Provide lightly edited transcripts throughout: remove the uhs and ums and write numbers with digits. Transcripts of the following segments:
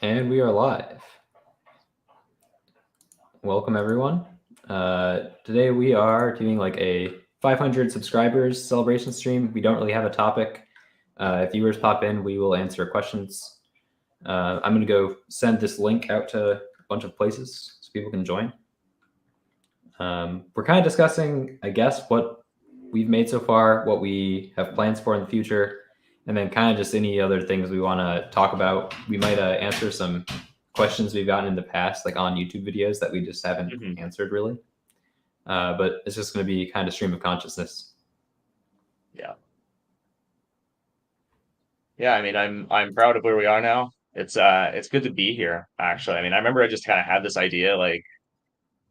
And we are live. Welcome, everyone. Today we are doing like a 500 subscribers celebration stream. We don't really have a topic. If viewers pop in, we will answer questions. I'm going to go send this link out to a bunch of places so people can join. We're kind of discussing, I guess, what we've made so far, what we have plans for in the future, and then kind of just any other things we want to talk about. We might answer some questions we've gotten in the past, like on YouTube videos that we just haven't answered really. But it's just going to be kind of stream of consciousness. Yeah. Yeah, I mean, I'm proud of where we are now. It's good to be here, actually. I mean, I remember I just kind of had this idea, like,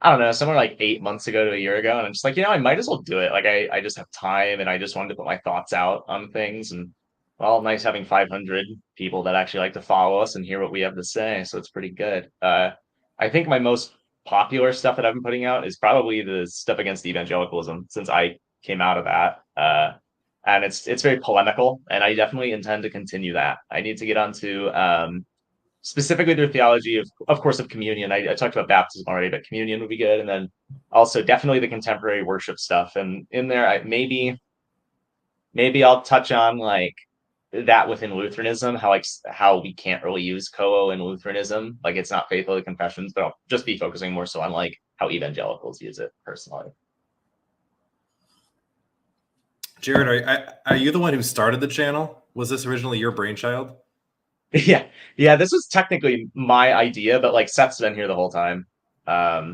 I don't know, somewhere like 8 months ago to a year ago, and I'm just like, I might as well do it. Like, I just have time, and I just wanted to put my thoughts out on things, and well, nice having 500 people that actually like to follow us and hear what we have to say. So it's pretty good. I think my most popular stuff that I've been putting out is probably the stuff against evangelicalism, since I came out of that. And it's very polemical, and I definitely intend to continue that. I need to get onto specifically their theology of course, of communion. I talked about baptism already, but communion would be good, and then also definitely the contemporary worship stuff. And in there, maybe I'll touch on like that within Lutheranism, how we can't really use co in Lutheranism, like it's not faithful to confessions, but I'll just be focusing more so on like how evangelicals use it personally. Jared, are you the one who started the channel? Was this originally your brainchild? Yeah, this was technically my idea, but like Seth's been here the whole time.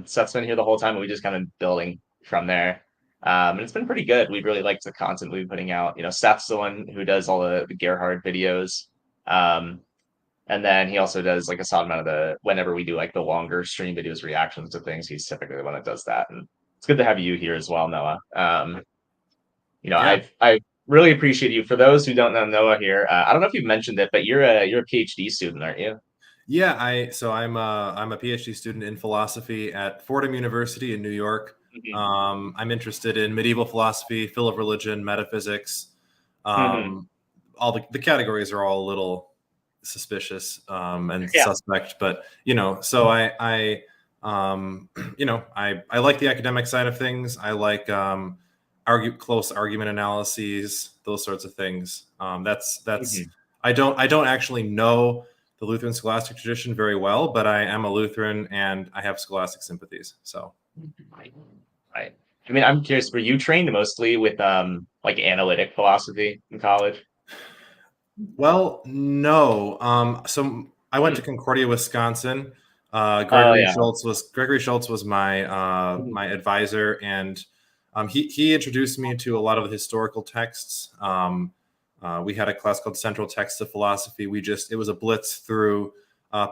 Seth's been here the whole time, and we just kind of building from there. And it's been pretty good. We really liked the content we've been putting out. Seth's the one who does all the Gerhard videos. And then he also does like a solid amount of whenever we do like the longer stream videos, reactions to things, he's typically the one that does that. And it's good to have you here as well, Noah. Yeah. I really appreciate you. For those who don't know Noah here, I don't know if you've mentioned it, but you're a PhD student, aren't you? Yeah, I'm a PhD student in philosophy at Fordham University in New York. I'm interested in medieval philosophy, field of religion, metaphysics. All the categories are all a little suspicious and suspect, but so I like the academic side of things. I like close argument analyses, those sorts of things. That's I don't actually know the Lutheran scholastic tradition very well, but I am a Lutheran and I have scholastic sympathies. So, right. I mean, I'm curious. Were you trained mostly with like analytic philosophy in college? Well, no. So I went to Concordia, Wisconsin. Gregory Schultz was my my advisor, and he introduced me to a lot of the historical texts. We had a class called Central Texts of Philosophy. It was a blitz through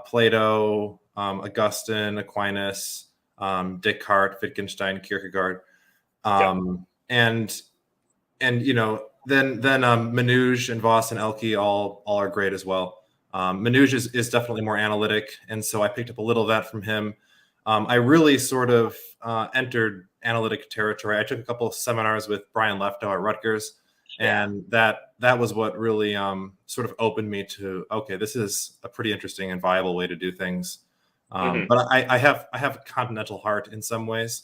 Plato, Augustine, Aquinas, Descartes, Wittgenstein, Kierkegaard, and then Manouche and Voss and Elke all are great as well. Manouche is definitely more analytic, and so I picked up a little of that from him. I really sort of entered analytic territory. I took a couple of seminars with Brian Leftow at Rutgers, and that was what really sort of opened me to, okay, this is a pretty interesting and viable way to do things. But I have a continental heart in some ways.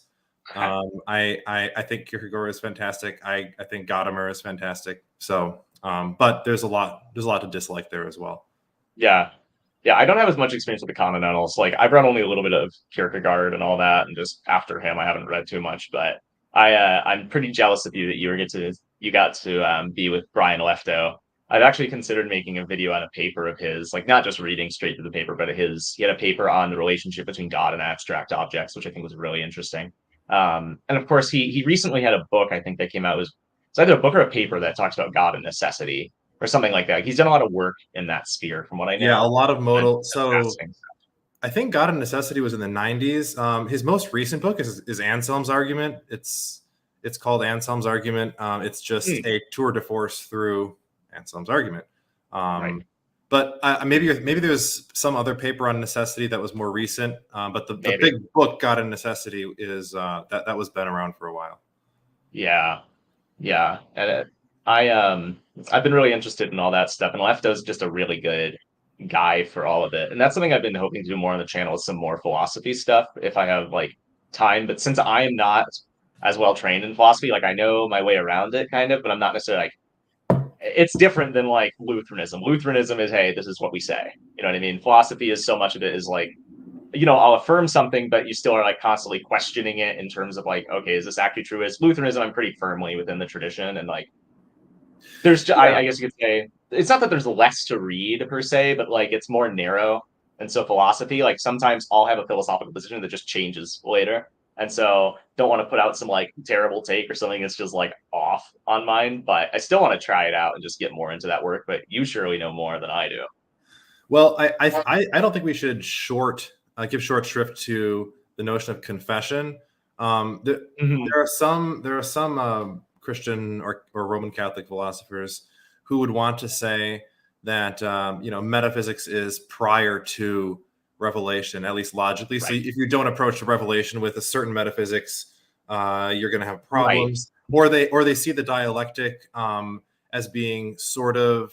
I think Kierkegaard is fantastic. I think Gadamer is fantastic. So, but there's a lot to dislike there as well. Yeah. I don't have as much experience with the Continentals. Like I've read only a little bit of Kierkegaard and all that, and just after him, I haven't read too much. But I'm pretty jealous of you that you got to be with Brian Leftow. I've actually considered making a video on a paper of his, like not just reading straight to the paper, but he had a paper on the relationship between God and abstract objects, which I think was really interesting. And of course, he recently had a book, I think, that came out. It's either a book or a paper that talks about God and necessity or something like that. He's done a lot of work in that sphere, from what I know. Yeah, a lot of modal. So I think God and Necessity was in the 90s. His most recent book is Anselm's Argument. It's called Anselm's Argument. It's just a tour de force through Anselm's Argument. But maybe there's some other paper on necessity that was more recent. But the big book, God and Necessity, is that was been around for a while. Yeah. And I've been really interested in all that stuff, and Leftow's just a really good guy for all of it. And that's something I've been hoping to do more on the channel, is some more philosophy stuff if I have like time. But since I am not as well trained in philosophy, like I know my way around it kind of, but I'm not necessarily like, it's different than like Lutheranism. Lutheranism is, hey, this is what we say. You know what I mean? Philosophy is so much of it is like, you know, I'll affirm something, but you still are like constantly questioning it in terms of like, okay, is this actually true? As Lutheranism, I'm pretty firmly within the tradition, and like, there's, I guess you could say, it's not that there's less to read per se, but like it's more narrow. And so philosophy, like sometimes I'll have a philosophical position that just changes later. And so don't want to put out some like terrible take or something that's just like off on mine, but I still want to try it out and just get more into that work. But you surely know more than I do. Well, I don't think we should give short shrift to the notion of confession. There are some Christian or Roman Catholic philosophers who would want to say that metaphysics is prior to revelation, at least logically. Right. So if you don't approach the revelation with a certain metaphysics, you're going to have problems. Right. Or they see the dialectic as being sort of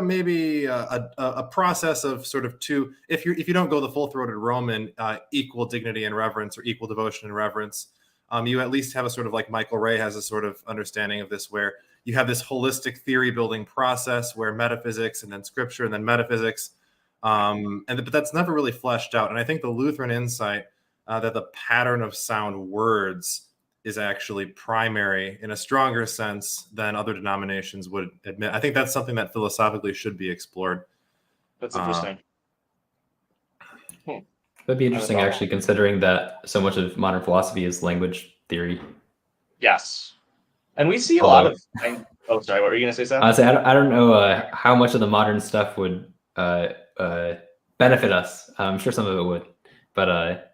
maybe a process of sort of two. If you don't go the full-throated Roman, equal dignity and reverence, or equal devotion and reverence, you at least have a sort of, like Michael Ray has a sort of understanding of this, where you have this holistic theory building process where metaphysics and then scripture and then metaphysics, but that's never really fleshed out. And I think the Lutheran insight that the pattern of sound words is actually primary in a stronger sense than other denominations would admit. I think that's something that philosophically should be explored. That's interesting. That'd be interesting, actually, considering that so much of modern philosophy is language theory. Yes. And we see a lot of... Oh, sorry, what were you going to say, Seth? I don't know how much of the modern stuff would benefit us. I'm sure some of it would, but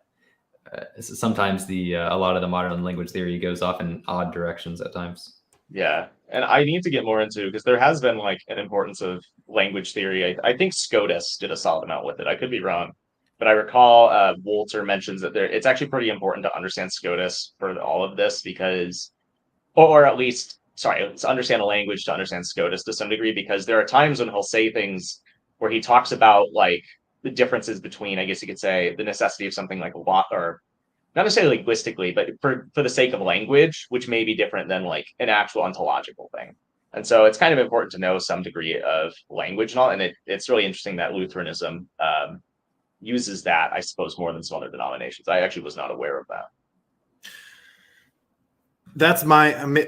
sometimes a lot of the modern language theory goes off in odd directions at times. Yeah, and I need to get more into, because there has been like an importance of language theory. I think Scotus did a solid amount with it. I could be wrong, but I recall Wolter mentions that it's actually pretty important to understand Scotus for all of this, because, or at least, sorry, to understand a language to understand Scotus to some degree, because there are times when he'll say things where he talks about like the differences between, I guess you could say, the necessity of something like a lot, or not necessarily linguistically, but for the sake of language, which may be different than like an actual ontological thing. And so it's kind of important to know some degree of language and all. And it's really interesting that Lutheranism uses that, I suppose, more than some other denominations. I actually was not aware of that.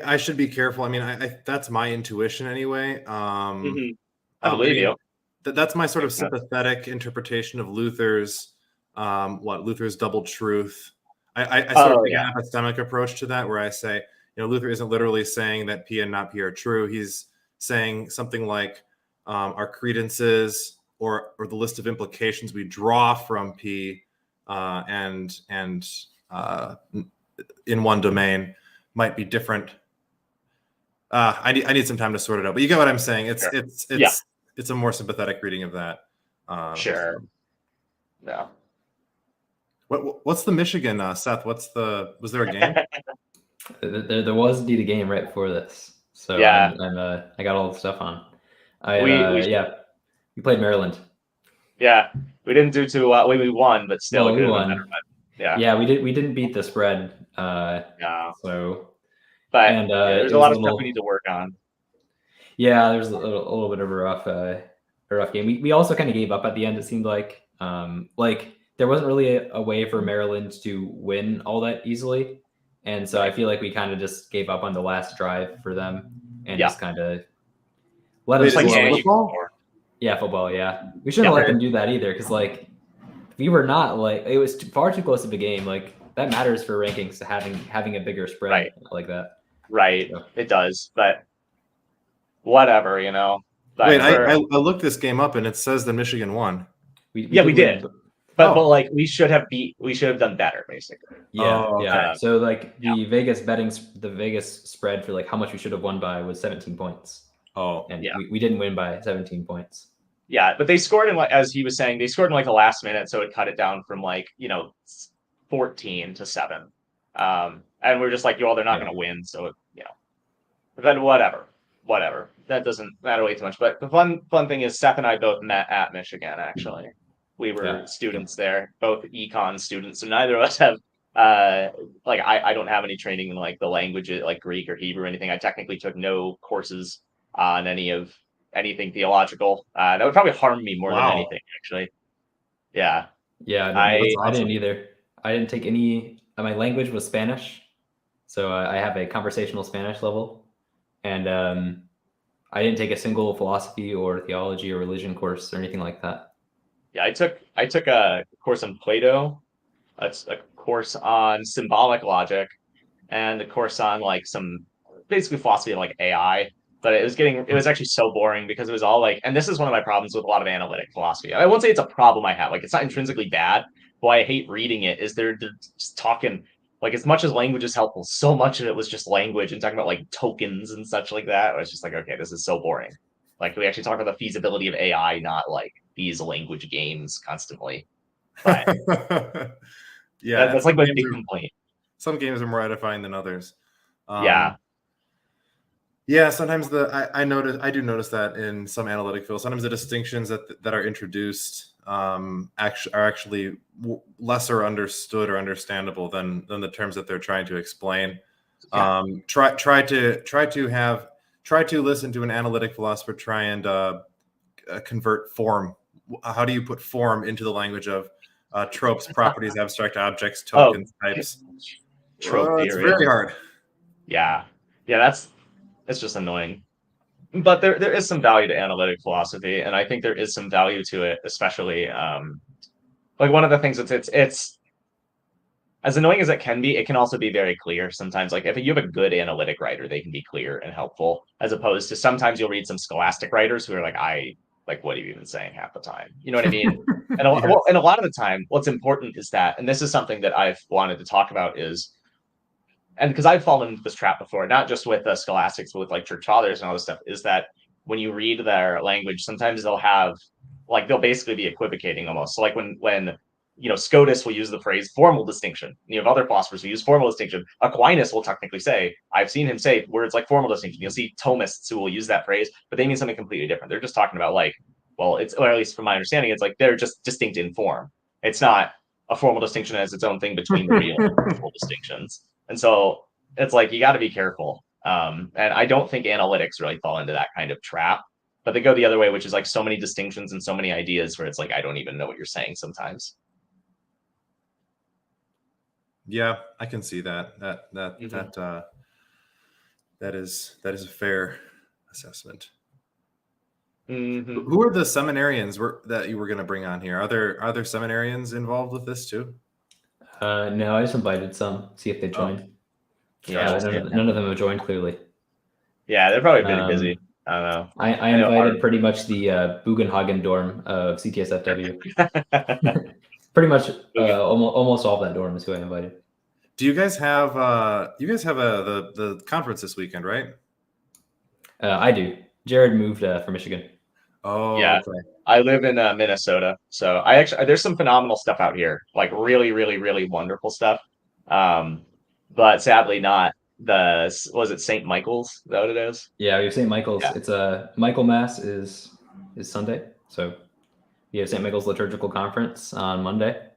I should be careful. I mean, that's my intuition anyway. I believe you. That's my sort of sympathetic interpretation of Luther's double truth. I sort of take an epistemic approach to that, where I say, Luther isn't literally saying that P and not P are true. He's saying something like our credences or the list of implications we draw from P and in one domain might be different. I need some time to sort it out, but you get what I'm saying. It's a more sympathetic reading of that. Sure. Yeah. What's the Michigan, Seth? Was there a game? There was indeed a game right before this. So yeah, I got all the stuff on. We played Maryland. Yeah, we didn't do too well. We won, but still we won. Yeah, we didn't beat the spread. No. So, but there's a lot of stuff we need to work on. Yeah, there's a little bit of a rough game. We also kind of gave up at the end. It seemed like there wasn't really a way for Maryland to win all that easily. And so I feel like we kind of just gave up on the last drive for them and just kind of let them football? Yeah, football, yeah. We shouldn't let them do that either, because we were not it was far too close of a game. That matters for rankings, having a bigger spread like that. Right, so. It does, but whatever, But wait, I looked this game up and it says that Michigan won. We did. But we should have done better, basically. Yeah. So the Vegas spread for how much we should have won by was 17 points. Oh, and we didn't win by 17 points. Yeah, but they scored as he was saying, they scored in the last minute, so it cut it down from 14 to 7. And we're just they're not going to win, so but then whatever. that doesn't matter way too much. But the fun thing is Seth and I both met at Michigan. Actually, we were students there, both econ students. So neither of us have like I don't have any training in like the languages like Greek or Hebrew or anything. I technically took no courses on anything theological. That would probably harm me more than anything, actually. Yeah. Yeah, I didn't either. I didn't take any. My language was Spanish, so I have a conversational Spanish level, and I didn't take a single philosophy or theology or religion course or anything like that. Yeah, I took a course on Plato, a course on symbolic logic, and a course on like some basically philosophy of like AI. But it was actually so boring because it was all like, and this is one of my problems with a lot of analytic philosophy. I won't say it's a problem I have, like it's not intrinsically bad. Why I hate reading it is they're just talking like as much as language is helpful, so much of it was just language and talking about like tokens and such like that. I was just like, okay, this is so boring. Like we actually talk about the feasibility of AI, not like these language games constantly. But yeah, that's like my big complaint. Some games are more edifying than others. Yeah, sometimes I do notice that in some analytic fields, sometimes the distinctions that are introduced are actually lesser understood or understandable than the terms that they're trying to explain. Yeah. Try to listen to an analytic philosopher try and convert form. How do you put form into the language of tropes, properties, abstract objects, tokens, types? Trope theory. It's very hard. Yeah, it's just annoying. But there is some value to analytic philosophy, and I think there is some value to it, especially like one of the things it's as annoying as it can be, it can also be very clear sometimes. Like if you have a good analytic writer, they can be clear and helpful, as opposed to sometimes you'll read some scholastic writers who are like, what are you even saying half the time? You know what I mean? And and a lot of the time, what's important is that, and this is something that I've wanted to talk about is, and because I've fallen into this trap before, not just with scholastics, but with like church fathers and all this stuff, is that when you read their language, sometimes they'll basically be equivocating almost. So like when Scotus will use the phrase formal distinction. You have other philosophers who use formal distinction. Aquinas will technically say, I've seen him say words like formal distinction. You'll see Thomists who will use that phrase, but they mean something completely different. They're just talking about or at least from my understanding, it's like they're just distinct in form. It's not a formal distinction as its own thing between the real and formal distinctions. And so it's like, you got to be careful. And I don't think analytics really fall into that kind of trap, but they go the other way, which is like so many distinctions and so many ideas where it's like, I don't even know what you're saying sometimes. Yeah, I can see that. That is a fair assessment. Mm-hmm. Who are the seminarians that you were going to bring on here? Are there seminarians involved with this too? No, I just invited some. See if they join. Yeah, none of them have joined clearly. Yeah, they're probably pretty busy. I don't know. I invited pretty much the Bugenhagen dorm of CTSFW. Pretty much almost all of that dorm is who I invited. Do you guys have the conference this weekend, right? I do. Jared moved from Michigan. Oh, yeah. Okay. I live in Minnesota, so there's some phenomenal stuff out here, like really, really, really wonderful stuff. But sadly not was it St. Michael's? Is that what it is? Yeah, we have St. Michael's. Yeah. It's Michael Mass is Sunday, so we have St. Michael's Liturgical Conference on Monday.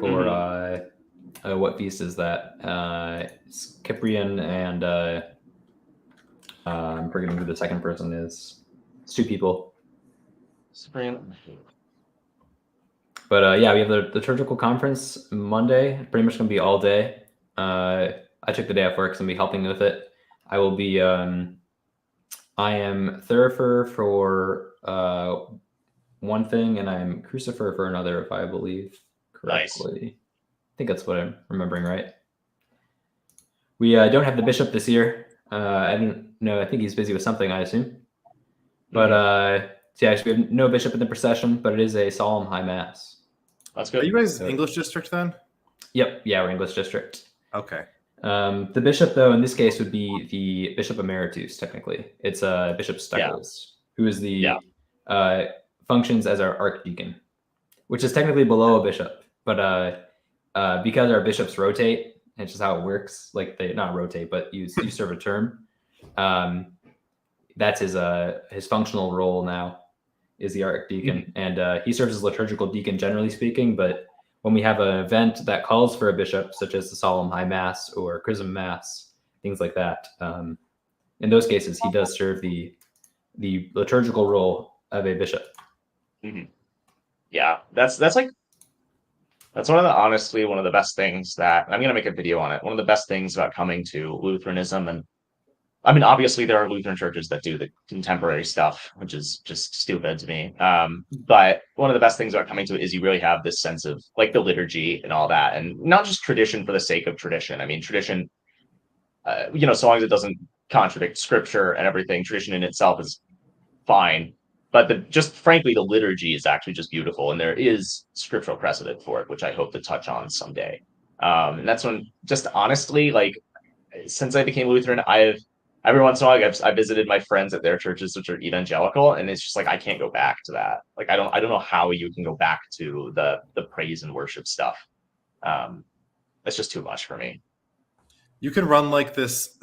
For what feast is that? It's Cyprian and I'm forgetting who the second person is. It's two people. Cyprian. But yeah, we have the liturgical conference Monday. Pretty much going to be all day. I took the day off work, so I'm going to be helping with it. I will be. I am thurifer for one thing, and I'm crucifer for another, if I believe correctly. Nice. I think that's what I'm remembering, right? We don't have the bishop this year. I don't know. I think he's busy with something, I assume. But so yeah, we have no bishop in the procession, but it is a solemn high mass. That's good. Are you guys English district then? Yep. Yeah, we're English district. Okay. The bishop, though, in this case would be the bishop emeritus. Technically, it's Bishop Steckles, who is the functions as our archdeacon, which is technically below a bishop, but because our bishops rotate, it's just how it works. Like they not rotate, but you serve a term. that's his functional role now, is the archdeacon, and he serves as liturgical deacon generally speaking. But when we have an event that calls for a bishop, such as the solemn high mass or chrism mass, things like that, in those cases he does serve the liturgical role of a bishop. Yeah, that's honestly one of the best things that I'm gonna make a video on it. One of the best things about coming to Lutheranism, and I mean, obviously there are Lutheran churches that do the contemporary stuff, which is just stupid to me. But one of the best things about coming to it is you really have this sense of like the liturgy and all that, and not just tradition for the sake of tradition. I mean, tradition, so long as it doesn't contradict scripture and everything, tradition in itself is fine. But just frankly, the liturgy is actually just beautiful, and there is scriptural precedent for it, which I hope to touch on someday. And that's when, just honestly, like since I became Lutheran, every once in a while I visited my friends at their churches, which are evangelical, and it's just like I can't go back to that. Like I don't know how you can go back to the praise and worship stuff. It's just too much for me. You can run like this.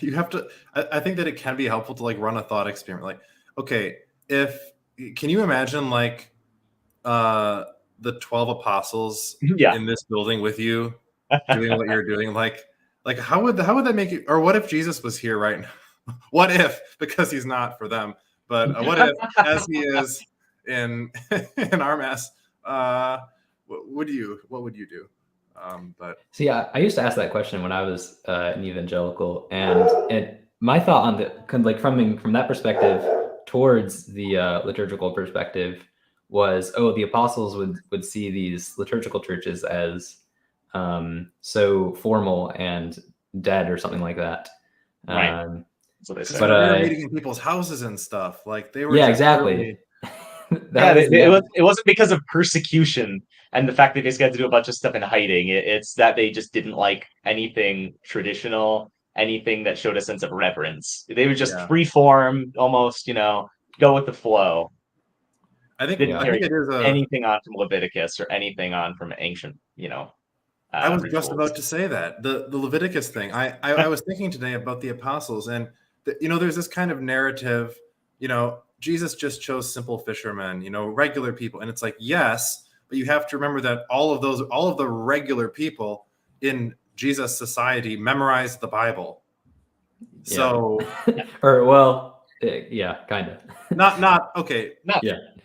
You have to. I think that it can be helpful to like run a thought experiment. Like, okay, can you imagine like the 12 apostles in this building with you doing what you're doing? Like how would that make you? Or what if Jesus was here right now? What if, because he's not for them, but what if as he is in our mass? What would you do? But see, I used to ask that question when I was an evangelical, and my thought on the like from that perspective towards the liturgical perspective was, the apostles would see these liturgical churches as so formal and dead or something like that. Right. That's what they say. But they were meeting in people's houses and stuff. Like they were. Yeah, exactly. It wasn't because of persecution and the fact that they basically had to do a bunch of stuff in hiding. It's that they just didn't like anything traditional, anything that showed a sense of reverence. They would just free form, almost, go with the flow. I think it is anything on from Leviticus or anything on from ancient, I was just about to say that the Leviticus thing. I was thinking today about the apostles, and there's this kind of narrative. Jesus just chose simple fishermen, regular people, and it's like, yes, but you have to remember that all of the regular people in Jesus' society memorized the Bible. Yeah. So, yeah, kind of. Not okay.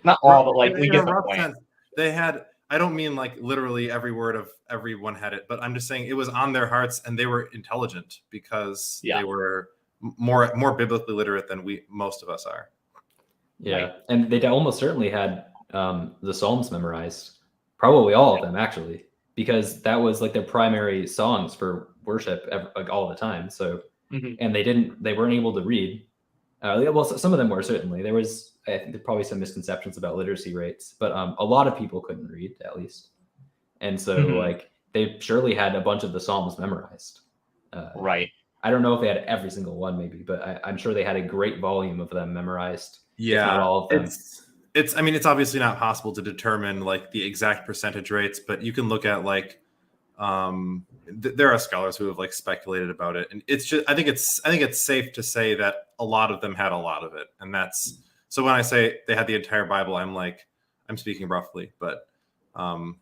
Not all, but like we get the point. Sense, they had. I don't mean like literally every word of everyone had it, but I'm just saying it was on their hearts, and they were intelligent because they were more biblically literate than most of us are. Yeah, right. And they almost certainly had the Psalms memorized, probably all of them actually, because that was like their primary songs for worship like all the time. So, and they weren't able to read. Well, some of them were certainly. There was, I think, there's probably some misconceptions about literacy rates, but a lot of people couldn't read, at least, and so like they surely had a bunch of the Psalms memorized. Right. I don't know if they had every single one, maybe, but I'm sure they had a great volume of them memorized. Yeah, if not all of them. I mean, it's obviously not possible to determine like the exact percentage rates, but you can look at like there are scholars who have like speculated about it, and it's just I think it's safe to say that a lot of them had a lot of it, and that's so when I say they had the entire Bible, I'm speaking roughly, but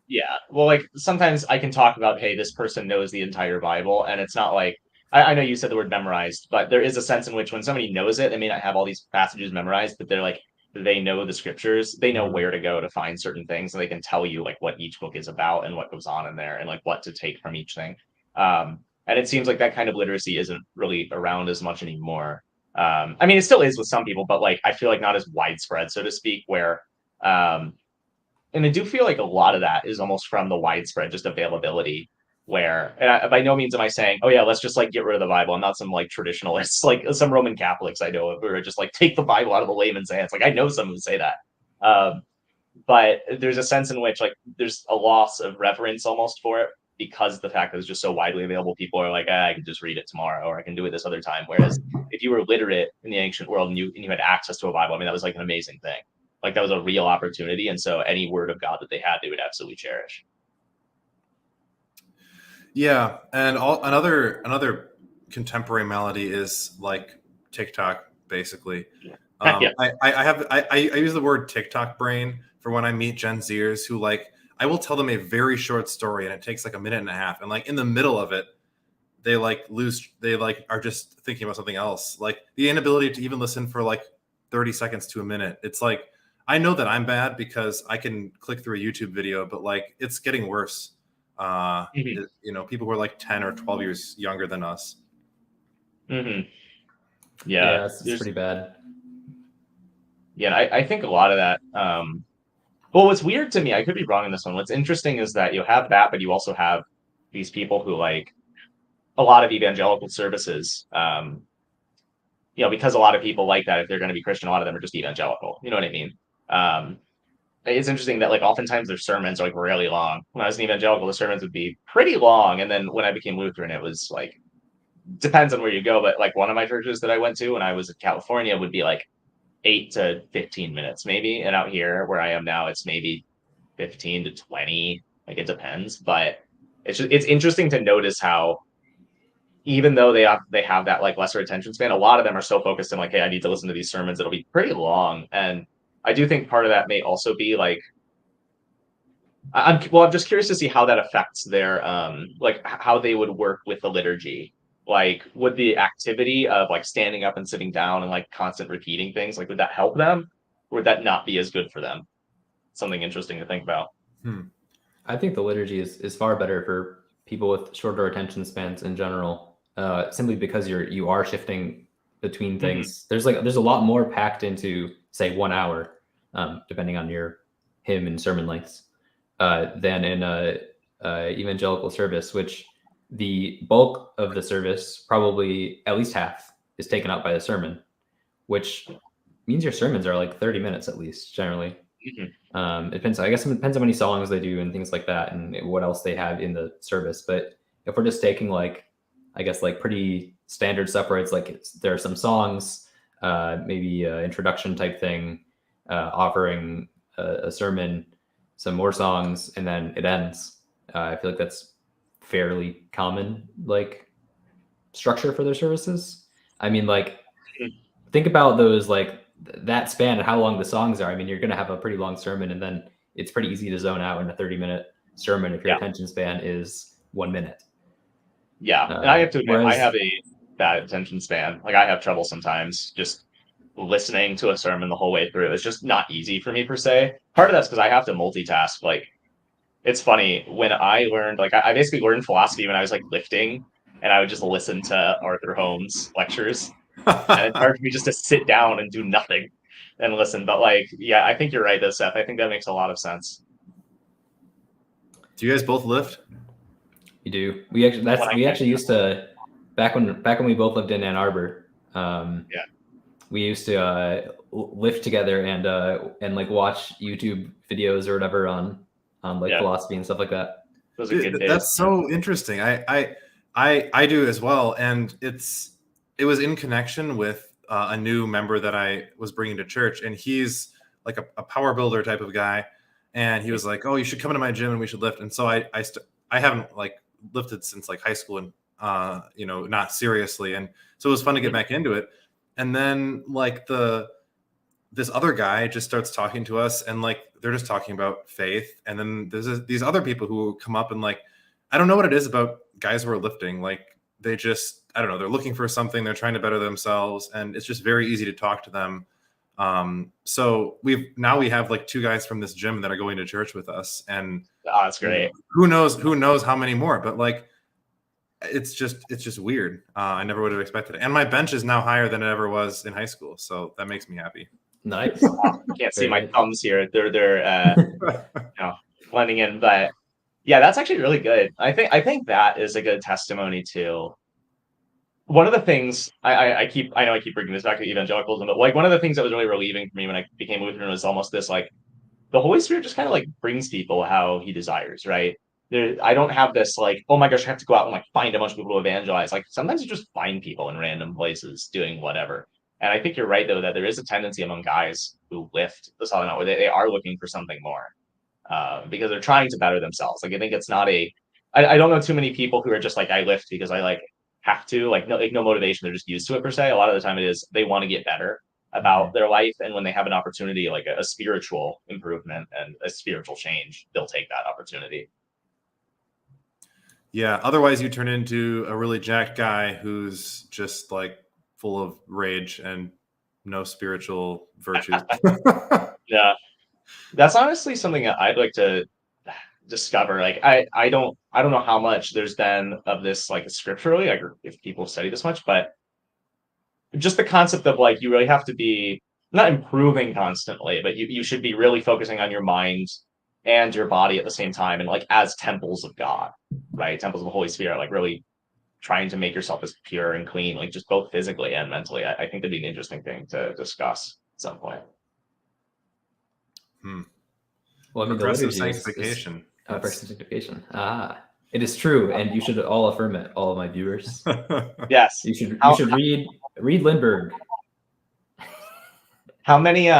yeah, well, like sometimes I can talk about, hey, this person knows the entire Bible, and it's not like I know you said the word memorized, but there is a sense in which when somebody knows it, they may not have all these passages memorized, but they're like, they know the scriptures, they know where to go to find certain things, and they can tell you like what each book is about and what goes on in there and like what to take from each thing. And it seems like that kind of literacy isn't really around as much anymore. I mean, it still is with some people, but like I feel like not as widespread, so to speak, where and I do feel like a lot of that is almost from the widespread just availability where, and by no means am I saying, oh yeah, let's just like get rid of the Bible. I'm not some like traditionalists, like some Roman Catholics I know of who are just like take the Bible out of the layman's hands. Like I know some who say that. But there's a sense in which like there's a loss of reverence almost for it because the fact that it's just so widely available. People are like, I can just read it tomorrow or I can do it this other time. Whereas if you were literate in the ancient world and you had access to a Bible, I mean, that was like an amazing thing. Like that was a real opportunity. And so any word of God that they had, they would absolutely cherish. Yeah. And another contemporary malady is like TikTok basically. Yeah. I use the word TikTok brain for when I meet Gen Zers who I will tell them a very short story and it takes like a minute and a half, and like in the middle of it they are just thinking about something else. Like the inability to even listen for like 30 seconds to a minute. It's like, I know that I'm bad because I can click through a YouTube video, but like it's getting worse. People who are like 10 or 12 years younger than us. Yeah, it's pretty bad. Yeah, I think a lot of that. Well, what's weird to me, I could be wrong in this one. What's interesting is that you have that, but you also have these people who like a lot of evangelical services. Because a lot of people like that, if they're going to be Christian, a lot of them are just evangelical. You know what I mean? It's interesting that like oftentimes their sermons are like really long. When I was an evangelical, the sermons would be pretty long, and then when I became Lutheran, it was like depends on where you go, but like one of my churches that I went to when I was in California would be like 8 to 15 minutes maybe, and out here where I am now, it's maybe 15 to 20. Like it depends, but it's interesting to notice how even though they have that like lesser attention span, a lot of them are so focused on like, hey, I need to listen to these sermons. It'll be pretty long, and I do think part of that may also be like, I'm just curious to see how that affects their like how they would work with the liturgy. Like, would the activity of like standing up and sitting down and like constant repeating things, like would that help them, or would that not be as good for them? Something interesting to think about. I think the liturgy is far better for people with shorter attention spans in general, simply because you are shifting between things. There's a lot more packed into say 1 hour, depending on your hymn and sermon lengths, than in a evangelical service, which the bulk of the service, probably at least half, is taken up by the sermon, which means your sermons are like 30 minutes at least generally. It depends. I guess it depends on how many songs they do and things like that, and what else they have in the service. But if we're just taking like, I guess like pretty standard stuff where it's like there are some songs, maybe an introduction type thing, offering a sermon, some more songs, and then it ends. I feel like that's fairly common like structure for their services. I mean, like think about those like that span and how long the songs are. I mean, you're going to have a pretty long sermon, and then it's pretty easy to zone out in a 30-minute sermon if your attention span is 1 minute. Yeah, and I have to admit, I have a bad attention span. Like I have trouble sometimes just listening to a sermon the whole way through. It's just not easy for me per se. Part of that's because I have to multitask. Like it's funny when I learned, like I basically learned philosophy when I was like lifting, and I would just listen to Arthur Holmes lectures. And it's hard for me just to sit down and do nothing and listen. But like, yeah, I think you're right, though, Seth. I think that makes a lot of sense. Do you guys both lift? We do. We actually used to back when we both lived in Ann Arbor. We used to lift together and like watch YouTube videos or whatever on like philosophy and stuff like that. Those are good days. That's so interesting. I do as well, and it was in connection with a new member that I was bringing to church, and he's like a power builder type of guy, and he was like, "Oh, you should come into my gym and we should lift." And so I haven't like lifted since like high school, and not seriously, and so it was fun to get back into it. And then like this other guy just starts talking to us, and like they're just talking about faith, and then there's these other people who come up, and like I don't know what it is about guys who are lifting, like they just, I don't know, they're looking for something, they're trying to better themselves, and it's just very easy to talk to them. So we have like 2 guys from this gym that are going to church with us, and that's great. Who knows how many more, but like it's just weird. I never would have expected it, and my bench is now higher than it ever was in high school, so that makes me happy. Nice. Can't see my thumbs here. They're blending in, but yeah, that's actually really good. I think that is a good testimony to one of the things I know I keep bringing this back to evangelicalism, but like one of the things that was really relieving for me when I became Lutheran was almost this like the Holy Spirit just kind of like brings people how he desires, right? I don't have this like, oh my gosh, I have to go out and like find a bunch of people to evangelize. Like sometimes you just find people in random places doing whatever. And I think you're right though that there is a tendency among guys who lift the Southern Out where they are looking for something more. Because they're trying to better themselves. Like I think it's not I don't know too many people who are just like, I lift because I like have to, like no motivation. They're just used to it per se. A lot of the time it is they want to get better about their life. And when they have an opportunity, like a spiritual improvement and a spiritual change, they'll take that opportunity. Yeah. Otherwise you turn into a really jacked guy who's just like full of rage and no spiritual virtues. Yeah. That's honestly something that I'd like to discover. Like I don't know how much there's been of this like scripturally, like if people study this much, but just the concept of like you really have to be not improving constantly, but you should be really focusing on your mind and your body at the same time, and like as temples of God, right? Temples of the Holy Spirit, like really trying to make yourself as pure and clean, like just both physically and mentally. I think that'd be an interesting thing to discuss at some point. Well, I mean, progressive the liturgy sanctification. Progressive sanctification. It is true, and you should all affirm it, all of my viewers. Yes, you should read Lindbergh. How many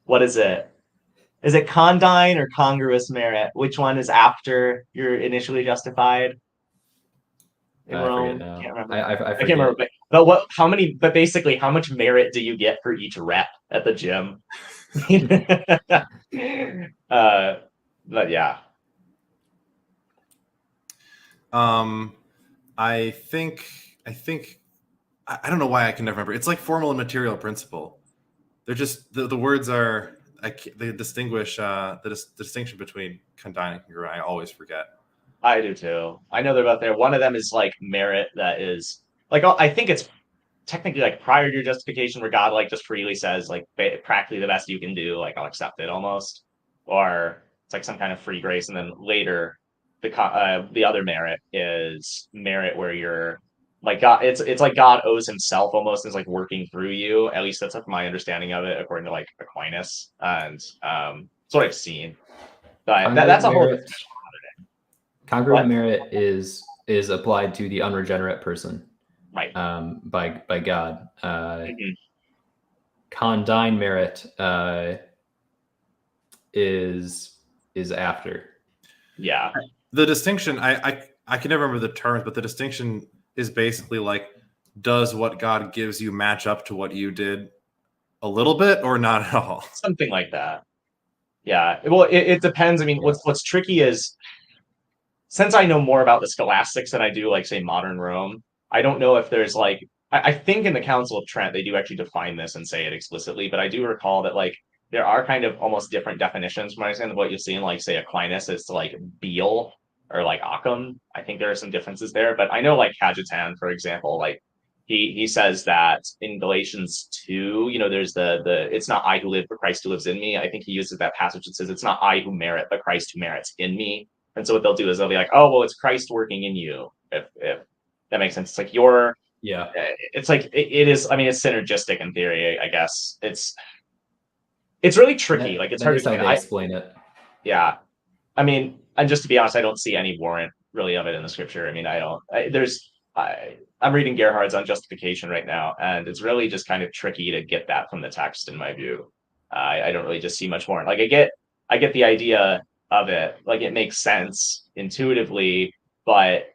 what is it? Is it condign or congruous merit? Which one is after you're initially justified in Rome? I Can't remember. I I can't remember. But what? How many? But basically, how much merit do you get for each rep at the gym? But yeah. I think I don't know why I can never remember. It's like formal and material principle. They're just the words are they distinguish the distinction between condign and congruent. I always forget. I do too. I know they're both there. One of them is like merit, that is like I think it's technically like prior to your justification, where God like just freely says like practically the best you can do, like I'll accept it almost, or it's like some kind of free grace. And then later, the other merit is merit where you're like God. It's like God owes himself almost, is like working through you. At least that's like my understanding of it, according to like Aquinas, and it's what I've seen. But that's a whole. Congruent merit is applied to the unregenerate person, right? By God. Condign merit is after. Yeah. The distinction, I can never remember the terms, but the distinction is basically like, does what God gives you match up to what you did a little bit or not at all? Something like that. Yeah. Well, it depends. I mean, what's tricky is, since I know more about the scholastics than I do, like, say, modern Rome, I don't know if there's like, I think in the Council of Trent, they do actually define this and say it explicitly, but I do recall that like there are kind of almost different definitions from what I understand of what you'll see in like, say, Aquinas is to like Beal or like Occam. I think there are some differences there, but I know like Cajetan, for example, like he says that in Galatians 2, you know, there's the it's not I who live, but Christ who lives in me. I think he uses that passage that says it's not I who merit, but Christ who merits in me. And so what they'll do is they'll be like, oh, well, it's Christ working in you. If that makes sense. It's like it's like it is. I mean, it's synergistic in theory, I guess. It's really tricky. Like it's hard to explain it. Yeah. I mean, and just to be honest, I don't see any warrant really of it in the scripture. I mean, I'm reading Gerhard's on justification right now, and it's really just kind of tricky to get that from the text, in my view. I don't really just see much warrant. Like I get the idea of it, like it makes sense intuitively, but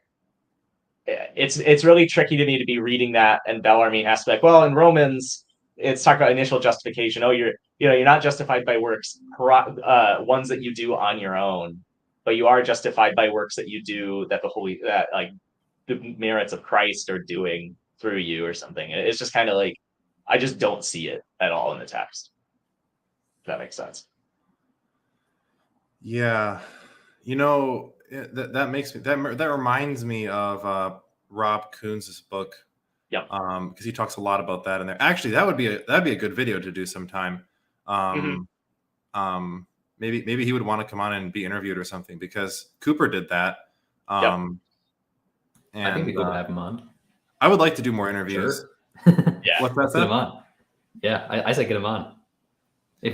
it's really tricky to me to be reading that, and Bellarmine has to be like, well, in Romans it's talking about initial justification. Oh, you're not justified by works, ones that you do on your own, but you are justified by works that you do, that like the merits of Christ are doing through you or something. It's just kind of like, I just don't see it at all in the text. If that makes sense. Yeah, that makes me that reminds me of Rob Coons' book. Yeah. Because he talks a lot about that in there. Actually, that'd be a good video to do sometime. Maybe he would want to come on and be interviewed or something, because Cooper did that. And I think we could have him on. I would like to do more interviews. Sure. Yeah. Let's get him on. Yeah, I say get him on. If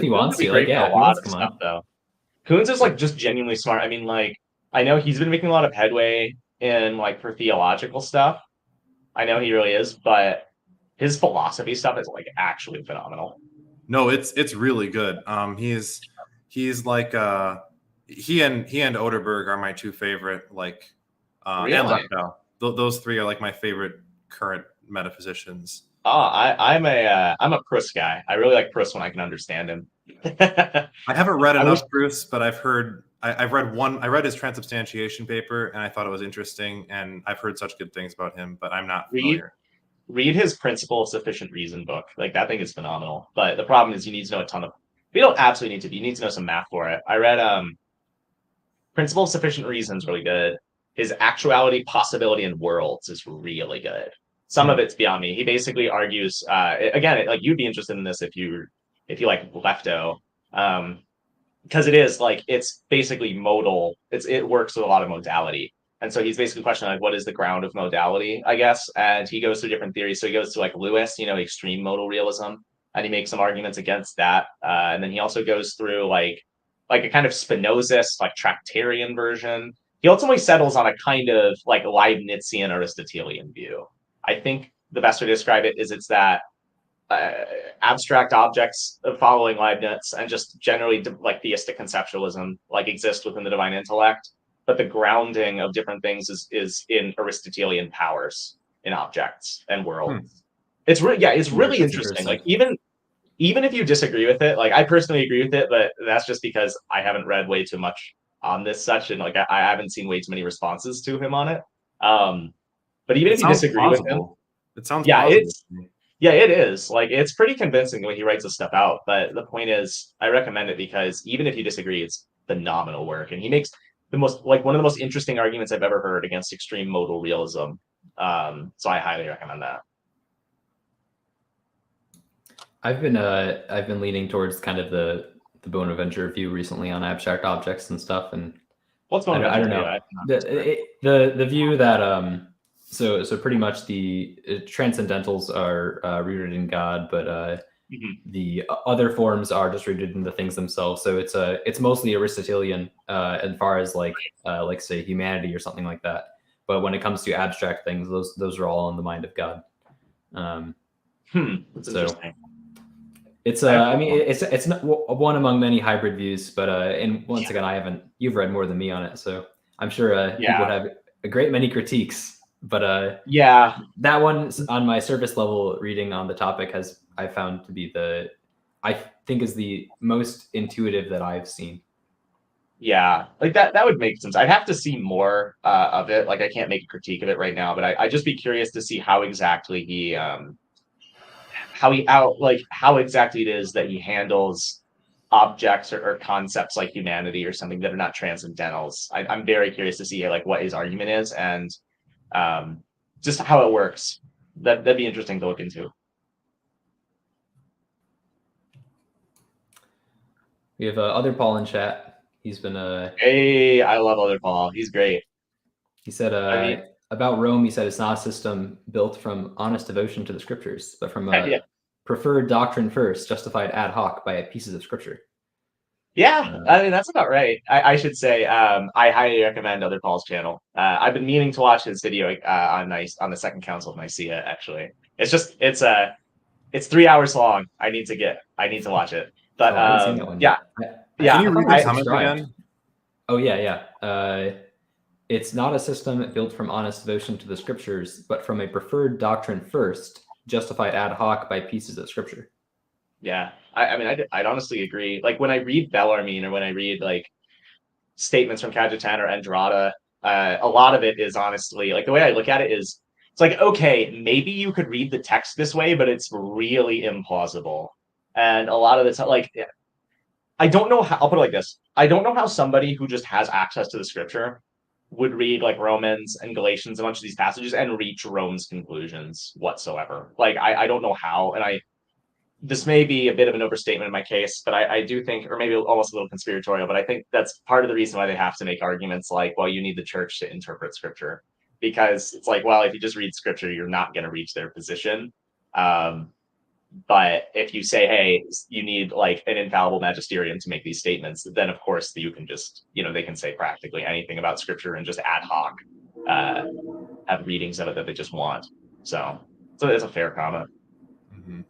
he wants to, like, yeah, if he wants to come on. Though. Coons is like just genuinely smart. I mean, like, I know he's been making a lot of headway in like for theological stuff. I know he really is, but his philosophy stuff is like actually phenomenal. No, it's really good. He's like he and Oderberg are my two favorite, like really? and those three are like my favorite current metaphysicians. I'm a Proust guy. I really like Proust when I can understand him. I haven't read enough Proust, but I've read his transubstantiation paper, and I thought it was interesting, and I've heard such good things about him, but I'm not familiar. Read his Principle of Sufficient Reason book. Like, that thing is phenomenal. But the problem is you need to know a ton of. You don't absolutely need to. You need to know some math for it. I read Principle of Sufficient Reason is really good. His Actuality, Possibility, and Worlds is really good. Some of it's beyond me. He basically argues. Again, like, you'd be interested in this if you like Lefto, because it is like, it's basically modal. It works with a lot of modality. And so he's basically questioning, like, what is the ground of modality, I guess. And he goes through different theories. So he goes to like Lewis, extreme modal realism, and he makes some arguments against that. And then he also goes through like a kind of Spinozist, like Tractarian version. He ultimately settles on a kind of like Leibnizian Aristotelian view. I think the best way to describe it is it's that abstract objects following Leibniz and just generally like theistic conceptualism like exist within the divine intellect, but the grounding of different things is in Aristotelian powers in objects and worlds. It's really interesting. Like, even if you disagree with it, like, I personally agree with it, but that's just because I haven't read way too much on this such, and like I haven't seen way too many responses to him on it. But even if you disagree with him, it sounds plausible. It is. Like, it's pretty convincing the way he writes this stuff out. But the point is, I recommend it because even if you disagree, it's phenomenal work. And he makes one of the most interesting arguments I've ever heard against extreme modal realism. So I highly recommend that. I've been leaning towards kind of the Bonaventure view recently on abstract objects and stuff. And what's Bonaventure? I don't know. The view that so pretty much the transcendentals are rooted in God, but the other forms are just rooted in the things themselves. So it's mostly Aristotelian as far as like say humanity or something like that. But when it comes to abstract things, those are all in the mind of God. That's interesting. It's I mean it's not one among many hybrid views, but and once again you've read more than me on it, so I'm sure people have a great many critiques. But that one on my surface level reading on the topic I found to be I think is the most intuitive that I've seen. Yeah, like that would make sense. I'd have to see more of it. Like, I can't make a critique of it right now, but I'd just be curious to see how exactly he how exactly it is that he handles objects or concepts like humanity or something that are not transcendentals. I'm very curious to see like what his argument is and just how it works. That'd be interesting to look into. We have other Paul in chat. He's been hey, I love other Paul. He's great. He said about Rome, he said it's not a system built from honest devotion to the scriptures, but from preferred doctrine first, justified ad hoc by pieces of scripture. Yeah, I mean, that's about right. I should say I highly recommend Other Paul's channel. I've been meaning to watch his video on the Second Council of Nicaea. Actually, it's 3 hours long. I need to watch it. But I haven't seen that one yet. Can you read the comment again? Oh yeah. It's not a system built from honest devotion to the scriptures, but from a preferred doctrine first, justified ad hoc by pieces of scripture. Yeah, I mean, I'd honestly agree. Like, when I read Bellarmine or when I read like statements from Cajetan or Andrada, a lot of it is honestly, like, the way I look at it is, it's like, okay, maybe you could read the text this way, but it's really implausible. And a lot of the time, like, I don't know how, I'll put it like this. I don't know how somebody who just has access to the scripture would read like Romans and Galatians, a bunch of these passages, and reach Rome's conclusions whatsoever. Like, I don't know how, and this may be a bit of an overstatement in my case, but I do think, or maybe almost a little conspiratorial, but I think that's part of the reason why they have to make arguments like, well, you need the church to interpret scripture, because it's like, well, if you just read scripture, you're not going to reach their position. But if you say, hey, you need like an infallible magisterium to make these statements, then of course you can just, they can say practically anything about scripture and just ad hoc have readings of it that they just want. So it's a fair comment. Mm-hmm.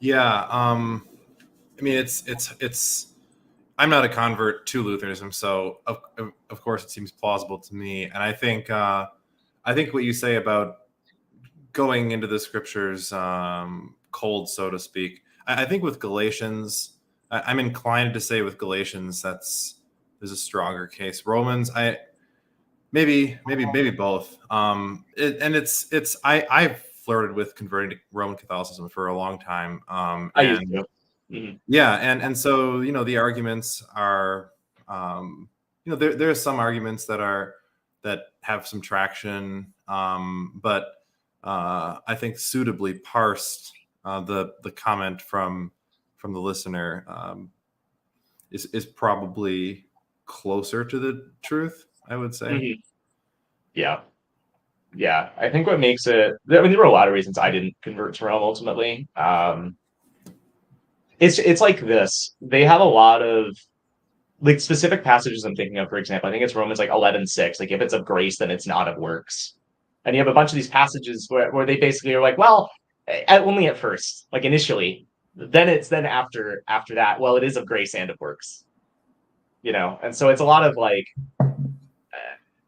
Yeah, I mean, it's I'm not a convert to Lutheranism, so of course it seems plausible to me. And I think what you say about going into the scriptures cold, so to speak, I think with Galatians, I'm inclined to say with Galatians there's a stronger case. Romans, maybe both. I've flirted with converting to Roman Catholicism for a long time. I used to. Mm-hmm. Yeah, and so the arguments are, there are some arguments that have some traction, but I think suitably parsed, the comment from the listener is probably closer to the truth, I would say. Mm-hmm. Yeah. I think what makes it, I mean, there were a lot of reasons I didn't convert to Rome ultimately. It's like this. They have a lot of like specific passages I'm thinking of, for example. I think it's Romans like 11:6. Like if it's of grace, then it's not of works. And you have a bunch of these passages where they basically are like, well, only at first, like initially, then after that, well, it is of grace and of works. And so it's a lot of like,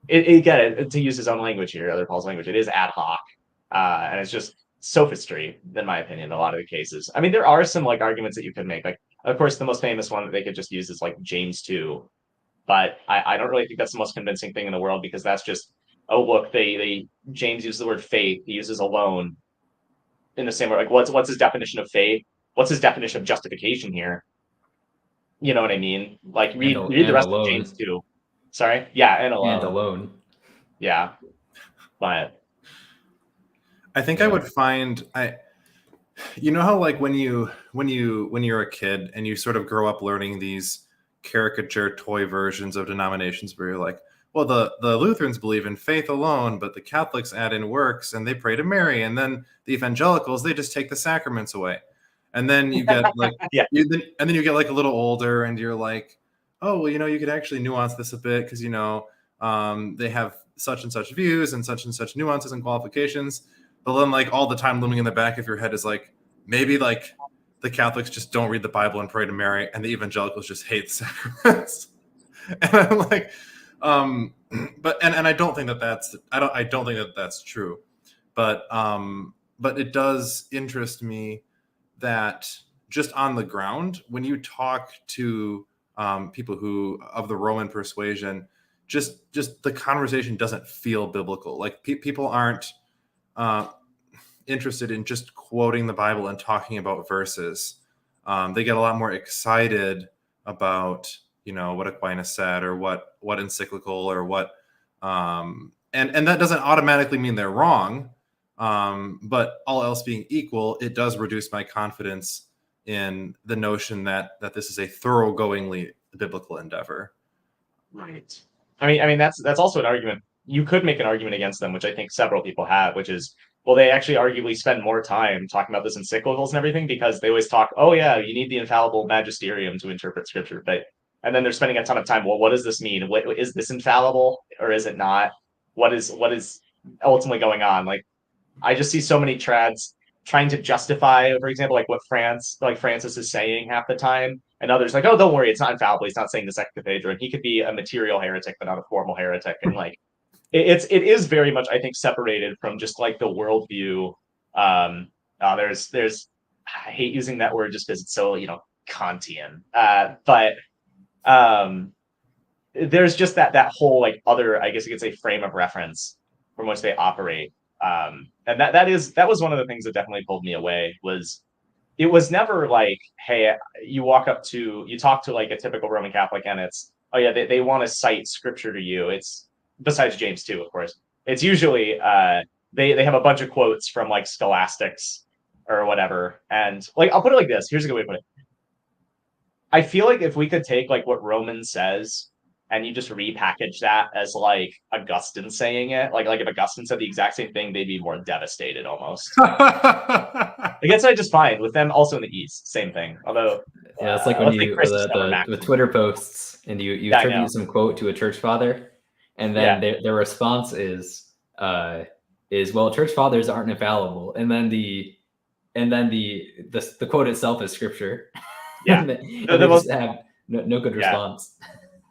again, to use his own language here, other Paul's language, it is ad hoc, and it's just sophistry, in my opinion, in a lot of the cases. I mean, there are some like arguments that you could make. Like, of course, the most famous one that they could just use is like James 2, but I don't really think that's the most convincing thing in the world, because that's just, oh look, James uses the word faith, he uses alone in the same way. Like, what's his definition of faith? What's his definition of justification here? You know what I mean? Like read the rest of James 2. Sorry, yeah, and alone. Yeah, but I think I would find how like when you're a kid and you sort of grow up learning these caricature toy versions of denominations where you're like, well, the Lutherans believe in faith alone, but the Catholics add in works and they pray to Mary, and then the evangelicals, they just take the sacraments away. And then you get like and then you get like a little older and you're like, oh, well, you could actually nuance this a bit, because they have such and such views and such nuances and qualifications. But then like all the time looming in the back of your head is like, maybe like the Catholics just don't read the Bible and pray to Mary, and the evangelicals just hate the sacraments. And I'm like, but I don't think that that's true. But it does interest me that just on the ground, when you talk to people who of the Roman persuasion, just the conversation doesn't feel biblical. Like people aren't interested in just quoting the Bible and talking about verses. They get a lot more excited about what Aquinas said, or what encyclical, or what and that doesn't automatically mean they're wrong. But all else being equal, it does reduce my confidence in the notion that this is a thoroughgoingly biblical endeavor. Right. I mean that's also an argument. You could make an argument against them, which I think several people have, which is, well, they actually arguably spend more time talking about this encyclicals and everything, because they always talk, oh yeah, you need the infallible magisterium to interpret scripture, and then they're spending a ton of time, well, what does this mean? What is this infallible, or is it not? What is ultimately going on? Like, I just see so many trads trying to justify, for example, like what Francis is saying half the time, and others like, oh, don't worry, it's not infallible. He's not saying the Second Cathedra. He could be a material heretic, but not a formal heretic. And like, it is very much, I think, separated from just like the worldview. There's I hate using that word just because it's so Kantian, but there's just that whole like other, I guess you could say, frame of reference from which they operate. And that was one of the things that definitely pulled me away. It was never like, hey, you talk to like a typical Roman Catholic, and it's, oh yeah, they want to cite scripture to you. It's, besides James 2, of course, it's usually they have a bunch of quotes from like scholastics or whatever. And like, I'll put it like this. Here's a good way to put it. I feel like if we could take like what Romans says and you just repackage that as like Augustine saying it, like if Augustine said the exact same thing, they'd be more devastated almost. I guess I just find with them also in the East, same thing. Although yeah, it's like when you the Twitter posts and you attribute some quote to a church father, and then their response is well, church fathers aren't infallible, and then the quote itself is scripture. Yeah, they just have No good Yeah. response.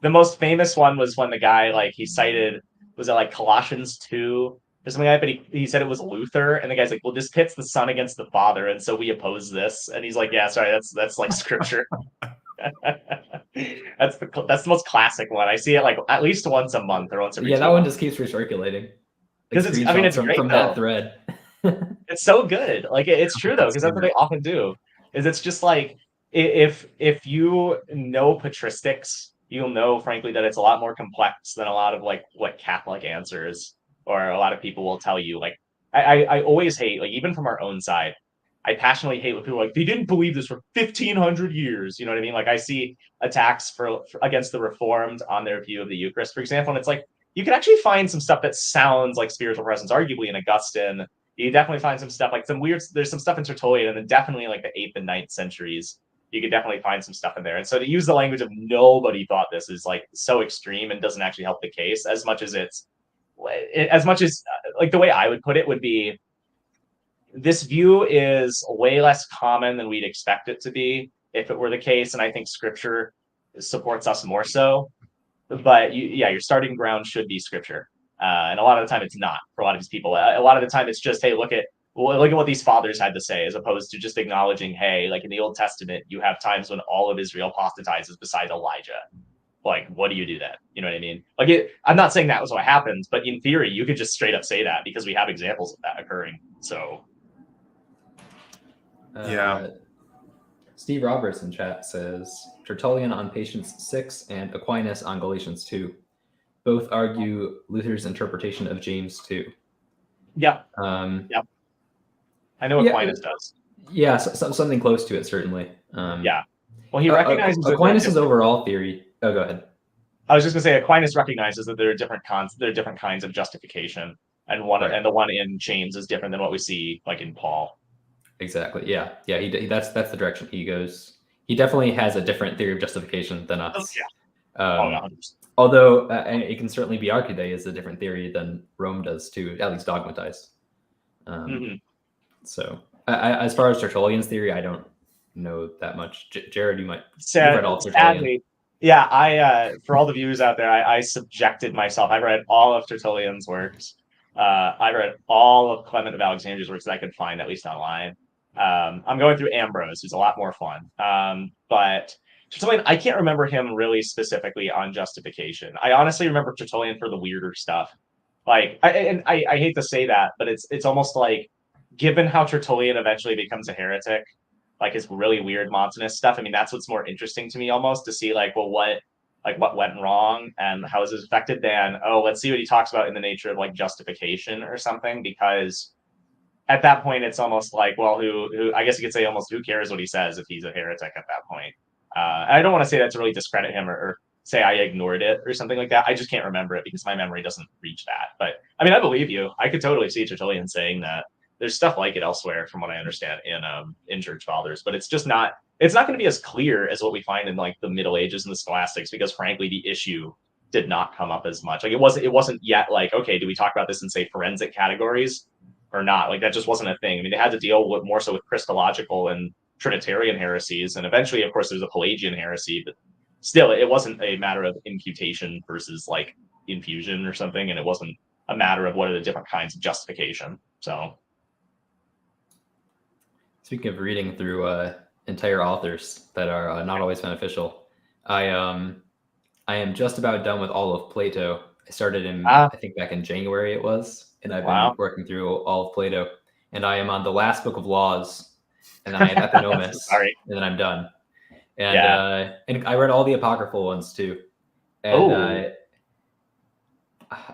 The most famous one was when the guy, like, he cited, was it like Colossians 2 or something like that, but he said it was Luther, and the guy's like, well, this pits the Son against the Father, and so we oppose this. And he's like, yeah, sorry, that's like scripture. That's the most classic one. I see it like at least once a month or once every Yeah, 2 that one months. just keeps recirculating. Because it's, I mean, it's great from though. that thread. It's so good. Like it's true though, because that's what they often do. Is it's just like if you know patristics, you'll know frankly that it's a lot more complex than a lot of like what Catholic answers or a lot of people will tell you. Like I always hate, like, even from our own side, I passionately hate when people are like, they didn't believe this for 1,500 years. You know what I mean? Like I see attacks for against the Reformed on their view of the Eucharist, for example, and it's like you can actually find some stuff that sounds like spiritual presence, arguably in Augustine. You definitely find some stuff like there's some stuff in Tertullian, and then definitely like the 8th and 9th centuries, you could definitely find some stuff in there. And so to use the language of nobody thought this is like so extreme and doesn't actually help the case as much as like the way I would put it would be, this view is way less common than we'd expect it to be if it were the case. And I think scripture supports us more so. But your starting ground should be scripture. And a lot of the time it's not for a lot of these people. A lot of the time it's just, hey, look at what these fathers had to say, as opposed to just acknowledging, hey, like in the Old Testament, you have times when all of Israel apostatizes besides Elijah. Like, what do you do then? You know what I mean? Like, I'm not saying that was what happened, but in theory, you could just straight up say that because we have examples of that occurring. So, yeah. Steve Roberts in chat says Tertullian on Patience 6 and Aquinas on Galatians 2. Both argue Luther's interpretation of James 2. Yeah. Yeah. I know Aquinas does. Yeah, something close to it, certainly. Yeah. Well, he recognizes Aquinas' overall theory. Oh, go ahead. I was just going to say Aquinas recognizes that there are different kinds of justification, and the one in James is different than what we see like in Paul. Exactly. Yeah. That's the direction he goes. He definitely has a different theory of justification than us. Yeah. Although it can certainly be argued that he has a different theory than Rome does too, at least dogmatized. So, as far as Tertullian's theory, I don't know that much. Jared, you might read all Tertullian. Yeah, I for all the viewers out there, I subjected myself. I read all of Tertullian's works. I read all of Clement of Alexandria's works that I could find, at least online. I'm going through Ambrose, who's a lot more fun. But Tertullian, I can't remember him really specifically on justification. I honestly remember Tertullian for the weirder stuff. Like, I hate to say that, but it's almost like, given how Tertullian eventually becomes a heretic, like his really weird Montanist stuff, I mean, that's what's more interesting to me almost, to see like, well, what went wrong and how is this affected, than, oh, let's see what he talks about in the nature of like justification or something, because at that point it's almost like, well, who I guess you could say almost who cares what he says if he's a heretic at that point. I don't want to say that to really discredit him or say I ignored it or something like that. I just can't remember it because my memory doesn't reach that. But I mean, I believe you. I could totally see Tertullian saying that. There's stuff like it elsewhere, from what I understand, in Church Fathers, but it's just not. It's not going to be as clear as what we find in like the Middle Ages and the Scholastics, because frankly, the issue did not come up as much. Like it wasn't yet like, okay, do we talk about this in say forensic categories or not? Like that just wasn't a thing. I mean, they had to deal with more so with Christological and Trinitarian heresies, and eventually, of course, there's a Pelagian heresy, but still, it wasn't a matter of imputation versus like infusion or something, and it wasn't a matter of what are the different kinds of justification. So. Speaking of reading through entire authors that are not always beneficial, I am just about done with all of Plato. I started in I think back in January it was, and I've been working through all of Plato, and I am on the last book of Laws, and then I have Epinomis, and then I'm done. And and I read all the apocryphal ones too, and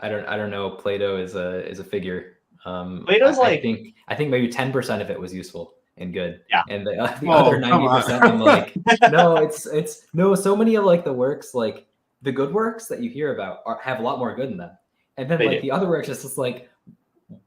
I don't know. Plato is a figure. Plato's I think maybe 10% of it was useful and good. Yeah. And the other 90%, I'm like, no, it's no. So many of like the works, like the good works that you hear about, have a lot more good in them. And then the other works, it's just like,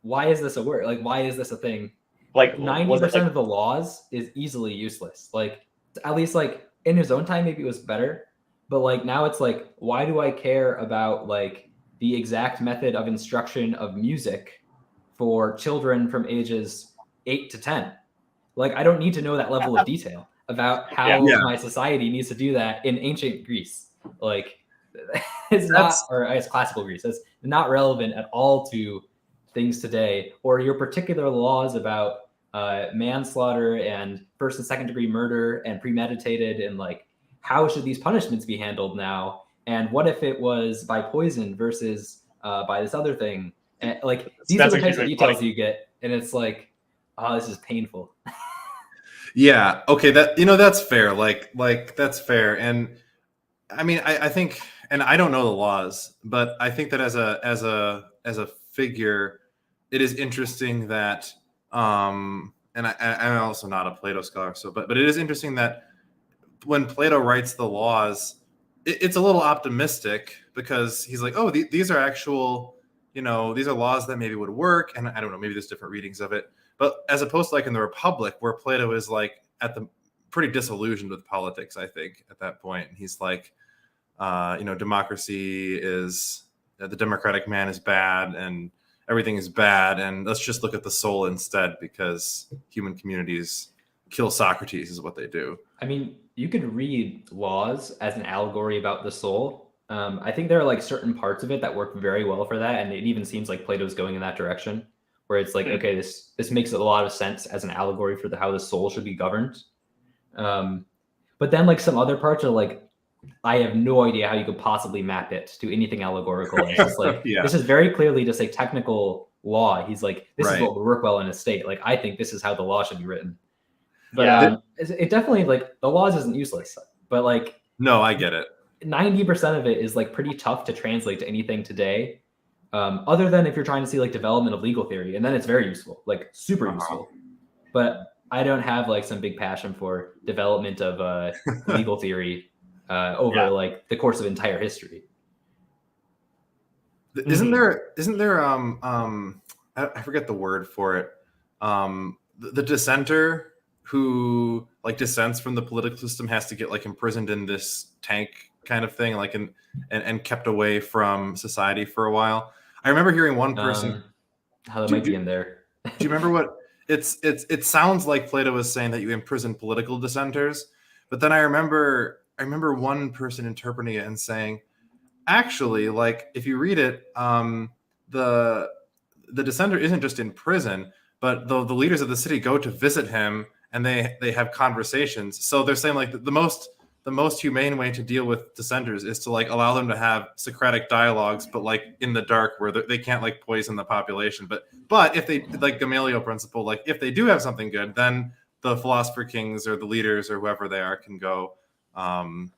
why is this a word? Like, why is this a thing? Like 90% of the laws is easily useless. Like at least like in his own time, maybe it was better, but like now it's like, why do I care about like the exact method of instruction of music for children from ages 8 to 10? Like, I don't need to know that level of detail. about how my society needs to do that in ancient Greece. Like, it's not, or I guess classical Greece, that's not relevant at all to things today, or your particular laws about manslaughter and first and second degree murder and premeditated, and like, how should these punishments be handled now? And what if it was by poison versus by this other thing? And like, these are the types of details you get, and it's like, oh, this is painful. Yeah. Okay. That's fair. Like that's fair. And I mean, I think, and I don't know the laws, but I think that as a figure, it is interesting that, and I'm also not a Plato scholar, so, but it is interesting that when Plato writes the laws, it's a little optimistic, because he's like, oh, these are actual, these are laws that maybe would work. And I don't know, maybe there's different readings of it. But as opposed to like in the Republic, where Plato is like pretty disillusioned with politics, I think, at that point. He's like, democracy is, the democratic man is bad and everything is bad. And let's just look at the soul instead, because human communities kill Socrates is what they do. I mean, you could read laws as an allegory about the soul. I think there are like certain parts of it that work very well for that. And it even seems like Plato's going in that direction, where it's like, okay, this makes a lot of sense as an allegory for how the soul should be governed. But then like some other parts are like, I have no idea how you could possibly map it to anything allegorical. It's just like, this is very clearly just a technical law. He's like, this is what would work well in a state. Like, I think this is how the law should be written. But it definitely, like, the laws isn't useless, but like, no, I get it. 90% of it is like pretty tough to translate to anything today. Other than if you're trying to see like development of legal theory, and then it's very useful, like super useful. But I don't have like some big passion for development of legal theory over like the course of entire history. Isn't there I forget the word for it. The dissenter who like dissents from the political system has to get like imprisoned in this tank kind of thing, like and kept away from society for a while. I remember hearing one person. How that might be in there. Do you remember what it sounds like Plato was saying that you imprison political dissenters, but then I remember one person interpreting it and saying, actually, like if you read it, the dissenter isn't just in prison, but the leaders of the city go to visit him and they have conversations. So they're saying like the most humane way to deal with dissenters is to like allow them to have Socratic dialogues, but like in the dark, where they can't like poison the population. But if they, like Gamaliel principle, like if they do have something good, then the philosopher kings or the leaders or whoever they are can go, and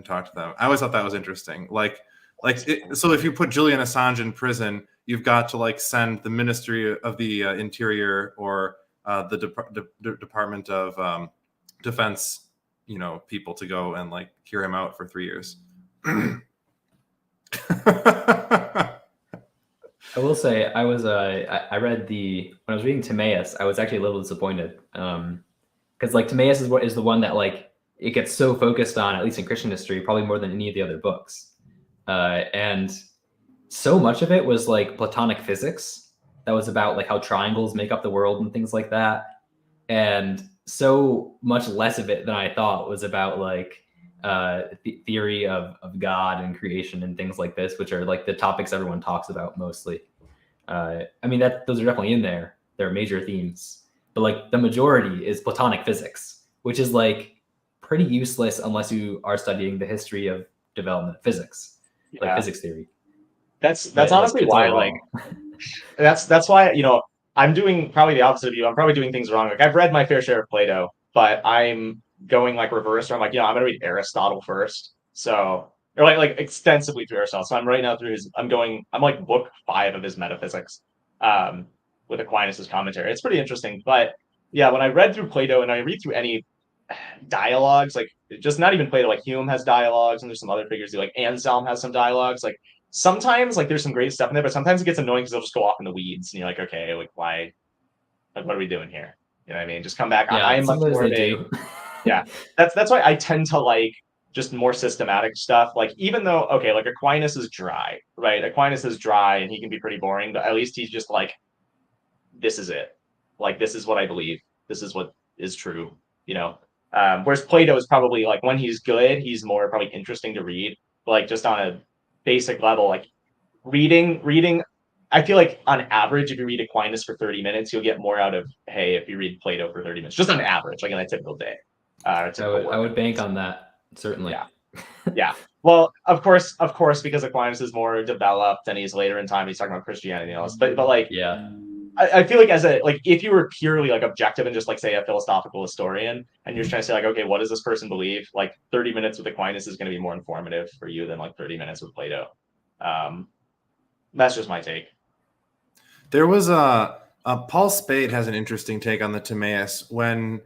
talk to them. I always thought that was interesting. So if you put Julian Assange in prison, you've got to like send the Ministry of the Interior or the Department of Defense, people to go and like hear him out for 3 years. I will say I was I read when I was reading Timaeus, I was actually a little disappointed because like Timaeus is the one that like it gets so focused on, at least in Christian history, probably more than any of the other books, and so much of it was like Platonic physics that was about like how triangles make up the world and things like that, and so much less of it than I thought was about like the theory of God and creation and things like this, which are like the topics everyone talks about mostly. I mean, those are definitely in there. They're major themes, but like the majority is Platonic physics, which is like pretty useless unless you are studying the history of development of physics, like physics theory. That's honestly why, like, that's why, I'm doing probably the opposite of you. I'm probably doing things wrong. Like I've read my fair share of Plato, but I'm going like reverse. Where I'm like, I'm going to read Aristotle first. So, or like extensively through Aristotle. So I'm right now through I'm like book 5 of his Metaphysics, with Aquinas' commentary. It's pretty interesting. But yeah, when I read through Plato and I read through any dialogues, like just not even Plato, like Hume has dialogues and there's some other figures who like Anselm has some dialogues. Like sometimes like there's some great stuff in there, but sometimes it gets annoying because they'll just go off in the weeds and you're like, okay, like why, like what are we doing here? You know what I mean? Just come back. Yeah, I am much more of yeah. That's why I tend to like just more systematic stuff. Like even though, okay, like Aquinas is dry, right? Aquinas is dry and he can be pretty boring, but at least he's just like, this is it. Like this is what I believe. This is what is true. Whereas Plato is probably like, when he's good, he's more probably interesting to read, but like just on a basic level, like reading. I feel like on average, if you read Aquinas for 30 minutes, you'll get more out of if you read Plato for 30 minutes, just on average, like in a typical day. I would bank on that, certainly. Yeah. Well, of course, because Aquinas is more developed and he's later in time, he's talking about Christianity and all this. But like, yeah, I feel like if you were purely like objective and just like say a philosophical historian, and you're trying to say like, okay, what does this person believe? Like 30 minutes with Aquinas is going to be more informative for you than like 30 minutes with Plato. That's just my take. There was Paul Spade has an interesting take on the Timaeus when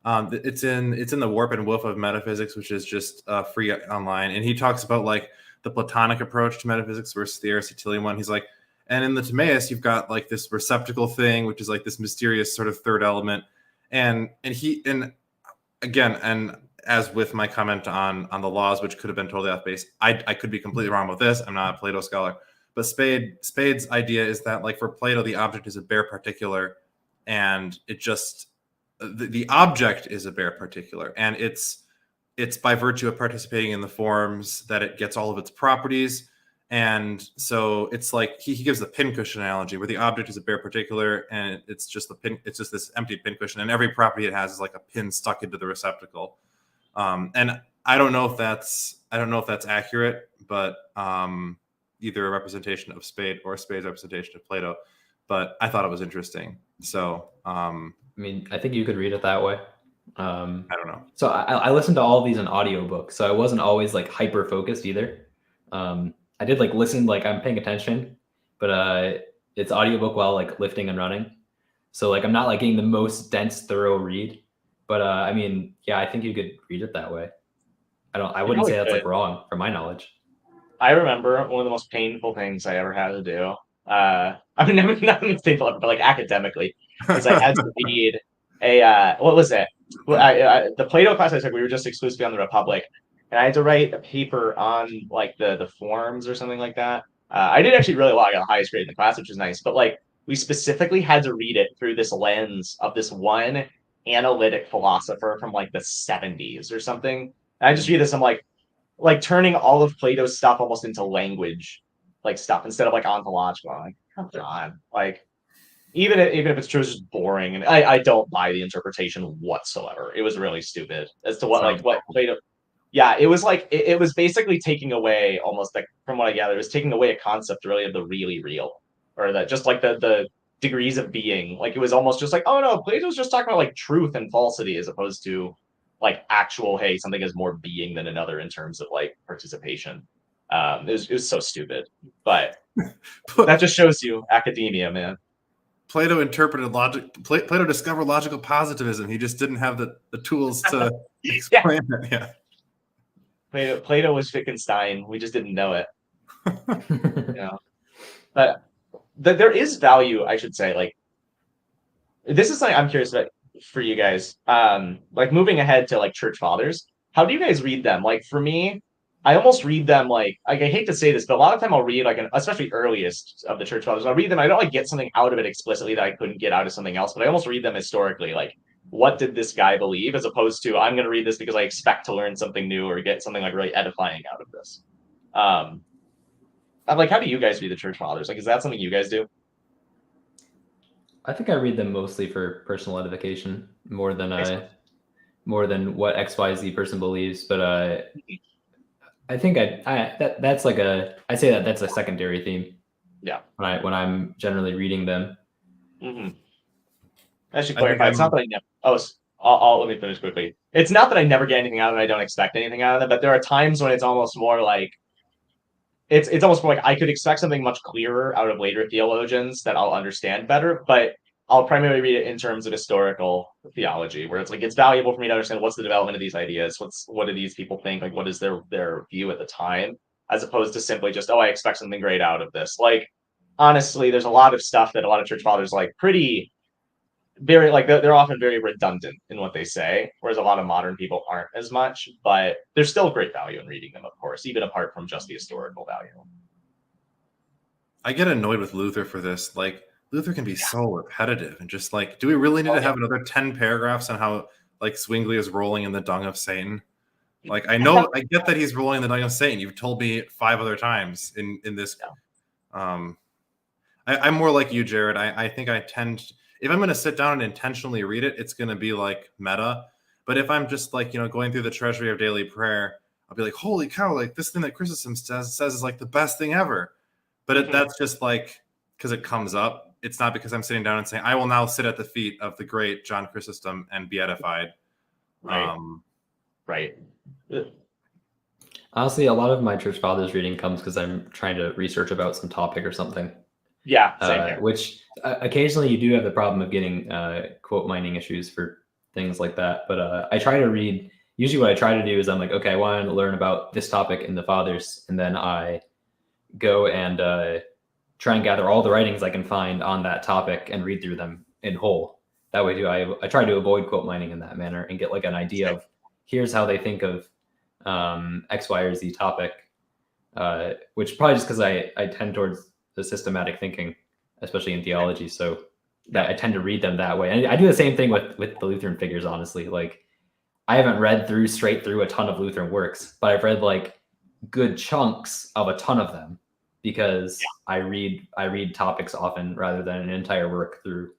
it's in the Warp and Woof of Metaphysics, which is just free online, and he talks about like the Platonic approach to metaphysics versus the Aristotelian one. He's like, and in the Timaeus, you've got like this receptacle thing, which is like this mysterious sort of third element, and as with my comment on the laws, which could have been totally off base, I could be completely wrong with this. I'm not a Plato scholar. But Spade's idea is that, like, for Plato, the object is a bare particular, and it just the object is a bare particular, and it's by virtue of participating in the forms that it gets all of its properties. And so it's like he gives the pincushion analogy, where the object is a bare particular, and it's just this empty pincushion, and every property it has is like a pin stuck into the receptacle. And I don't know if that's accurate, but either a representation of Spade or Spade's representation of Plato, but I thought it was interesting. So, I mean, I think you could read it that way. I don't know. So I listened to all of these in audiobooks, so I wasn't always like hyper focused either. I did like listen, like I'm paying attention, but it's audiobook while like lifting and running. So like I'm not like getting the most dense, thorough read. But I mean, yeah, I think you could read it that way. I wouldn't say that's like wrong from my knowledge. I remember one of the most painful things I ever had to do. I mean, not painful, but like academically, is I had to read what was it? The Plato class I took, we were just exclusively on the Republic, and I had to write a paper on like the forms or something like that. I did actually really well. I got the highest grade in the class, which is nice. But like, we specifically had to read it through this lens of this one analytic philosopher from like the 70s or something. And I just read this, I'm like turning all of Plato's stuff almost into language, like stuff instead of like ontological. I'm like, come on, like even if it's true, it's just boring, and I don't buy the interpretation whatsoever. It was really stupid as to what Plato. Yeah, it was like it was basically taking away, almost like from what I gather, it was taking away a concept really of the really real, or that just like the degrees of being. Like it was almost just like, oh no, Plato's just talking about like truth and falsity as opposed to like actual, hey, something is more being than another in terms of like participation. It was so stupid, but that just shows you academia, man. Plato interpreted logic. Plato discovered logical positivism. He just didn't have the tools to explain it. Yeah. Plato was Wittgenstein. We just didn't know it. But there is value, I should say. Like, this is something I'm curious about for you guys. Like moving ahead to like church fathers, how do you guys read them? Like for me, I almost read them like I hate to say this, but a lot of time I'll read like especially earliest of the church fathers. I'll read them. I don't like get something out of it explicitly that I couldn't get out of something else, but I almost read them historically. Like, what did this guy believe, as opposed to I'm going to read this because I expect to learn something new or get something like really edifying out of this. I'm like, how do you guys read the church fathers? Like, is that something you guys do? I think I read them mostly for personal edification more than what XYZ person believes. But I think that's like I say that's a secondary theme. Yeah. When I'm generally reading them. Mm-hmm. I should clarify. It's not that I never. Let me finish quickly. It's not that I never get anything out of it. I don't expect anything out of it. But there are times when it's almost more like it's almost more like I could expect something much clearer out of later theologians that I'll understand better. But I'll primarily read it in terms of historical theology, where it's like it's valuable for me to understand what's the development of these ideas, what do these people think, like what is their view at the time, as opposed to simply just I expect something great out of this. Like honestly, there's a lot of stuff that a lot of church fathers like pretty very like they're often very redundant in what they say, whereas a lot of modern people aren't as much. But there's still great value in reading them, of course, even apart from just the historical value. I get annoyed with Luther for this. Like Luther can be so repetitive and just like, do we really need to have another 10 paragraphs on how like Zwingli is rolling in the dung of Satan. Like I know, I get that he's rolling in the dung of Satan. You've told me 5 other times in this. I'm more like you, Jared. I think I tend, if I'm going to sit down and intentionally read it, it's going to be like meta. But if I'm just like, going through the treasury of daily prayer, I'll be like, holy cow, like this thing that Chrysostom says is like the best thing ever. But that's just like, because it comes up. It's not because I'm sitting down and saying, I will now sit at the feet of the great John Chrysostom and be edified. Right. Right. Honestly, a lot of my church fathers reading comes because I'm trying to research about some topic or something. Yeah, same here. Which occasionally you do have the problem of getting quote mining issues for things like that. But I try to read. Usually, what I try to do is I'm like, okay, I want to learn about this topic in the fathers, and then I go and try and gather all the writings I can find on that topic and read through them in whole. That way, I try to avoid quote mining in that manner and get like an idea of here's how they think of X, Y, or Z topic, which probably just because I tend towards the systematic thinking, especially in theology. So that I tend to read them that way. And I do the same thing with the Lutheran figures, honestly. Like I haven't read straight through a ton of Lutheran works, but I've read like good chunks of a ton of them because I read topics often rather than an entire work through.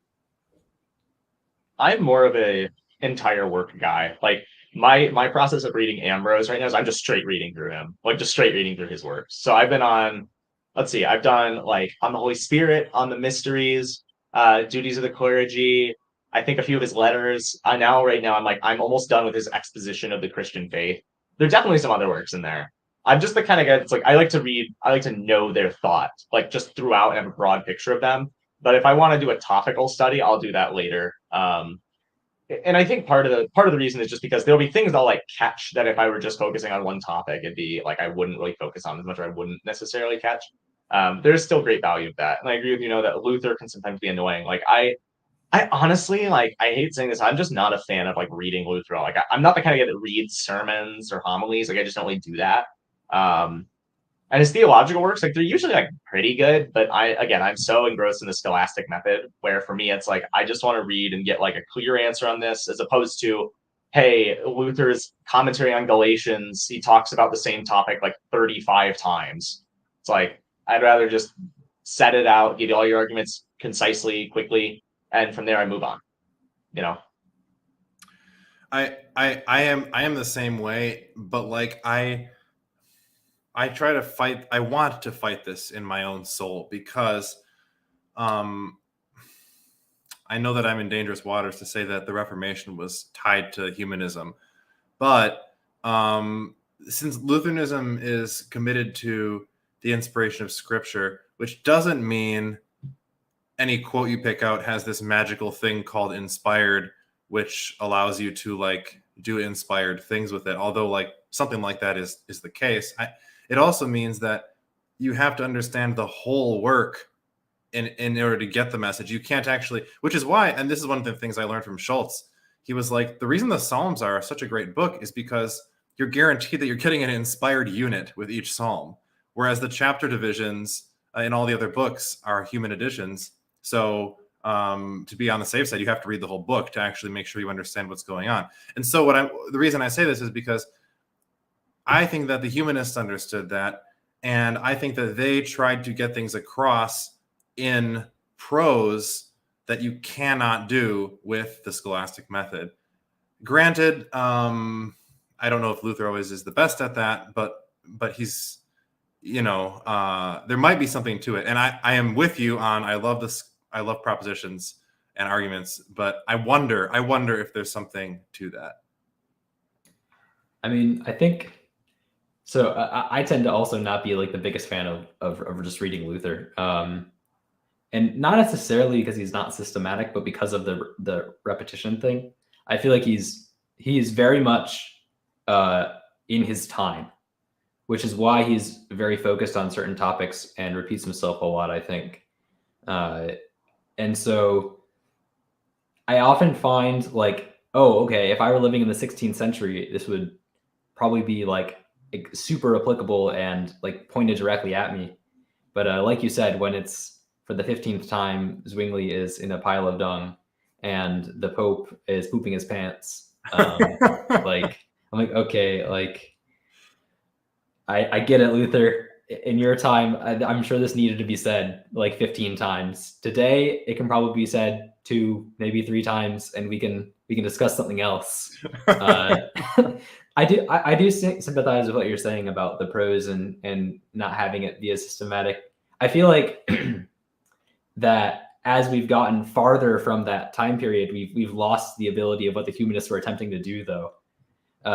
I'm more of a entire work guy. Like my process of reading Ambrose right now is I'm just straight reading through him, like just straight reading through his works. So I've been on, I've done like on the Holy Spirit, on the mysteries, duties of the clergy. I think a few of his letters. Right now I'm almost done with his exposition of the Christian faith. There are definitely some other works in there. I'm just the kind of guy that's like, I like to read, I like to know their thought, like just throughout and have a broad picture of them. But if I want to do a topical study, I'll do that later. And I think part of the reason is just because there'll be things I'll like catch that if I were just focusing on one topic, it'd be like I wouldn't really focus on as much, or I wouldn't necessarily catch. There's still great value of that, and I agree with that Luther can sometimes be annoying. Like I honestly, like, I hate saying this, I'm just not a fan of like reading Luther. Like I'm not the kind of guy that reads sermons or homilies. Like I just don't really do that. And his theological works, like they're usually like pretty good, but I'm so engrossed in the scholastic method where for me it's like I just want to read and get like a clear answer on this, as opposed to, hey, Luther's commentary on Galatians, he talks about the same topic like 35 times. It's like I'd rather just set it out, give you all your arguments concisely, quickly, and from there I move on. I am the same way, but like I try to fight. I want to fight this in my own soul because I know that I'm in dangerous waters to say that the Reformation was tied to humanism. But since Lutheranism is committed to the inspiration of Scripture, which doesn't mean any quote you pick out has this magical thing called inspired, which allows you to like do inspired things with it. Although like something like that is the case. It also means that you have to understand the whole work in order to get the message. You can't actually, which is why, and this is one of the things I learned from Schultz. He was like, the reason the Psalms are such a great book is because you're guaranteed that you're getting an inspired unit with each Psalm, whereas the chapter divisions in all the other books are human additions. So to be on the safe side, you have to read the whole book to actually make sure you understand what's going on. And so the reason I say this is because I think that the humanists understood that, and I think that they tried to get things across in prose that you cannot do with the scholastic method. Granted, I don't know if Luther always is the best at that, but he's, there might be something to it. And I am with you on, I love propositions and arguments, but I wonder if there's something to that. I mean, I think so. I tend to also not be like the biggest fan of just reading Luther, and not necessarily because he's not systematic, but because of the repetition thing. I feel like he's very much in his time, which is why he's very focused on certain topics and repeats himself a lot, I think. And so I often find like, oh, okay, if I were living in the 16th century, this would probably be like super applicable and like pointed directly at me. But like you said, when it's for the 15th time, Zwingli is in a pile of dung and the Pope is pooping his pants, Like, I'm like, okay, like, I get it, Luther. In your time, I'm sure this needed to be said like 15 times. Today, it can probably be said 2, maybe 3 times, and we can discuss something else. I do sympathize with what you're saying about the prose and not having it be as systematic. I feel like that as we've gotten farther from that time period, we've lost the ability of what the humanists were attempting to do, though.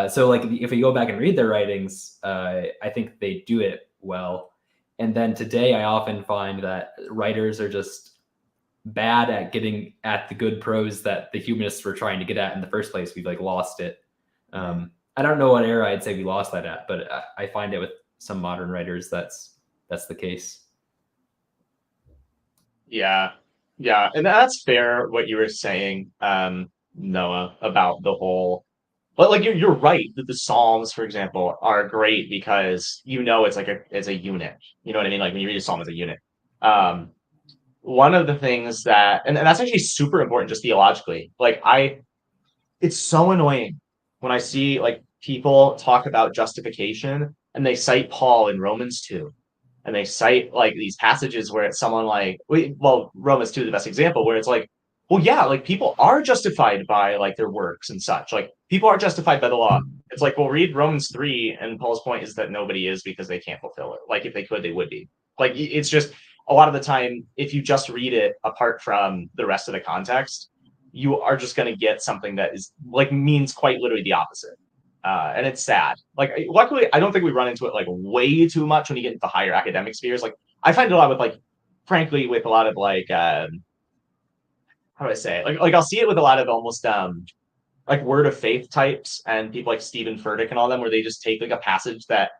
So like if we go back and read their writings, I think they do it well. And then today I often find that writers are just bad at getting at the good prose that the humanists were trying to get at in the first place. We've like lost it. I don't know what era I'd say we lost that at, but I find it with some modern writers that's the case. Yeah. And that's fair what you were saying, Noah, about the whole. But like you're right that the Psalms, for example, are great because it's a unit. You know what I mean? Like when you read a psalm as a unit. One of the things that and that's actually super important just theologically. It's so annoying when I see like people talk about justification and they cite Paul in Romans 2 and they cite like these passages where it's someone like Romans 2 is the best example where it's like, well, yeah, like people are justified by like their works and such. Like people are justified by the law. It's like, well, read Romans 3, and Paul's point is that nobody is because they can't fulfill it. Like if they could, they would be. Like it's just a lot of the time, if you just read it apart from the rest of the context, you are just going to get something that is like means quite literally the opposite. And it's sad. Like, luckily, I don't think we run into it like way too much when you get into higher academic spheres. Like, I find it a lot with like, frankly, with a lot of like, how do I say it? Like I'll see it with a lot of almost like word of faith types and people like Stephen Furtick and all them, where they just take like a passage that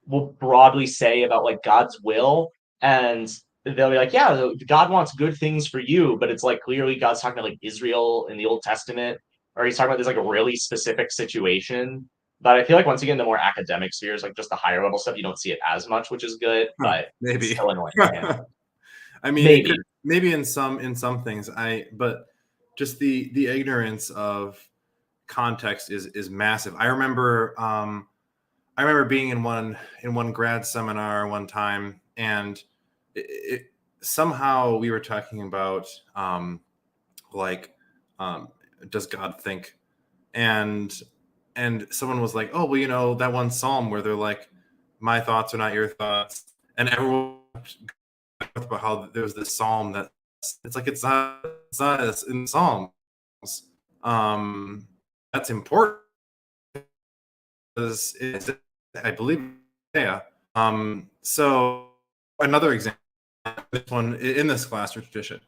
will broadly say about like God's will, and they'll be like, yeah, God wants good things for you, but it's like clearly God's talking about like Israel in the Old Testament, or he's talking about this like a really specific situation. But I feel like once you get into more academic spheres, like just the higher level stuff, you don't see it as much, which is good, but maybe it's still annoying. Yeah. I mean, maybe in some things, but just the ignorance of context is massive. I remember being in one grad seminar one time, and somehow we were talking about does God think? And someone was like, oh, well, that one psalm where they're like, my thoughts are not your thoughts, and everyone about how there's this psalm that it's like it's not in Psalms. That's important because I believe, yeah. So another example, this one in this class or tradition.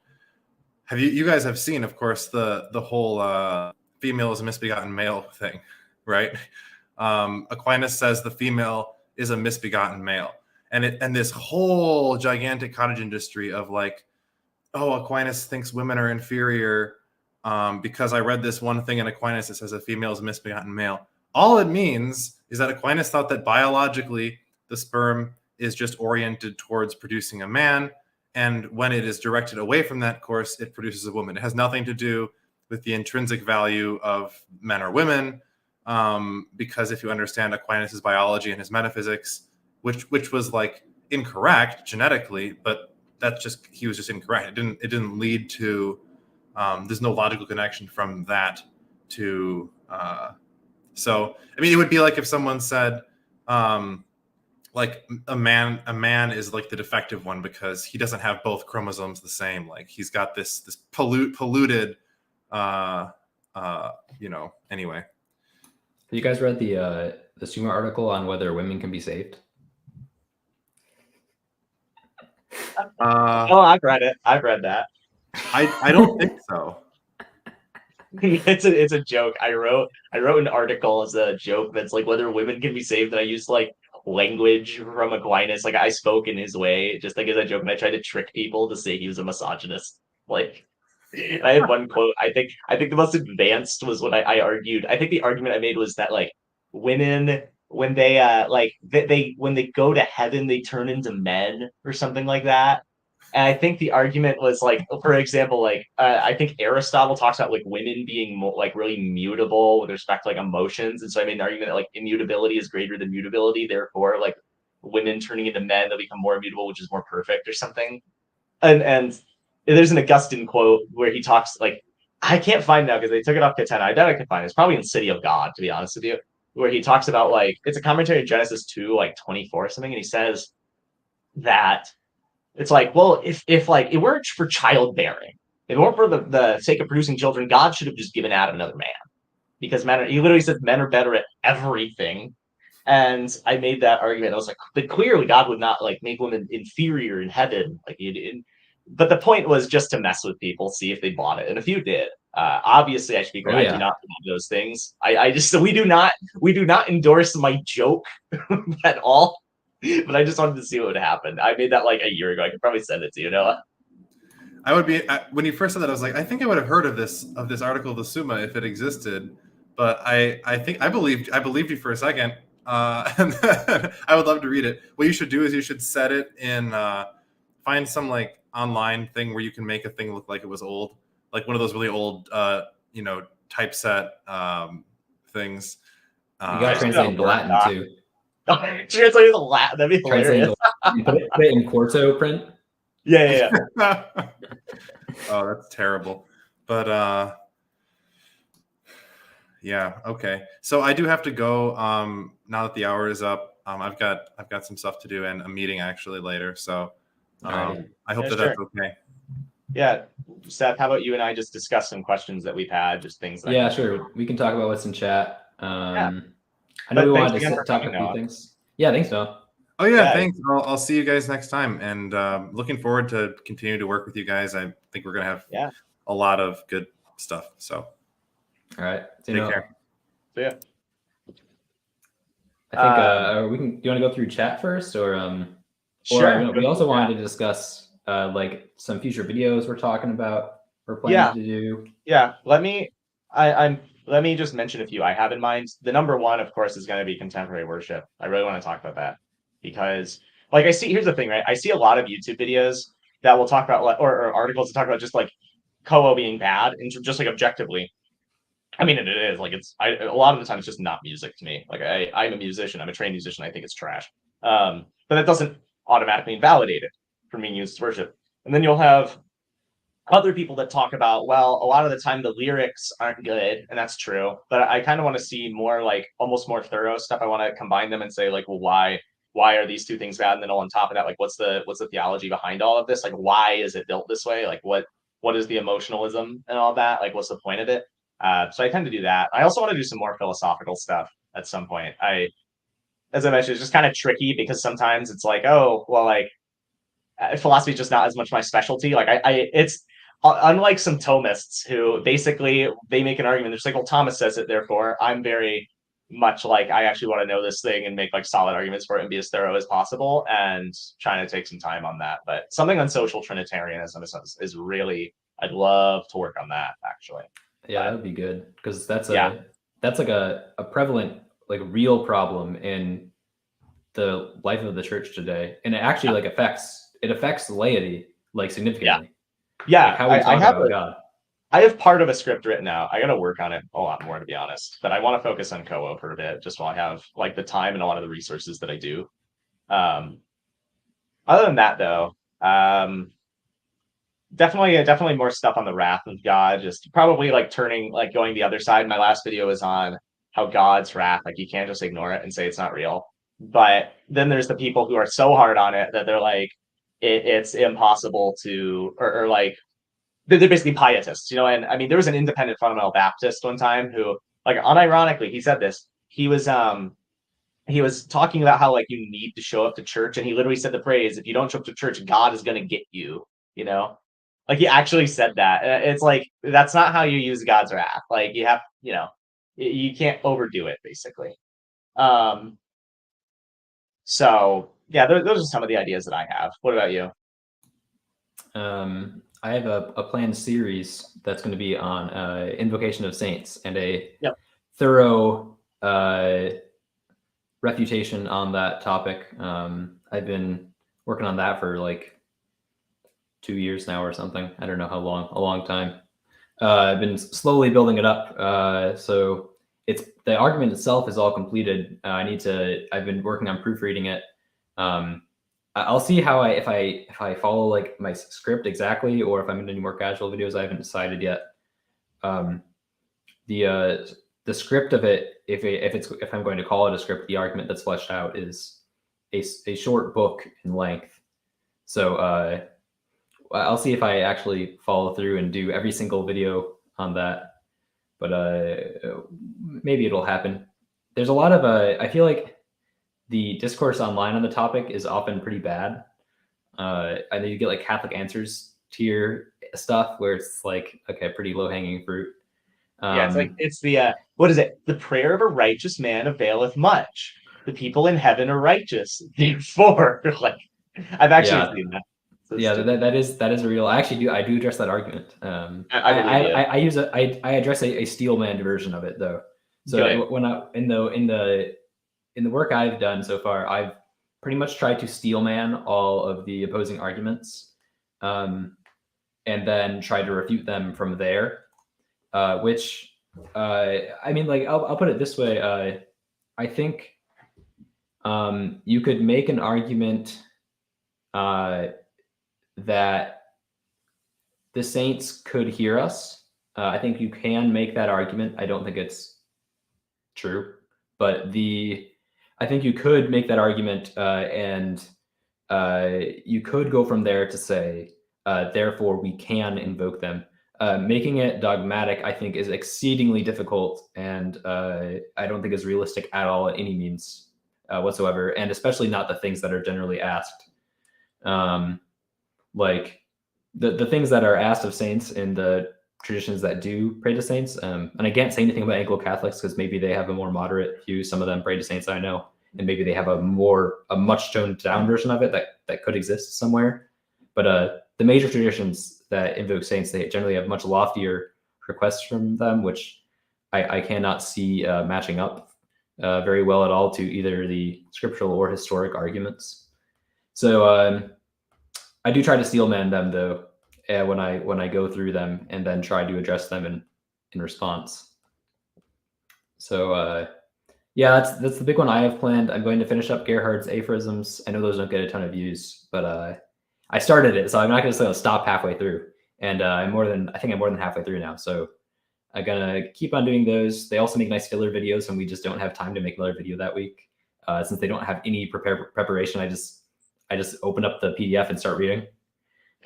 Have you guys have seen, of course, the whole female is a misbegotten male thing, right? Aquinas says the female is a misbegotten male, and this whole gigantic cottage industry of like, oh, Aquinas thinks women are inferior because I read this one thing in Aquinas that says a female is a misbegotten male. All it means is that Aquinas thought that biologically the sperm is just oriented towards producing a man, and when it is directed away from that course, it produces a woman. It has nothing to do with the intrinsic value of men or women, because if you understand Aquinas' biology and his metaphysics, which was like incorrect genetically, but he was just incorrect. It didn't lead to there's no logical connection from that to so I mean it would be like if someone said like a man is like the defective one because he doesn't have both chromosomes the same, like he's got this polluted anyway. Have you guys read the Summa article on whether women can be saved? I've read it. I've read that. I don't think so. It's a joke. I wrote an article as a joke that's like whether women can be saved, and I used like language from Aquinas. Like I spoke in his way, just like as a joke, and I tried to trick people to say he was a misogynist. Like I had one quote. I think the most advanced was when I argued. I think the argument I made was that like women when they when they go to heaven they turn into men or something like that. And I think the argument was like, for example, like I think Aristotle talks about like women being like really mutable with respect to like emotions, and so I made an argument that like immutability is greater than mutability, therefore like women turning into men, they'll become more immutable, which is more perfect or something. And there's an Augustine quote where he talks like, I can't find now because they took it off Katana. I doubt I can find it. It's probably in City of God, to be honest with you, where he talks about like it's a commentary of Genesis 2, like 24 or something, and he says that it's like, well, if like it weren't for childbearing, if it weren't for the sake of producing children, God should have just given Adam another man. Because men are, he literally said men are better at everything. And I made that argument. I was like, but clearly God would not like make women inferior in heaven. Like he did. But the point was just to mess with people, see if they bought it. And a few did. Obviously, I speak. Oh, I do not believe those things. I just we do not endorse my joke at all. But I just wanted to see what would happen. I made that like a year ago. I could probably send it to you, Noah. I would be when you first said that. I was like, I think I would have heard of this article of the Summa if it existed, but I think I believed you for a second. And I would love to read it. What you should do is you should set it in find some like online thing where you can make a thing look like it was old, like one of those really old typeset things. You got to translate into Latin too. Translate into Latin, that'd be hilarious. Put it in quarto print. Yeah. Oh, that's terrible. But yeah, okay. So I do have to go now that the hour is up. I've got some stuff to do and a meeting actually later. So I hope that's okay. Yeah, Seth, how about you and I just discuss some questions that we've had, just things that yeah, sure. We can talk about what's in chat. Yeah. I know we wanted to talk about a few things. Yeah, thanks, Noah. Oh yeah, thanks. I'll see you guys next time, and looking forward to continue to work with you guys. I think we're gonna have a lot of good stuff. So, all right, take care. See ya. I think we can. Do you want to go through chat first, or sure? Or, we also wanted to discuss like some future videos we're talking about. We're planning to do. Yeah, let me just mention a few I have in mind. The number one, of course, is going to be contemporary worship. I really want to talk about that because, like, here's the thing, right? I see a lot of YouTube videos that will talk about, or articles that talk about just like Koho being bad and just like objectively. I mean, it is like a lot of the time it's just not music to me. Like I'm a musician, I'm a trained musician. I think it's trash, but that doesn't automatically invalidate it from being used as worship. And then you'll have other people that talk about, well, a lot of the time the lyrics aren't good, and that's true. But I kind of want to see more like almost more thorough stuff. I want to combine them and say like, well, why are these two things bad? And then on top of that, like, what's the theology behind all of this? Like, why is it built this way? Like, what is the emotionalism and all that? Like, what's the point of it? So I tend to do that. I also want to do some more philosophical stuff at some point. As I mentioned, it's just kind of tricky because sometimes it's like, oh, well, like philosophy is just not as much my specialty. Like it's unlike some Thomists who basically they make an argument. They're just like, well, Thomas says it, therefore I'm very much like I actually want to know this thing and make like solid arguments for it and be as thorough as possible and trying to take some time on that. But something on social Trinitarianism is really, I'd love to work on that actually. Yeah, that would be good because that's like a prevalent, like real problem in the life of the church today, and it actually like affects the laity like significantly. Yeah, like how we talk about God. I have part of a script written out. I got to work on it a lot more, to be honest. But I want to focus on Koho for a bit, just while I have like the time and a lot of the resources that I do. Other than that, though, definitely more stuff on the wrath of God. Just probably like going the other side. My last video was on how God's wrath, like you can't just ignore it and say it's not real. But then there's the people who are so hard on it that they're like, it's impossible to, or like, they're basically pietists, you know? And I mean, there was an independent fundamental Baptist one time who, like, unironically, he said this. He was talking about how like you need to show up to church, and he literally said the phrase, "If you don't show up to church, God is going to get you." You know, like he actually said that. It's like that's not how you use God's wrath. Like you have, you can't overdo it, basically. So yeah, those are some of the ideas that I have. What about you? I have a planned series that's going to be on invocation of saints and a thorough refutation on that topic. I've been working on that for like 2 years now or something. I don't know how long, a long time. I've been slowly building it up. So the argument itself is all completed. I've been working on proofreading it. I'll see if I follow like my script exactly, or if I'm going to do more casual videos. I haven't decided yet. The script of it, if I'm going to call it a script, the argument that's fleshed out is a short book in length. So I'll see if I actually follow through and do every single video on that. But maybe it'll happen. There's a lot of I feel like the discourse online on the topic is often pretty bad. I know you get like Catholic answers to your stuff where it's like, okay, pretty low hanging fruit. Yeah, it's the what is it? The prayer of a righteous man availeth much. The people in heaven are righteous. Therefore, like I've actually seen that. So yeah, that is a real. I do address that argument. I address a steelman version of it though. So when in the work I've done so far, I've pretty much tried to steelman all of the opposing arguments, and then try to refute them from there. Which I mean, like I'll put it this way. I think you could make an argument that the saints could hear us. I think you can make that argument. I don't think it's true, but I think you could make that argument, and you could go from there to say, therefore, we can invoke them. Making it dogmatic, I think, is exceedingly difficult, and I don't think is realistic at all at any means whatsoever, and especially not the things that are generally asked. Like the things that are asked of saints in the traditions that do pray to saints. And I can't say anything about Anglo-Catholics because maybe they have a more moderate view. Some of them pray to saints, I know, and maybe they have a much toned down version of it that could exist somewhere. But the major traditions that invoke saints, they generally have much loftier requests from them, which I cannot see matching up very well at all to either the scriptural or historic arguments. So I do try to steelman them though when I go through them and then try to address them in response. So yeah, that's the big one I have planned. I'm going to finish up Gerhard's aphorisms. I know those don't get a ton of views, but I started it, so I'm not going to stop halfway through. And I think I'm more than halfway through now. So I'm gonna keep on doing those. They also make nice filler videos, and we just don't have time to make another video that week since they don't have any preparation. I just open up the PDF and start reading.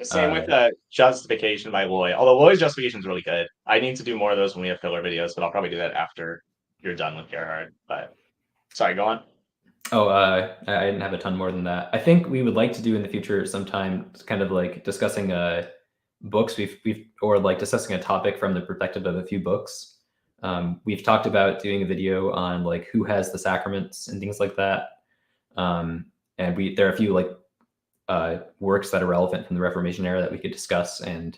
Same with Justification by Loy. Although Loy's Justification is really good. I need to do more of those when we have filler videos, but I'll probably do that after you're done with Gerhard. But sorry, go on. Oh, I didn't have a ton more than that. I think we would like to do in the future sometime kind of like discussing books or like discussing a topic from the perspective of a few books. We've talked about doing a video on like who has the sacraments and things like that. And there are a few like works that are relevant from the Reformation era that we could discuss and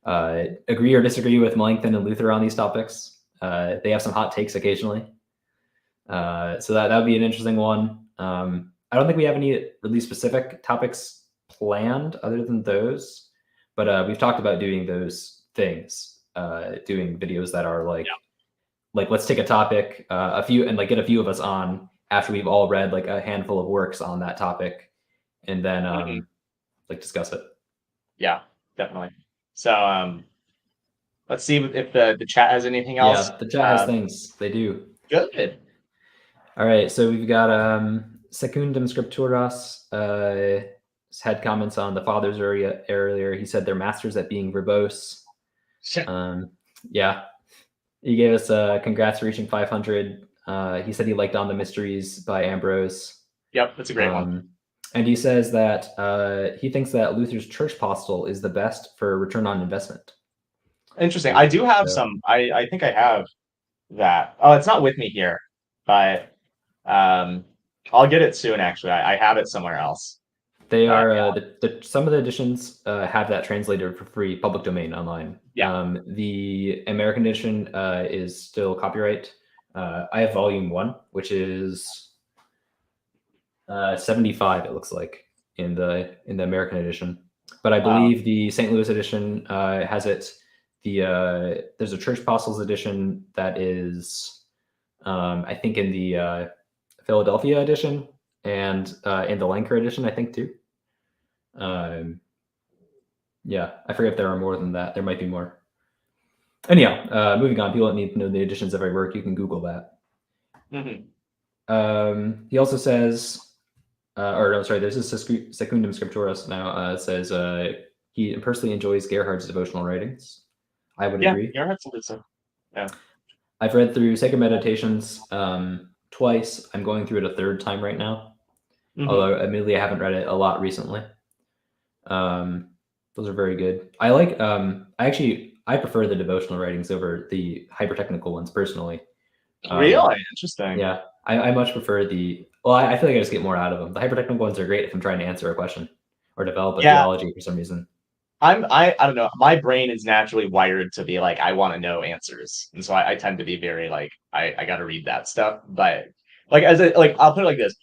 agree or disagree with Melanchthon and Luther on these topics. They have some hot takes occasionally. So that would be an interesting one. I don't think we have any really specific topics planned other than those, but we've talked about doing those things, doing videos that are like let's take a topic, and like get a few of us on after we've all read like a handful of works on that topic, and then like discuss it. Yeah, definitely. So let's see if the chat has anything else. Yeah, the chat has things. They do. Good. All right, so we've got Secundum Scripturas had comments on the fathers earlier. He said they're masters at being verbose. Yeah, he gave us congrats for reaching 500. He said he liked On the Mysteries by Ambrose. Yep, that's a great one. And he says that he thinks that Luther's Church Postil is the best for return on investment. Interesting. I do have some. I think I have that. Oh, it's not with me here, but I'll get it soon. Actually, I have it somewhere else. They are some of the editions have that translated for free, public domain online. Yeah. The American edition is still copyright. I have volume 1, which is 75. It looks like in the American edition. but I believe the St. Louis edition has it. There's a Church Apostles edition that is, I think, in the Philadelphia edition and in the Lanker edition, I think too. Yeah, I forget if there are more than that. There might be more. Anyhow, moving on. People don't need to know the editions of every work. You can Google that. Mm-hmm. He also says, or no, sorry, there's a Secundum Scripturis now. It says he personally enjoys Gerhard's devotional writings. I would agree. Gerhard's a good stuff. Yeah. I've read through Sacred Meditations twice. I'm going through it a third time right now. Mm-hmm. Although admittedly I haven't read it a lot recently. Those are very good. I like I prefer the devotional writings over the hyper-technical ones personally. Really? Interesting. Yeah. I much prefer I feel like I just get more out of them. The hyper-technical ones are great if I'm trying to answer a question or develop a theology for some reason. I don't know. My brain is naturally wired to be like, I want to know answers. And so I tend to be very like, I got to read that stuff. But like, I'll put it like this.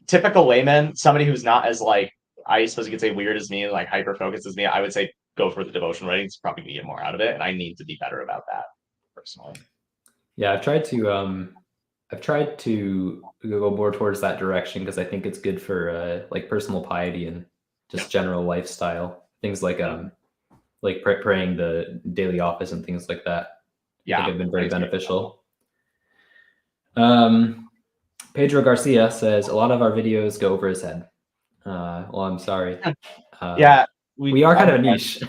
Typical layman, somebody who's not as like, I suppose you could say weird as me, like hyper-focused as me, I would say go for the devotion writings, probably get more out of it. And I need to be better about that personally. Yeah, I've tried to go more towards that direction because I think it's good for like personal piety and just general lifestyle. Things like praying the daily office and things like that. I think have been very beneficial. Pedro Garcia says a lot of our videos go over his head. Well, I'm sorry. We are kind of a niche.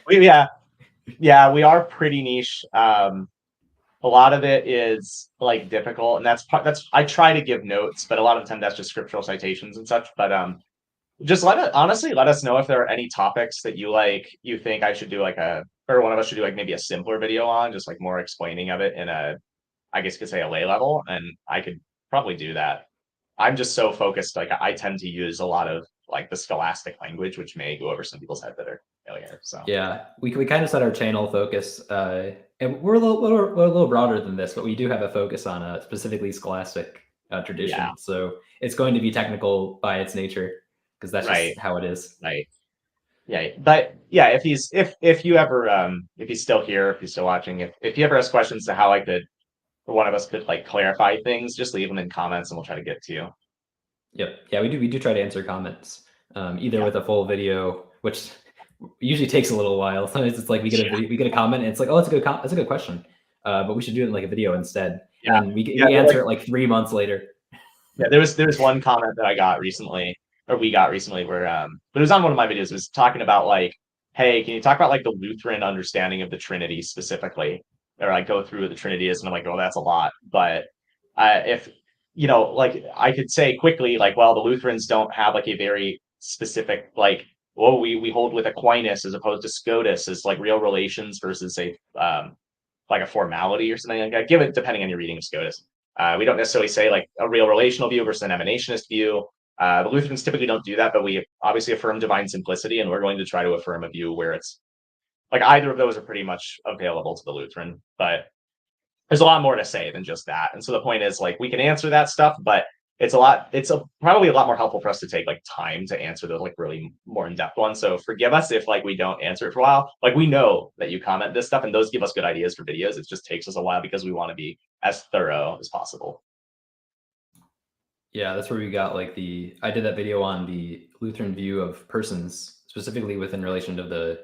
we are pretty niche. A lot of it is like difficult, and that's I try to give notes, but a lot of the time that's just scriptural citations and such. But just let us know if there are any topics that you think I should do or one of us should do like maybe a simpler video on, just like more explaining of it in I guess you could say a lay level, and I could probably do that. I'm just so focused, like I tend to use a lot of like the scholastic language, which may go over some people's head that are familiar. So yeah, we kind of set our channel focus, and we're a little broader than this, but we do have a focus on a specifically scholastic tradition. Yeah. So it's going to be technical by its nature because that's just how it is. Right. Yeah, but yeah, if he's still here, if he's still watching, if he ever has questions to how one of us could like clarify things, just leave them in comments and we'll try to get to you. Yep. Yeah, we do try to answer comments, either with a full video, which usually takes a little while. Sometimes it's like we get a comment and it's like, oh, that's a good question, but we should do it in like a video instead. Yeah. And we answer it like 3 months later. Yeah, there was one comment that we got recently where but it was on one of my videos. It was talking about like, hey, can you talk about like the Lutheran understanding of the Trinity specifically, or like go through what the Trinity is? And I'm like, oh, that's a lot. But if like I could say quickly, like, well, the Lutherans don't have like a very specific like, well, we hold with Aquinas as opposed to Scotus as like real relations versus like a formality or something like that. Give it depending on your reading of Scotus. We don't necessarily say like a real relational view versus an emanationist view. The Lutherans typically don't do that, but we obviously affirm divine simplicity, and we're going to try to affirm a view where it's like either of those are pretty much available to the Lutheran, but there's a lot more to say than just that. And so the point is like we can answer that stuff, but it's probably a lot more helpful for us to take like time to answer those like really more in-depth ones. So forgive us if like we don't answer it for a while. Like we know that you comment this stuff and those give us good ideas for videos. It just takes us a while because we want to be as thorough as possible. Yeah, that's where we got like I did that video on the Lutheran view of persons, specifically within relation to the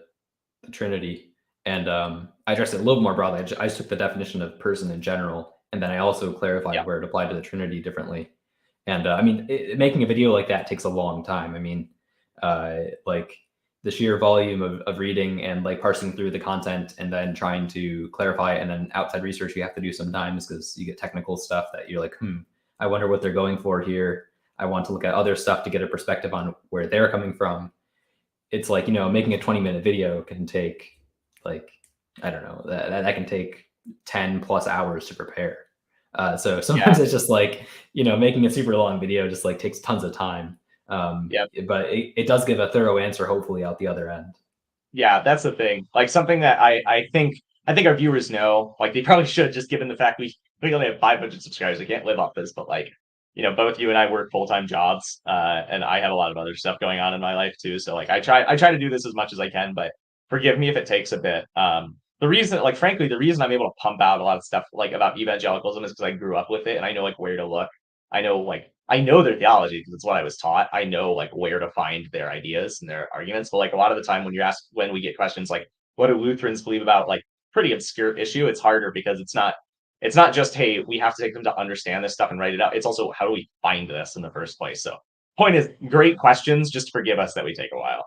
Trinity. And I addressed it a little more broadly. I just took the definition of person in general, and then I also clarified where it applied to the Trinity differently. And I mean, making a video like that takes a long time. I mean, like the sheer volume of reading and like parsing through the content and then trying to clarify it, and then outside research you have to do sometimes because you get technical stuff that you're like, I wonder what they're going for here. I want to look at other stuff to get a perspective on where they're coming from. It's like, making a 20-minute video can take like, I don't know, that can take 10 plus hours to prepare. So sometimes it's just like, making a super long video just like takes tons of time. But it does give a thorough answer, hopefully, out the other end. Yeah, that's the thing. Like something that I think our viewers know, like they probably should, just given the fact we only have 500 subscribers. We can't live off this, but like, both you and I work full-time jobs, and I have a lot of other stuff going on in my life too. So like I try to do this as much as I can, but forgive me if it takes a bit. The reason, like frankly, the reason I'm able to pump out a lot of stuff like about evangelicalism is because I grew up with it and I know like where to look. I know their theology because it's what I was taught. I know like where to find their ideas and their arguments. But like a lot of the time when we get questions like, what do Lutherans believe about like pretty obscure issue, it's harder because it's not just, hey, we have to take them to understand this stuff and write it out. It's also, how do we find this in the first place? So point is, great questions. Just forgive us that we take a while.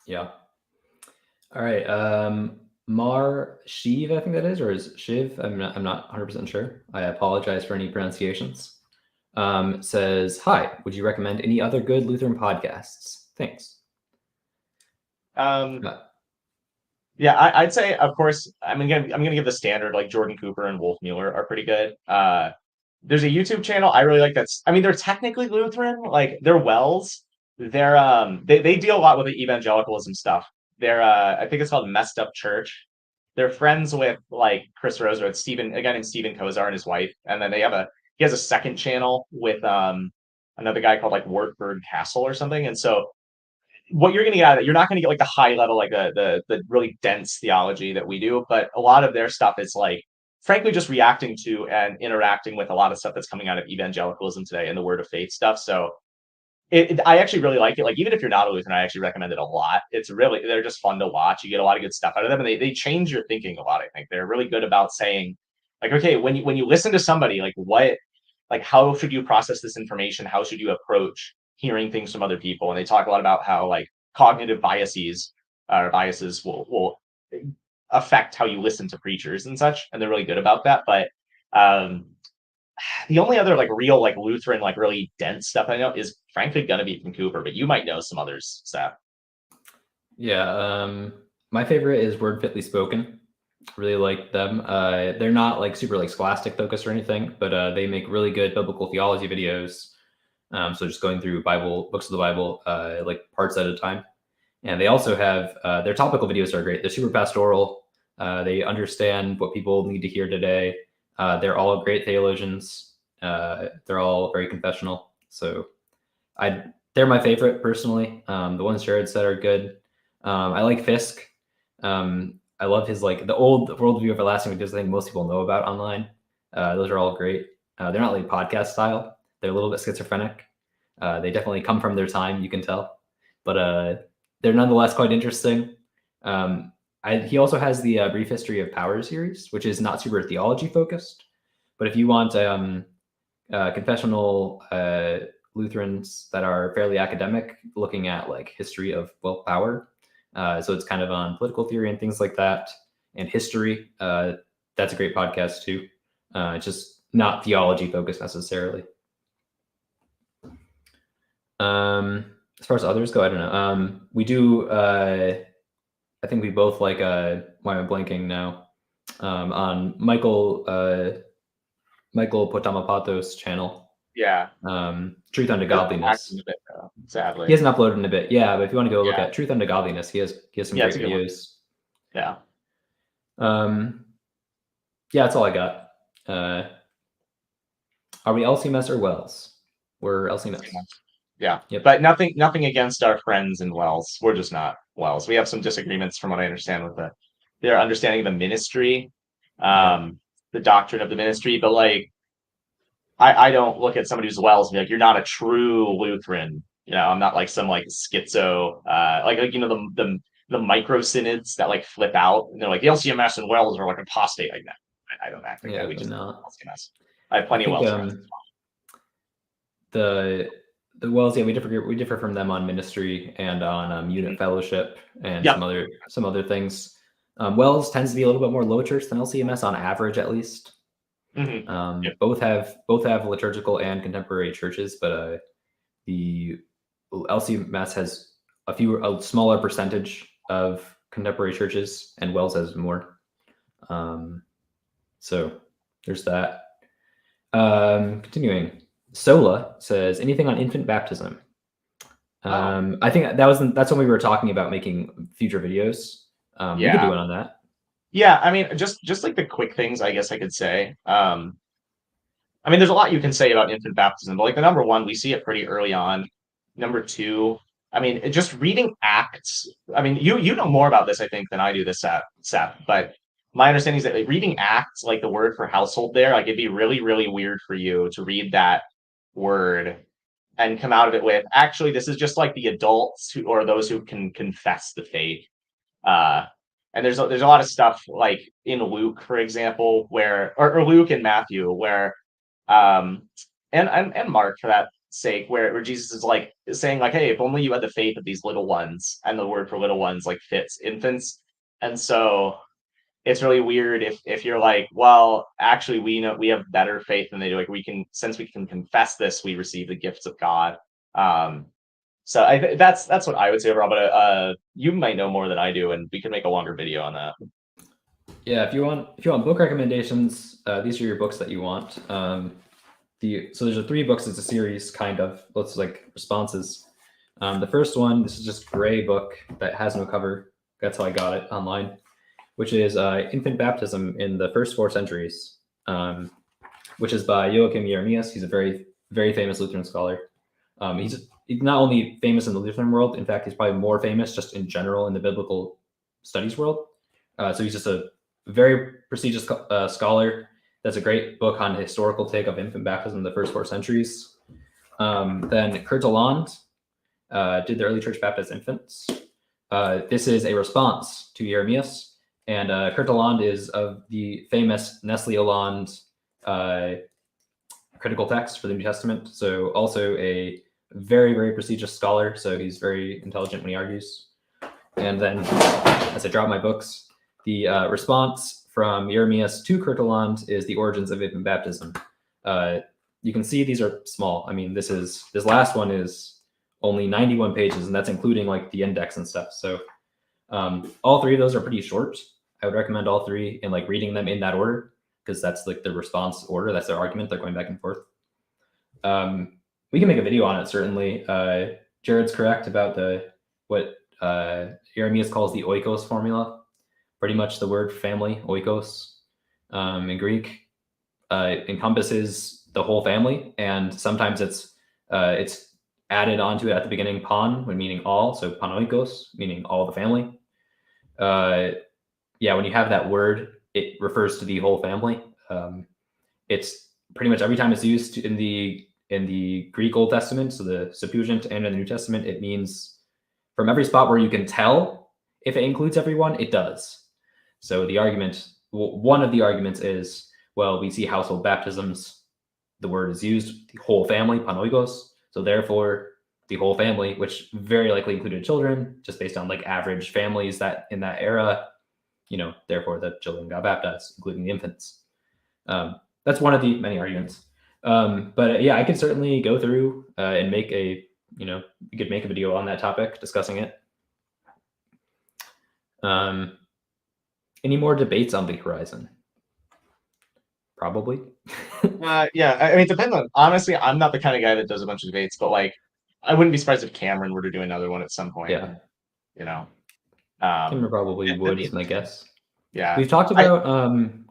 Yeah. All right. Mar Shiv, I think that is, or is Shiv? I'm not 100% sure. I apologize for any pronunciations. Says, hi, would you recommend any other good Lutheran podcasts? Thanks. Yeah, I'd say, of course, I'm gonna give the standard, like Jordan Cooper and Wolf Mueller are pretty good. There's a YouTube channel I really like they're technically Lutheran, like they're Wells. They deal a lot with the evangelicalism stuff. I think it's called Messed Up Church. They're friends with like Chris Roser, a guy named Stephen Kozar and his wife, and then he has a second channel with another guy called like Wartburg Castle or something. And so what you're going to get out of it, you're not going to get like the high level, like the really dense theology that we do, but a lot of their stuff is like, frankly, just reacting to and interacting with a lot of stuff that's coming out of evangelicalism today and the word of faith stuff. So I actually really like it. Like, even if you're not a Lutheran, I actually recommend it a lot. They're just fun to watch. You get a lot of good stuff out of them, and they change your thinking a lot. I think they're really good about saying, like, okay, when you listen to somebody, how should you process this information? How should you approach hearing things from other people? And they talk a lot about how like cognitive biases will affect how you listen to preachers and such, and they're really good about that. But the only other like real like Lutheran like really dense stuff I know is frankly gonna be from Cooper, but you might know some others, Seth. Yeah, my favorite is Word Fitly Spoken. Really like them. They're not like super like scholastic focused or anything, but they make really good biblical theology videos. So just going through books of the Bible, like parts at a time. And they also have their topical videos are great. They're super pastoral. They understand what people need to hear today. They're all great theologians. They're all very confessional. So they're my favorite personally. The ones Jared said are good. I like Fisk. I love his like the old worldview everlasting videos I think most people know about online. Those are all great. They're not like podcast style. They're a little bit schizophrenic. They definitely come from their time, you can tell, but they're nonetheless quite interesting. He also has the Brief History of Power series, which is not super theology focused, but if you want confessional Lutherans that are fairly academic, looking at like history of power, so it's kind of on political theory and things like that, and history. That's a great podcast too. It's just not theology focused necessarily. As far as others go, I don't know. We do. I think we both like. Why am I blanking now? On Michael Potamapatos' channel. Yeah. Truth Unto Godliness. Bit, sadly, he hasn't uploaded in a bit. Yeah, but if you want to go look at Truth Unto Godliness, he has some great videos. Yeah. Yeah, that's all I got. Are we LCMS or Wells? We're LCMS. Yeah. Yep. But nothing against our friends in Wells. We're just not Wells. We have some disagreements from what I understand with their understanding of the ministry, the doctrine of the ministry. But like, I don't look at somebody who's Wells and be like, you're not a true Lutheran. I'm not like some like schizo, the micro synods that like flip out and they're like the LCMS and Wells are like apostate like that. I don't act like that. We just not LCMS. I have plenty of Wells friends. The Wells, we differ from them on ministry and on unit fellowship and some other things. Wells tends to be a little bit more low church than LCMS on average, at least. Both have liturgical and contemporary churches, but the LCMS has a smaller percentage of contemporary churches, and Wells has more. So there's that. Continuing, Sola says, anything on infant baptism? I think that's when we were talking about making future videos. We could do one on that. Yeah, I mean, just like the quick things, I guess I could say. I mean, there's a lot you can say about infant baptism, but like the number one, we see it pretty early on. Number two, I mean, just reading Acts. I mean, you know more about this, I think, than I do. This Seth, but my understanding is that like, reading Acts, like the word for household there, like it'd be really, really weird for you to read that word and come out of it with actually this is just like the adults who or those who can confess the faith. Uh, and there's a lot of stuff like in Luke, for example, where or Luke and Matthew, where um and Mark for that sake, where Jesus is saying like, hey, if only you had the faith of these little ones, and the word for little ones like fits infants. And so it's really weird if you're like, well, actually we know we have better faith than they do. Like we can, since we can confess this, we receive the gifts of God. So that's what I would say overall. But you might know more than I do, and we can make a longer video on that. Yeah, if you want book recommendations, these are your books that you want. So there's 3 books. It's a series, kind of. Looks like responses. The first one, this is just gray book that has no cover. That's how I got it online, which is Infant Baptism in the First 4 Centuries, which is by Joachim Jeremias. He's a very, very famous Lutheran scholar. He's not only famous in the Lutheran world, in fact, he's probably more famous just in general in the biblical studies world. So he's just a very prestigious scholar. That's a great book on the historical take of infant baptism in the first 4 centuries. Then Kurt Aland did the early church baptized infants. This is a response to Jeremias. And Kurt Aland is of the famous Nestle Aland critical text for the New Testament. So also a very, very prestigious scholar. So he's very intelligent when he argues. And then, as I drop my books, the response from Jeremias to Kurt Aland is The Origins of Infant Baptism. You can see these are small. I mean, this last one is only 91 pages, and that's including like the index and stuff. So all 3 of those are pretty short. I would recommend all 3 and like reading them in that order, because that's like the response order. That's their argument. They're going back and forth. We can make a video on it, certainly. Jared's correct about what Jeremias calls the oikos formula. Pretty much the word family, oikos, in Greek, encompasses the whole family, and sometimes it's added onto it at the beginning, pan, when meaning all, so panoikos, meaning all the family. Yeah, when you have that word, it refers to the whole family. It's pretty much every time it's used in the Greek Old Testament, so the Septuagint, and in the New Testament, it means from every spot where you can tell if it includes everyone, it does. So the argument, one of the arguments is, well, we see household baptisms, the word is used, the whole family, panoikos, so therefore the whole family, which very likely included children, just based on like average families that in that era, therefore the children got baptized, including the infants. That's one of the many arguments. But yeah, I could certainly go through and make we could make a video on that topic discussing it. Any more debates on the horizon? Probably. Yeah, I mean, it depends on. Honestly, I'm not the kind of guy that does a bunch of debates, but like, I wouldn't be surprised if Cameron were to do another one at some point. Yeah. Cameron probably would, is my guess. Yeah. We've talked about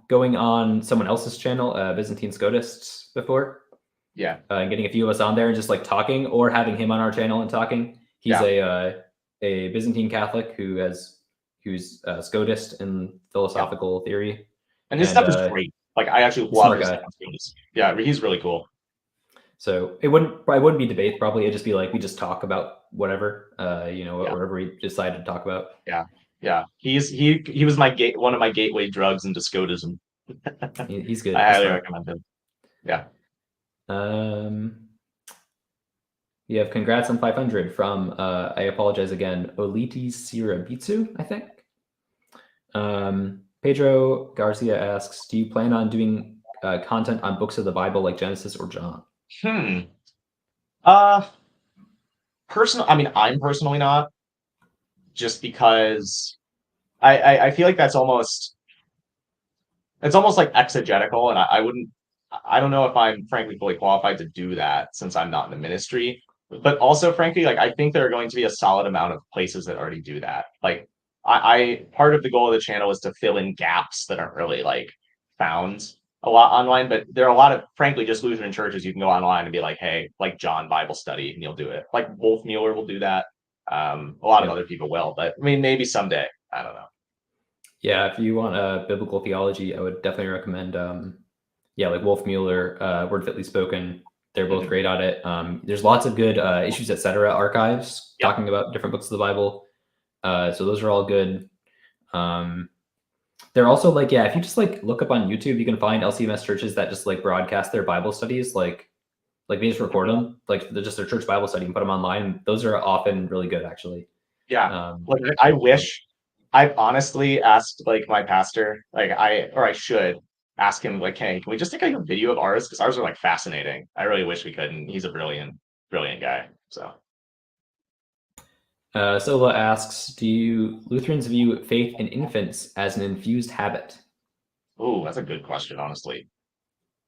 going on someone else's channel, Byzantine Scotists, before. Yeah. And getting a few of us on there and just like talking, or having him on our channel and talking. He's a Byzantine Catholic who's a Scotist in philosophical theory. And his stuff is great. Like, I actually love his stuff. Yeah, he's really cool. So it wouldn't be debate. Probably it'd just be like we just talk about whatever, whatever we decide to talk about. Yeah. He was one of my gateway drugs into Scotism. He's good. I highly recommend him. Yeah. We have congrats on 500 from I apologize again, Oliti Sirabitsu, I think. Pedro Garcia asks, do you plan on doing content on books of the Bible like Genesis or John? I'm personally not, just because I feel like it's almost like exegetical, and I don't know if I'm frankly fully qualified to do that since I'm not in the ministry. But also, frankly, like I think there are going to be a solid amount of places that already do that. Like I part of the goal of the channel is to fill in gaps that aren't really like found a lot online, but there are a lot of, frankly, just Lutheran churches you can go online and be like, hey, like John Bible study, and you'll do it. Like Wolf Mueller will do that. A lot of other people will, but I mean, maybe someday. I don't know. Yeah, if you want biblical theology, I would definitely recommend, like Wolf Mueller, Word Fitly Spoken. They're both great at it. There's lots of good Issues, etc. archives talking about different books of the Bible. So those are all good. They're also like, if you just like look up on YouTube, you can find LCMS churches that just like broadcast their Bible studies. Like they just record them, like they're just their church Bible study and put them online. Those are often really good, actually. Yeah. Like I wish, I've honestly asked like my pastor, like I should ask him like, hey, can we just take like a video of ours? Because ours are like fascinating. I really wish we could, and he's a brilliant guy. So. Silva asks, do Lutherans view faith in infants as an infused habit? Oh, that's a good question, honestly.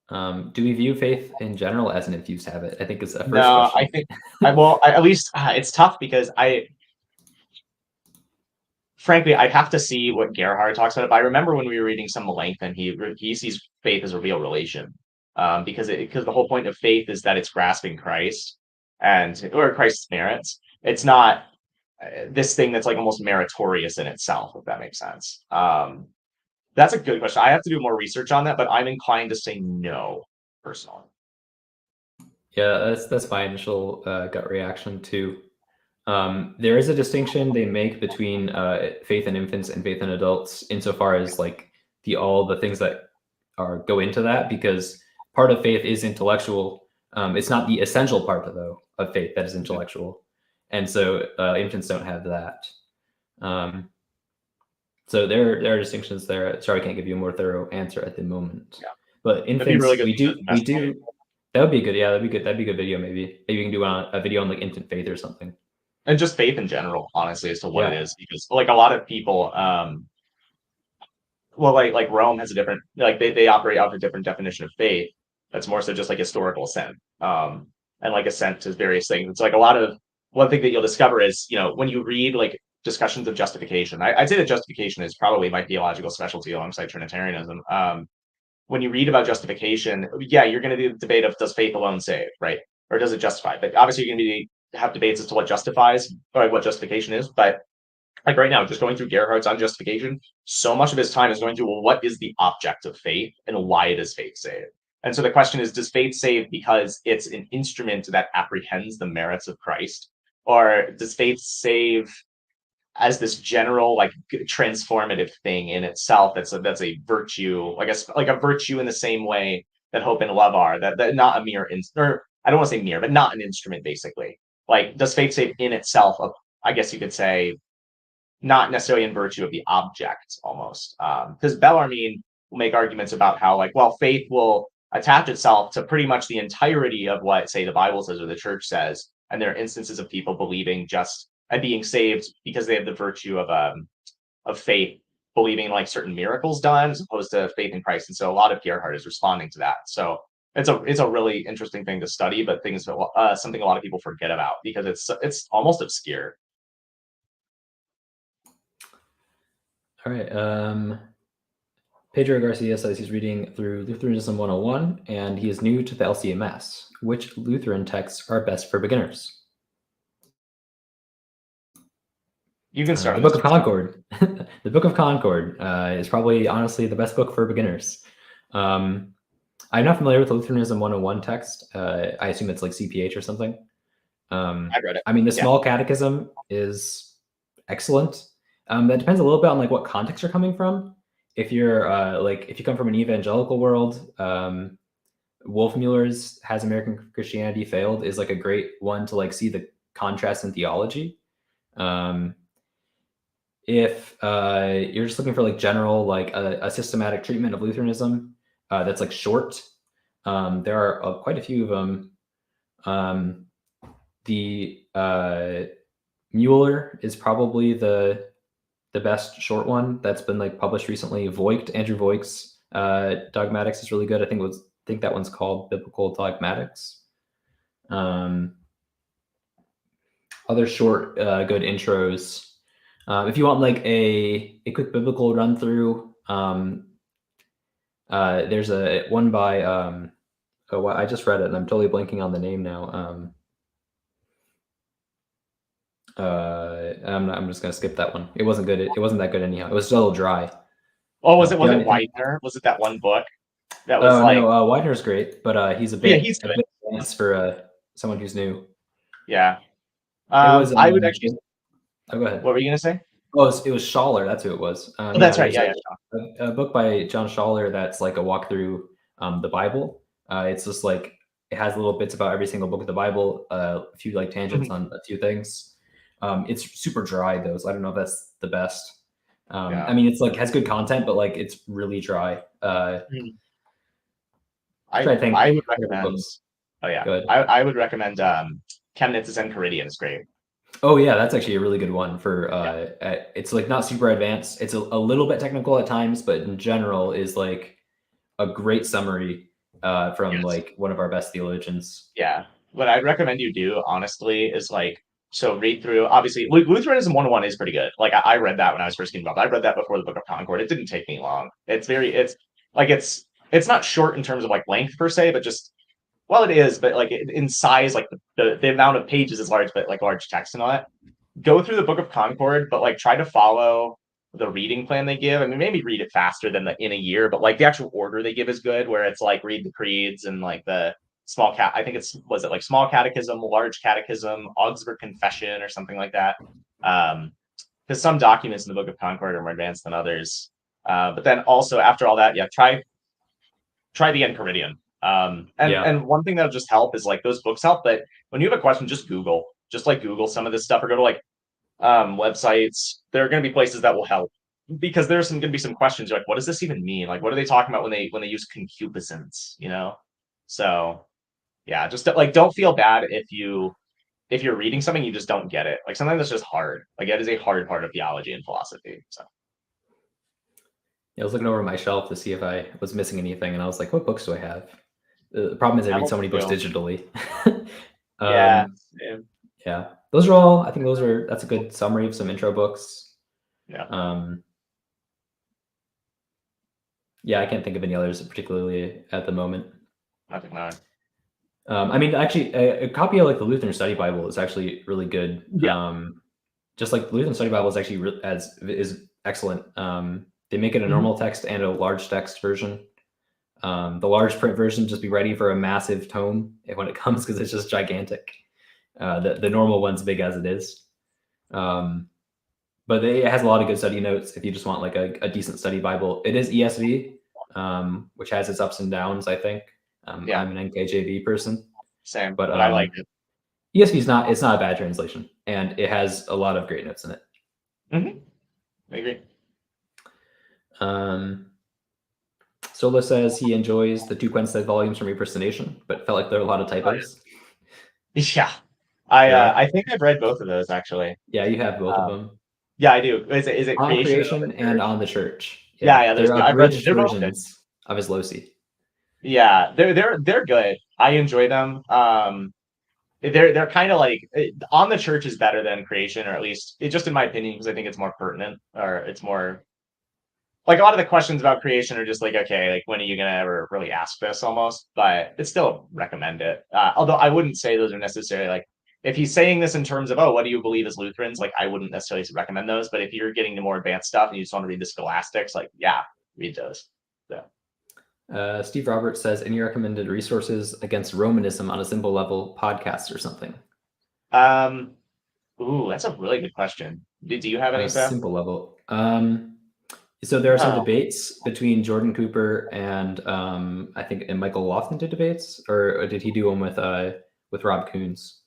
Do we view faith in general as an infused habit? I think is a first No, question. I think, at least it's tough because frankly, I'd have to see what Gerhard talks about. But I remember when we were reading some Melanchthon, he sees faith as a real relation, because the whole point of faith is that it's grasping Christ or Christ's merits. It's not this thing that's like almost meritorious in itself, if that makes sense. That's a good question. I have to do more research on that, but I'm inclined to say no, personally. Yeah, that's my initial gut reaction too. There is a distinction they make between faith in infants and faith in adults, insofar as like all the things that go into that, because part of faith is intellectual. It's not the essential part of faith that is intellectual, and so infants don't have that. So there are distinctions there. Sorry, I can't give you a more thorough answer at the moment. Yeah. But infants, really we do. That would be good. Yeah, that'd be good. That'd be a good video. Maybe we can do a video on like infant faith or something. And just faith in general, honestly, as to what it is, because like a lot of people, like Rome has a different, like they operate off a different definition of faith. That's more so just like historical assent, and like assent to various things. It's like one thing that you'll discover is, when you read like discussions of justification, I'd say that justification is probably my theological specialty alongside Trinitarianism. When you read about justification, you're going to do the debate of does faith alone save, right? Or does it justify? But obviously you're going to have debates as to what justifies or what justification is. But like right now, just going through Gerhard's on justification, so much of his time is going through, well, what is the object of faith and why does faith save? And so the question is, does faith save because it's an instrument that apprehends the merits of Christ? Or does faith save as this general like transformative thing in itself that's a virtue, I guess, like a virtue in the same way that hope and love are, that not a mere or I don't want to say mere, but not an instrument, basically. Like, does faith save in itself I guess you could say, not necessarily in virtue of the object, almost, because Bellarmine will make arguments about how, like, well, faith will attach itself to pretty much the entirety of what, say, the Bible says or the church says, and there are instances of people believing just and being saved because they have the virtue of faith, believing like certain miracles done, as opposed to faith in Christ. And so a lot of Gerhard is responding to that. So it's a really interesting thing to study, but something a lot of people forget about because it's almost obscure. All right. Pedro Garcia says he's reading through Lutheranism 101, and he is new to the LCMS. Which Lutheran texts are best for beginners? You can start. The Book of Concord. The Book of Concord is probably, honestly, the best book for beginners. I'm not familiar with the Lutheranism 101 text. I assume it's like CPH or something. I read it. I mean, the Small Catechism is excellent. That depends a little bit on like what context you're coming from. If you're if you come from an evangelical world, Wolfmueller's Has American Christianity Failed is like a great one to like see the contrast in theology. If you're just looking for like general, like a systematic treatment of Lutheranism that's like short, there are quite a few of them. The Mueller is probably the best short one that's been like published recently. Andrew Voigt's Dogmatics is really good. I think that one's called Biblical Dogmatics. Other short, good intros. If you want like a quick biblical run through, There's a one by I just read it and I'm totally blanking on the name now. I'm just gonna skip that one. It wasn't good. It wasn't that good anyhow. It was still a little dry. Oh, was it anything? Widener? Was it that one book that was Oh no, Widener's great, but he's a yeah, bit he's good. advanced for someone who's new. Yeah. It was. I would actually. Oh, go ahead. What were you gonna say? Oh, it was Schaller. That's who it was. Oh, that's right. Yeah, a book by John Schaller that's like a walkthrough the Bible. It's just like it has little bits about every single book of the Bible, a few like tangents on a few things. It's super dry though, so I don't know if that's the best. Yeah. I mean, it's like has good content, but like it's really dry. I I think I would recommend. Oh yeah, Go ahead. I would recommend Chemnitz's Enchiridion is great. Oh yeah, that's actually a really good one for it's like not super advanced. It's a little bit technical at times, but in general is like a great summary from like one of our best theologians. Yeah. What I'd recommend you do, honestly, is like so read through. Obviously, Lutheranism 101 is pretty good. Like I read that when I was first getting involved. I read that before the Book of Concord. It didn't take me long. It's not short in terms of like length per se, but just well, it is, but like in size, like the amount of pages is large, but like large text and all that. Go through the Book of Concord, but like try to follow the reading plan they give. I mean, maybe read it faster than in a year, but like the actual order they give is good, where it's like read the creeds and like the I think was it like small catechism, large catechism, Augsburg Confession, or something like that. Because some documents in the Book of Concord are more advanced than others. But then also after all that, yeah, try the Enchiridion. And one thing that'll just help is like those books help, but when you have a question, just Google some of this stuff or go to like websites. There are going to be places that will help because there's going to be some questions. You're like, what does this even mean? Like, what are they talking about when they use concupiscence? So yeah, just like don't feel bad if you're reading something you just don't get it. Like sometimes it's just hard. Like it is a hard part of theology and philosophy. So I was looking over my shelf to see if I was missing anything, and I was like, what books do I have? The problem is I read so many books digitally. Yeah. Those are all. I think that's a good summary of some intro books. Yeah. I can't think of any others particularly at the moment. I think not. I mean, actually, a copy of like the Lutheran Study Bible is actually really good. Yeah. Just like the Lutheran Study Bible is actually is excellent. They make it a normal text and a large text version. The large print version, just be ready for a massive tome when it comes because it's just gigantic. The normal one's big as it is. But it has a lot of good study notes if you just want like a decent study Bible. It is ESV, which has its ups and downs, I think. I'm an NKJV person. Same, but I like it. ESV it's not a bad translation, and it has a lot of great notes in it. I agree. Sola says he enjoys the 2 Quenstead volumes from Repristination, but felt like there are a lot of typos. Yeah. I think I've read both of those actually. Yeah, you have both of them. Yeah, I do. Is it on creation and on the church? Yeah, they're abridged versions of his Loci. Yeah, they're good. I enjoy them. They're kind of like on the church is better than creation, or at least it just in my opinion, because I think it's more pertinent, or it's more like a lot of the questions about creation are just like, okay, like when are you gonna ever really ask this almost? But it's still recommend it. Although I wouldn't say those are necessarily like if he's saying this in terms of, oh, what do you believe as Lutherans? Like I wouldn't necessarily recommend those. But if you're getting to more advanced stuff and you just want to read the scholastics, like yeah, read those. So. Steve Roberts says, any recommended resources against Romanism on a simple level, podcast or something? Ooh, that's a really good question. Do you have any stuff? Simple level. So there are some debates between Jordan Cooper and I think Michael Lofton did debates, or did he do one with Rob Coons?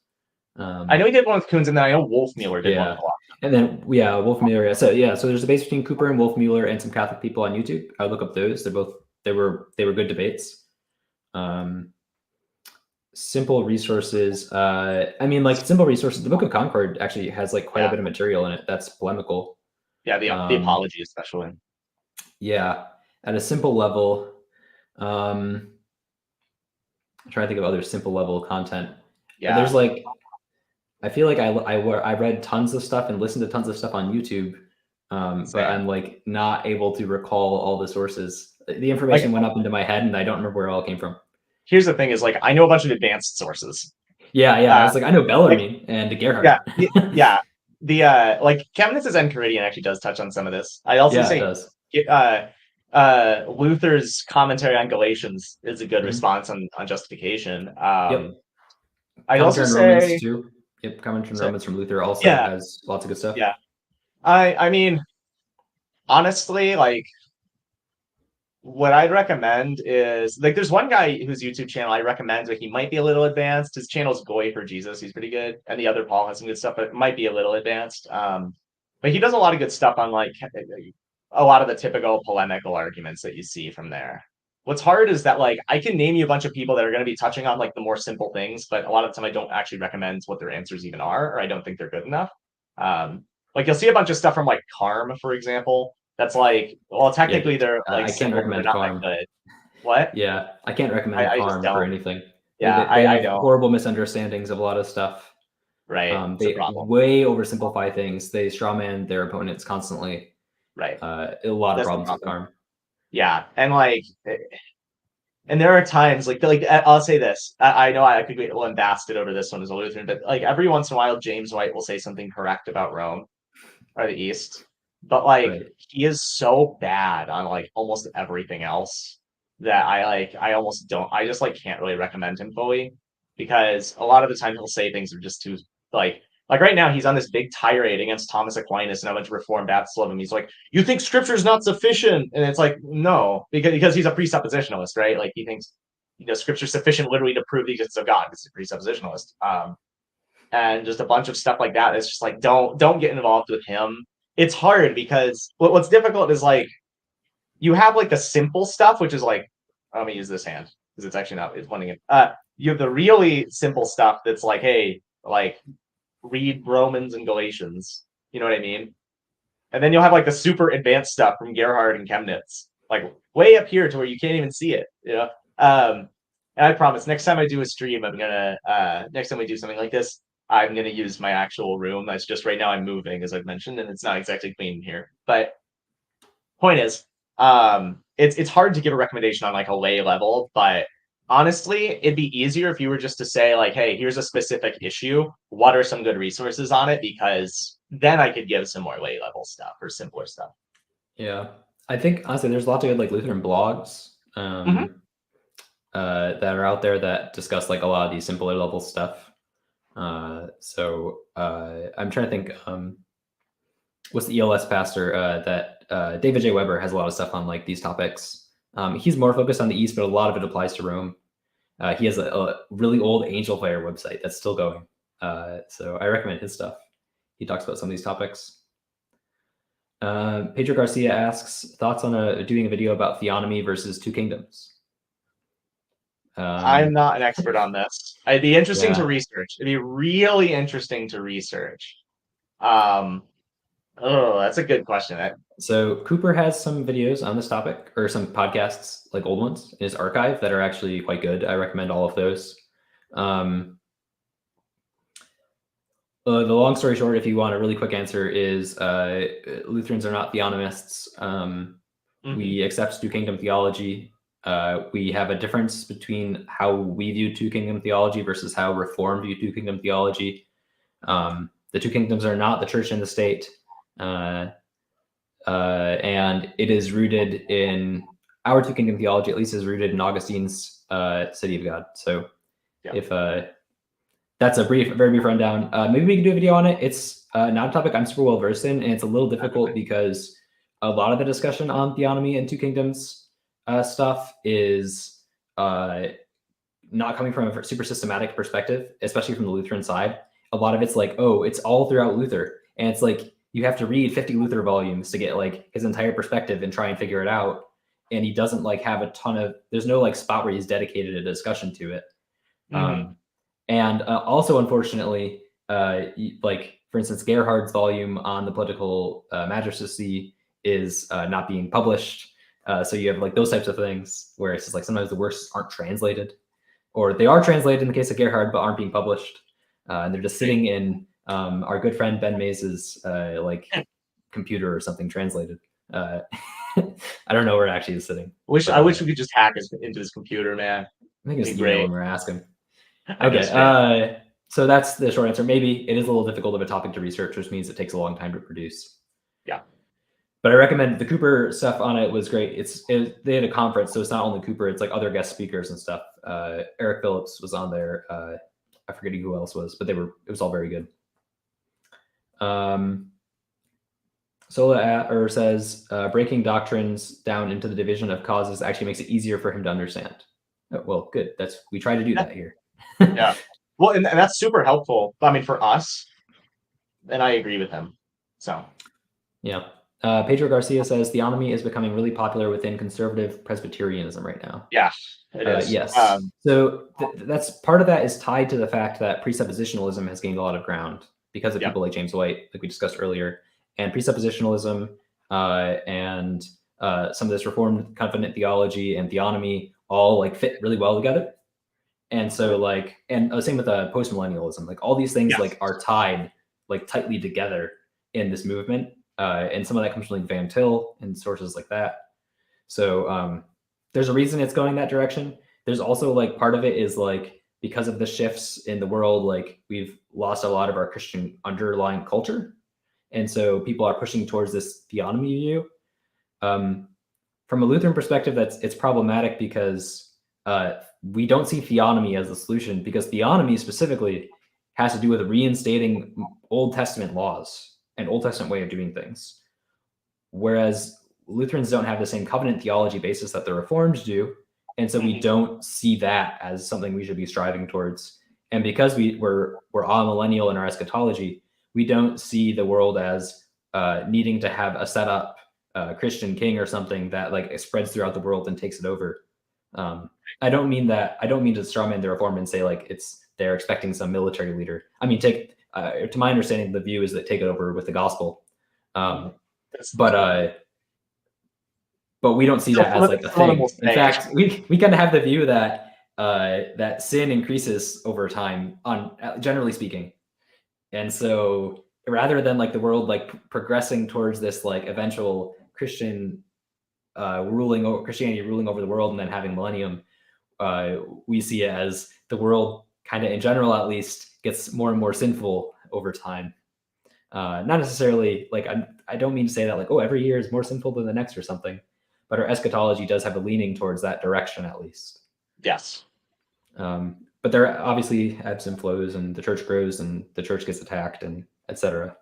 I know he did one with Coons, and then I know Wolfmueller did one with Lofton. And then Wolfmueller. So there's debates between Cooper and Wolfmueller and some Catholic people on YouTube. I look up those. They were good debates. Simple resources. I mean, like simple resources. The Book of Concord actually has like quite a bit of material in it that's polemical. Yeah, the apology especially. Yeah, at a simple level. I'm trying to think of other simple level content. Yeah, there's like, I feel like I read tons of stuff and listened to tons of stuff on YouTube, but I'm like not able to recall all the sources the information went up into my head, and I don't remember where it all came from. Here's the thing: is like I know a bunch of advanced sources. Yeah. I was like, I know Bellarmine and Gerhard. Yeah. The like Chemnitz' Enchiridion actually does touch on some of this. I also say it does. Luther's commentary on Galatians is a good response on justification. Yep. I'd also say Romans too. Yep, commentary on Romans from Luther also has lots of good stuff. Yeah. I mean, honestly, like what I'd recommend is like there's one guy whose YouTube channel I recommend, but he might be a little advanced. His channel's Goy for Jesus. He's pretty good. And the other Paul has some good stuff, but it might be a little advanced. But he does a lot of good stuff on like a lot of the typical polemical arguments that you see from there. What's hard is that like I can name you a bunch of people that are going to be touching on like the more simple things, but a lot of the time I don't actually recommend what their answers even are, or I don't think they're good enough. Like you'll see a bunch of stuff from like Carm, for example. That's like, well, technically they're like I can't recommend Carm. Good. What? Yeah, I can't recommend Carm for anything. Yeah, they I have know. Horrible misunderstandings of a lot of stuff. Right. They way oversimplify things. They strawman their opponents constantly. Right. A lot of problems with Carm. Yeah, and like, and there are times like I'll say this. I know I could be lambasted over this one as a Lutheran, but like every once in a while, James White will say something correct about Rome or the East. But like he is so bad on like almost everything else that I almost don't, I just like can't really recommend him fully, because a lot of the time he'll say things are just too like right now he's on this big tirade against Thomas Aquinas and a bunch of Reformed Baptists love him. He's like, you think scripture is not sufficient, and it's like, no, because he's a presuppositionalist, right? Like he thinks scripture is sufficient literally to prove the existence of God. It's a presuppositionalist. And just a bunch of stuff like that. It's just like don't get involved with him. It's hard because what's difficult is like you have like the simple stuff, which is like, let me use this hand because it's actually not, it's pointing it. You have the really simple stuff that's like, hey, like read Romans and Galatians. You know what I mean? And then you'll have like the super advanced stuff from Gerhard and Chemnitz, like way up here to where you can't even see it. And I promise next time I do a stream, I'm gonna next time we do something like this, I'm going to use my actual room. That's just right now I'm moving, as I've mentioned, and it's not exactly clean here. But point is, it's hard to give a recommendation on like a lay level, but honestly, it'd be easier if you were just to say like, hey, here's a specific issue. What are some good resources on it? Because then I could give some more lay level stuff or simpler stuff. Yeah. I think honestly, there's lots of good like Lutheran blogs that are out there that discuss like a lot of these simpler level stuff. So I'm trying to think, what's the ELS pastor that David J. Weber has a lot of stuff on like these topics. He's more focused on the East, but a lot of it applies to Rome. He has a really old Angel Fire website that's still going. So I recommend his stuff. He talks about some of these topics. Pedro Garcia asks, thoughts on doing a video about theonomy versus two kingdoms? I'm not an expert on this. It'd be interesting to research. It'd be really interesting to research. Oh, that's a good question. So Cooper has some videos on this topic, or some podcasts, like old ones, in his archive that are actually quite good. I recommend all of those. The long story short, if you want a really quick answer, is Lutherans are not theonomists. We accept two kingdom theology. We have a difference between how we view two kingdom theology versus how Reformed view two kingdom theology. The two kingdoms are not the church and the state. And it is rooted in our two kingdom theology, at least is rooted in Augustine's City of God. So if that's a very brief rundown, maybe we can do a video on it. It's not a topic I'm super well versed in, and it's a little difficult because a lot of the discussion on theonomy and two kingdoms stuff is not coming from a super systematic perspective, especially from the Lutheran side. A lot of it's like, oh, it's all throughout Luther. And it's like, you have to read 50 Luther volumes to get like his entire perspective and try and figure it out. And he doesn't like have a ton of, there's no like spot where he's dedicated a discussion to it. And also, unfortunately, like for instance, Gerhard's volume on the political magistracy is not being published. So you have like those types of things where it's just like sometimes the works aren't translated, or they are translated in the case of Gerhard, but aren't being published. And they're just sitting in our good friend Ben Mays's like computer or something translated. I don't know where it actually is sitting. I wish we could just hack into his computer, man. I think it's Be email great. him or ask him. I miss him. Okay. So that's the short answer. Maybe it is a little difficult of a topic to research, which means it takes a long time to produce. Yeah. But I recommend the Cooper stuff on it was great. They had a conference, so it's not only Cooper, it's like other guest speakers and stuff. Eric Phillips was on there. I forget who else was, but it was all very good. Sola says breaking doctrines down into the division of causes actually makes it easier for him to understand. Oh, well, good. We try to do that here. Yeah. Well, and that's super helpful. I mean, for us, and I agree with him. So. Yeah. Pedro Garcia says theonomy is becoming really popular within conservative Presbyterianism right now. Yeah, it is. Yes. So that's part of that is tied to the fact that presuppositionalism has gained a lot of ground because of people like James White, like we discussed earlier, and presuppositionalism and some of this Reformed covenant theology and theonomy all like fit really well together. And so and same with postmillennialism, like all these things like are tied like tightly together in this movement. And some of that comes from like Van Til and sources like that. So there's a reason it's going that direction. There's also like part of it is like because of the shifts in the world, like we've lost a lot of our Christian underlying culture. And so people are pushing towards this theonomy view. From a Lutheran perspective, it's problematic because we don't see theonomy as the solution, because theonomy specifically has to do with reinstating Old Testament laws, an Old Testament way of doing things. Whereas Lutherans don't have the same covenant theology basis that the Reformed do. And so we don't see that as something we should be striving towards. And because we're amillennial in our eschatology, we don't see the world as needing to have a set up Christian king or something that like spreads throughout the world and takes it over. I don't mean to strawman the Reform and say like they're expecting some military leader. I mean, to my understanding, the view is that take it over with the gospel. But we don't see that as like a thing. In fact, we kind of have the view that that sin increases over time, generally speaking. And so rather than like the world like progressing towards this like eventual Christianity ruling over the world and then having millennium, we see it as the world kind of in general at least gets more and more sinful over time. Not necessarily like I don't mean to say that like, oh, every year is more sinful than the next or something, but our eschatology does have a leaning towards that direction at least. Yes. But there are obviously ebbs and flows, and the church grows and the church gets attacked and etc.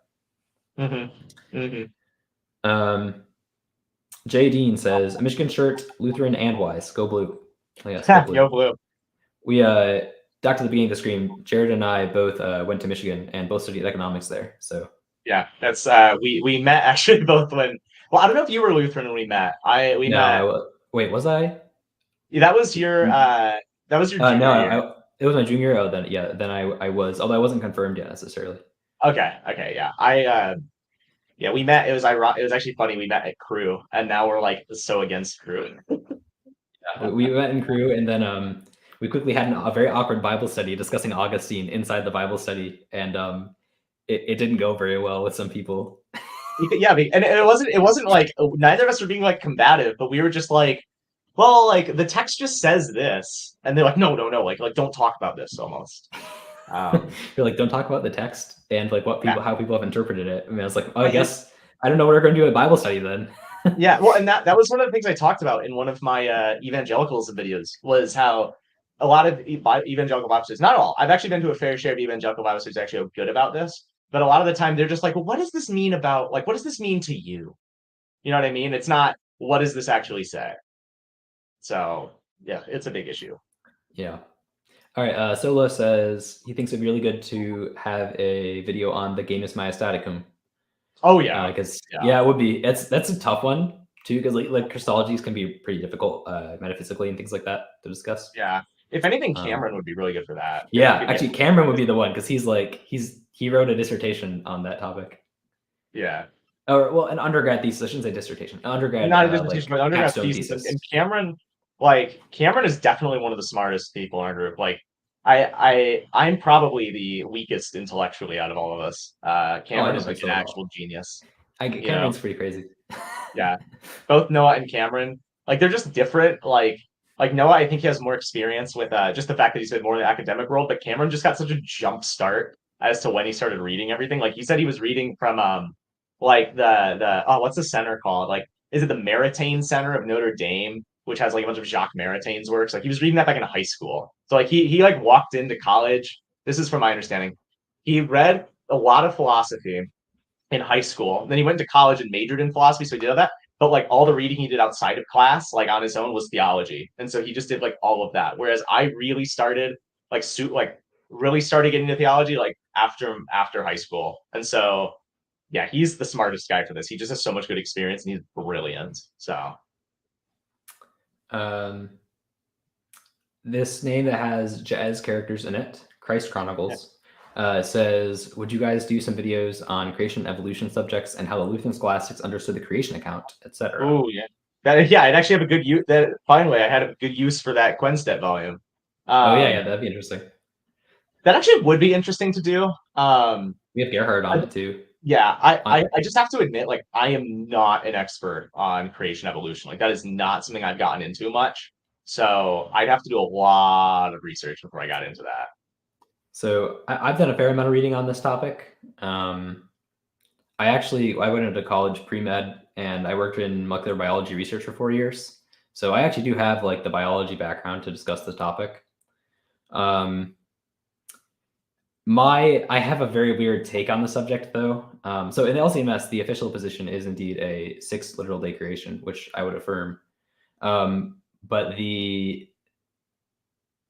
Jay Dean says, a Michigan shirt, Lutheran and wise. Go blue. Oh, yes, go blue. Go blue. We back to the beginning of the stream, Jared and I both went to Michigan and both studied economics there. So yeah, that's we met actually both when. Well, I don't know if you were Lutheran when we met. Wait, was I? Yeah, that was your junior year. It was my junior year. Oh, then I was, although I wasn't confirmed yet necessarily. Okay, yeah. We met. It was actually funny. We met at Crew, and now we're like so against Crew. Yeah, we met in Crew, and then we quickly had a very awkward Bible study discussing Augustine inside the Bible study, and it didn't go very well with some people. Yeah, and it wasn't like neither of us were being like combative, but we were just like, well, like the text just says this, and they're like, no, like don't talk about this almost. You're like, don't talk about the text and like how people have interpreted it. I mean, I was like, oh, I guess I don't know what we're going to do at Bible study then. Yeah, well, and that was one of the things I talked about in one of my evangelicalism videos, was how a lot of evangelical Bible studies, not all, I've actually been to a fair share of evangelical Bible studies actually are good about this, but a lot of the time they're just like, well, what does this mean what does this mean to you? You know what I mean? It's not, what does this actually say? So yeah, it's a big issue. Yeah. All right. Solo says he thinks it'd be really good to have a video on the Genus Majestaticum. Oh yeah, because it would be. That's a tough one too, because like Christologies can be pretty difficult metaphysically and things like that to discuss. Yeah. If anything, Cameron would be really good for that. Yeah, actually, Cameron would be the one, because he wrote a dissertation on that topic. Yeah. Or well, an undergrad thesis. I shouldn't say dissertation. Undergrad, not a dissertation, but undergrad thesis. And Cameron is definitely one of the smartest people in our group. Like, I'm probably the weakest intellectually out of all of us. Cameron is like an actual genius. Cameron's pretty crazy. Yeah, both Noah and Cameron, like they're just different. Like Noah, I think he has more experience with just the fact that he's been more in the academic world, but Cameron just got such a jump start as to when he started reading everything. Like he said, he was reading from like the what's the center called? Like, is it the Maritain Center of Notre Dame, which has like a bunch of Jacques Maritain's works? Like he was reading that back in high school. So like he like walked into college. This is from my understanding. He read a lot of philosophy in high school. Then he went to college and majored in philosophy, so he did all that. But like all the reading he did outside of class, like on his own, was theology, and so he just did like all of that. Whereas I really started really started getting into theology like after high school, and so yeah, he's the smartest guy for this. He just has so much good experience, and he's brilliant. So, this name that has jazz characters in it, Christ Chronicles. Says, would you guys do some videos on creation and evolution subjects and how the Lutheran scholastics understood the creation account, etc.? Oh yeah, I'd actually have a good use. That finally, I had a good use for that Quenstedt volume. Yeah, that'd be interesting. That actually would be interesting to do. We have Gerhard on it too. Yeah, I just have to admit, like, I am not an expert on creation evolution. Like, that is not something I've gotten into much. So I'd have to do a lot of research before I got into that. So I've done a fair amount of reading on this topic. I went into college pre-med and I worked in molecular biology research for 4 years. So I actually do have like the biology background to discuss this topic. I have a very weird take on the subject though. So in LCMS, the official position is indeed a 6 literal day creation, which I would affirm. But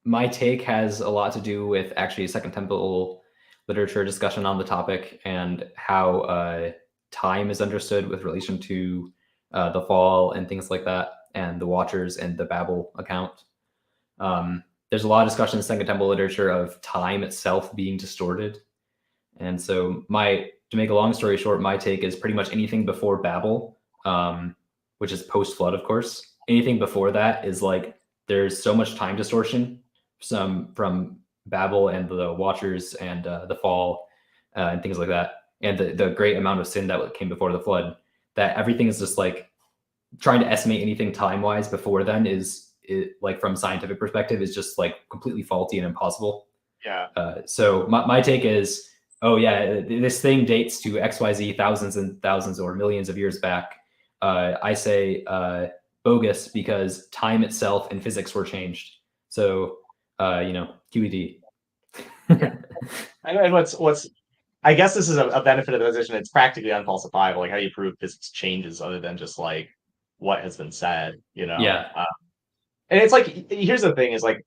my take has a lot to do with actually Second Temple literature discussion on the topic and how time is understood with relation to the fall and things like that, and the Watchers and the Babel account. There's a lot of discussion in Second Temple literature of time itself being distorted. And so to make a long story short, my take is pretty much anything before Babel, which is post-flood, of course. Anything before that is like, there's so much time distortion from Babel and the Watchers and the fall and things like that, and the great amount of sin that came before the flood, that everything is just like trying to estimate anything time-wise before then is like from scientific perspective is just like completely faulty and impossible. Yeah. So my take is, oh yeah, this thing dates to XYZ thousands and thousands or millions of years back. I say bogus because time itself and physics were changed. So QED. And what's I guess this is a benefit of the position. It's practically unfalsifiable. Like, how do you prove physics changes other than just like what has been said? Yeah. And it's like, here's the thing: is like,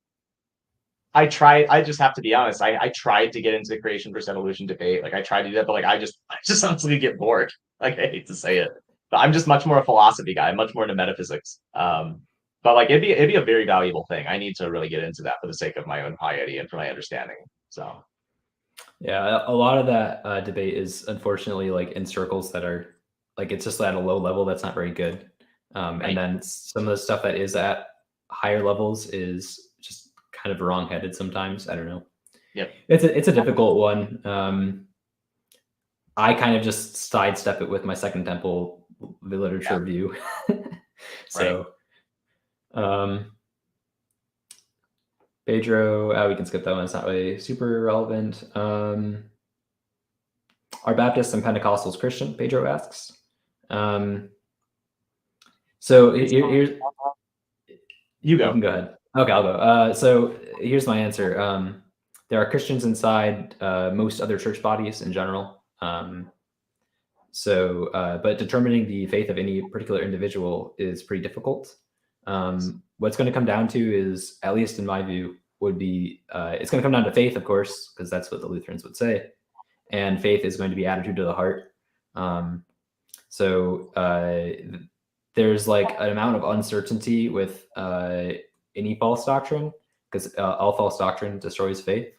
I just have to be honest. I tried to get into the creation versus evolution debate. Like, I tried to do that, but like, I just honestly get bored. Like, I hate to say it, but I'm just much more a philosophy guy. I'm much more into metaphysics. But like, it'd be a very valuable thing. I need to really get into that for the sake of my own piety and for my understanding. So, yeah, a lot of that debate is unfortunately like in circles that are like, it's just at a low level that's not very good. Right. And then some of the stuff that is at higher levels is just kind of wrong-headed sometimes. I don't know. Yep. It's a difficult one. I kind of just sidestep it with my Second Temple literature review. So. Right. Pedro, we can skip that one. It's not really super relevant. Are Baptists and Pentecostals Christian? Pedro asks. So here's. You go. You can go ahead. Okay, I'll go. So here's my answer. There are Christians inside most other church bodies in general. But determining the faith of any particular individual is pretty difficult. What's going to come down to is, at least in my view, would be it's going to come down to faith, of course, because that's what the Lutherans would say, and faith is going to be attitude to the heart. There's like an amount of uncertainty with any false doctrine, because all false doctrine destroys faith,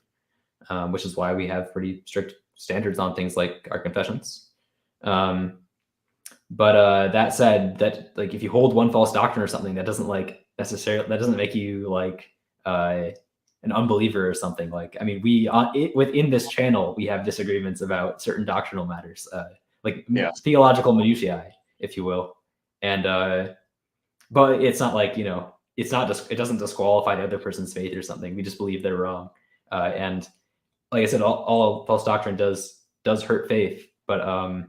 which is why we have pretty strict standards on things like our confessions. But that said, that like if you hold one false doctrine or something, that doesn't like necessarily, that doesn't make you like an unbeliever or something. Like, I mean, within this channel, we have disagreements about certain doctrinal matters. like Yes. theological minutiae, if you will. And but it's not like, you know, it's not just, it doesn't disqualify the other person's faith or something. We just believe they're wrong. And like I said, all false doctrine does hurt faith, but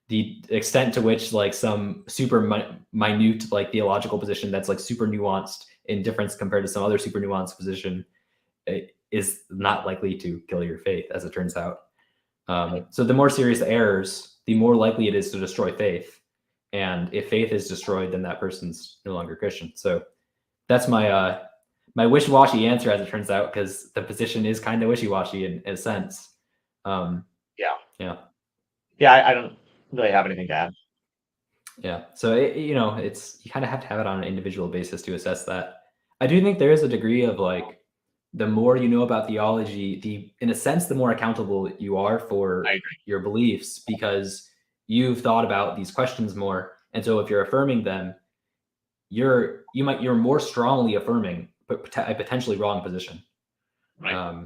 the extent to which like some super minute like theological position that's like super nuanced in difference compared to some other super nuanced position is not likely to kill your faith, as it turns out. So the more serious the errors, the more likely it is to destroy faith. And if faith is destroyed, then that person's no longer Christian. So that's my my wishy-washy answer, as it turns out, because the position is kind of wishy-washy in a sense. I don't really have anything to add. Yeah. So you know, it's, you kind of have to have it on an individual basis to assess that. I do think there is a degree of like, the more you know about theology, in a sense, the more accountable you are for your beliefs, because you've thought about these questions more. And so if you're affirming them, you're more strongly affirming a potentially wrong position. Right.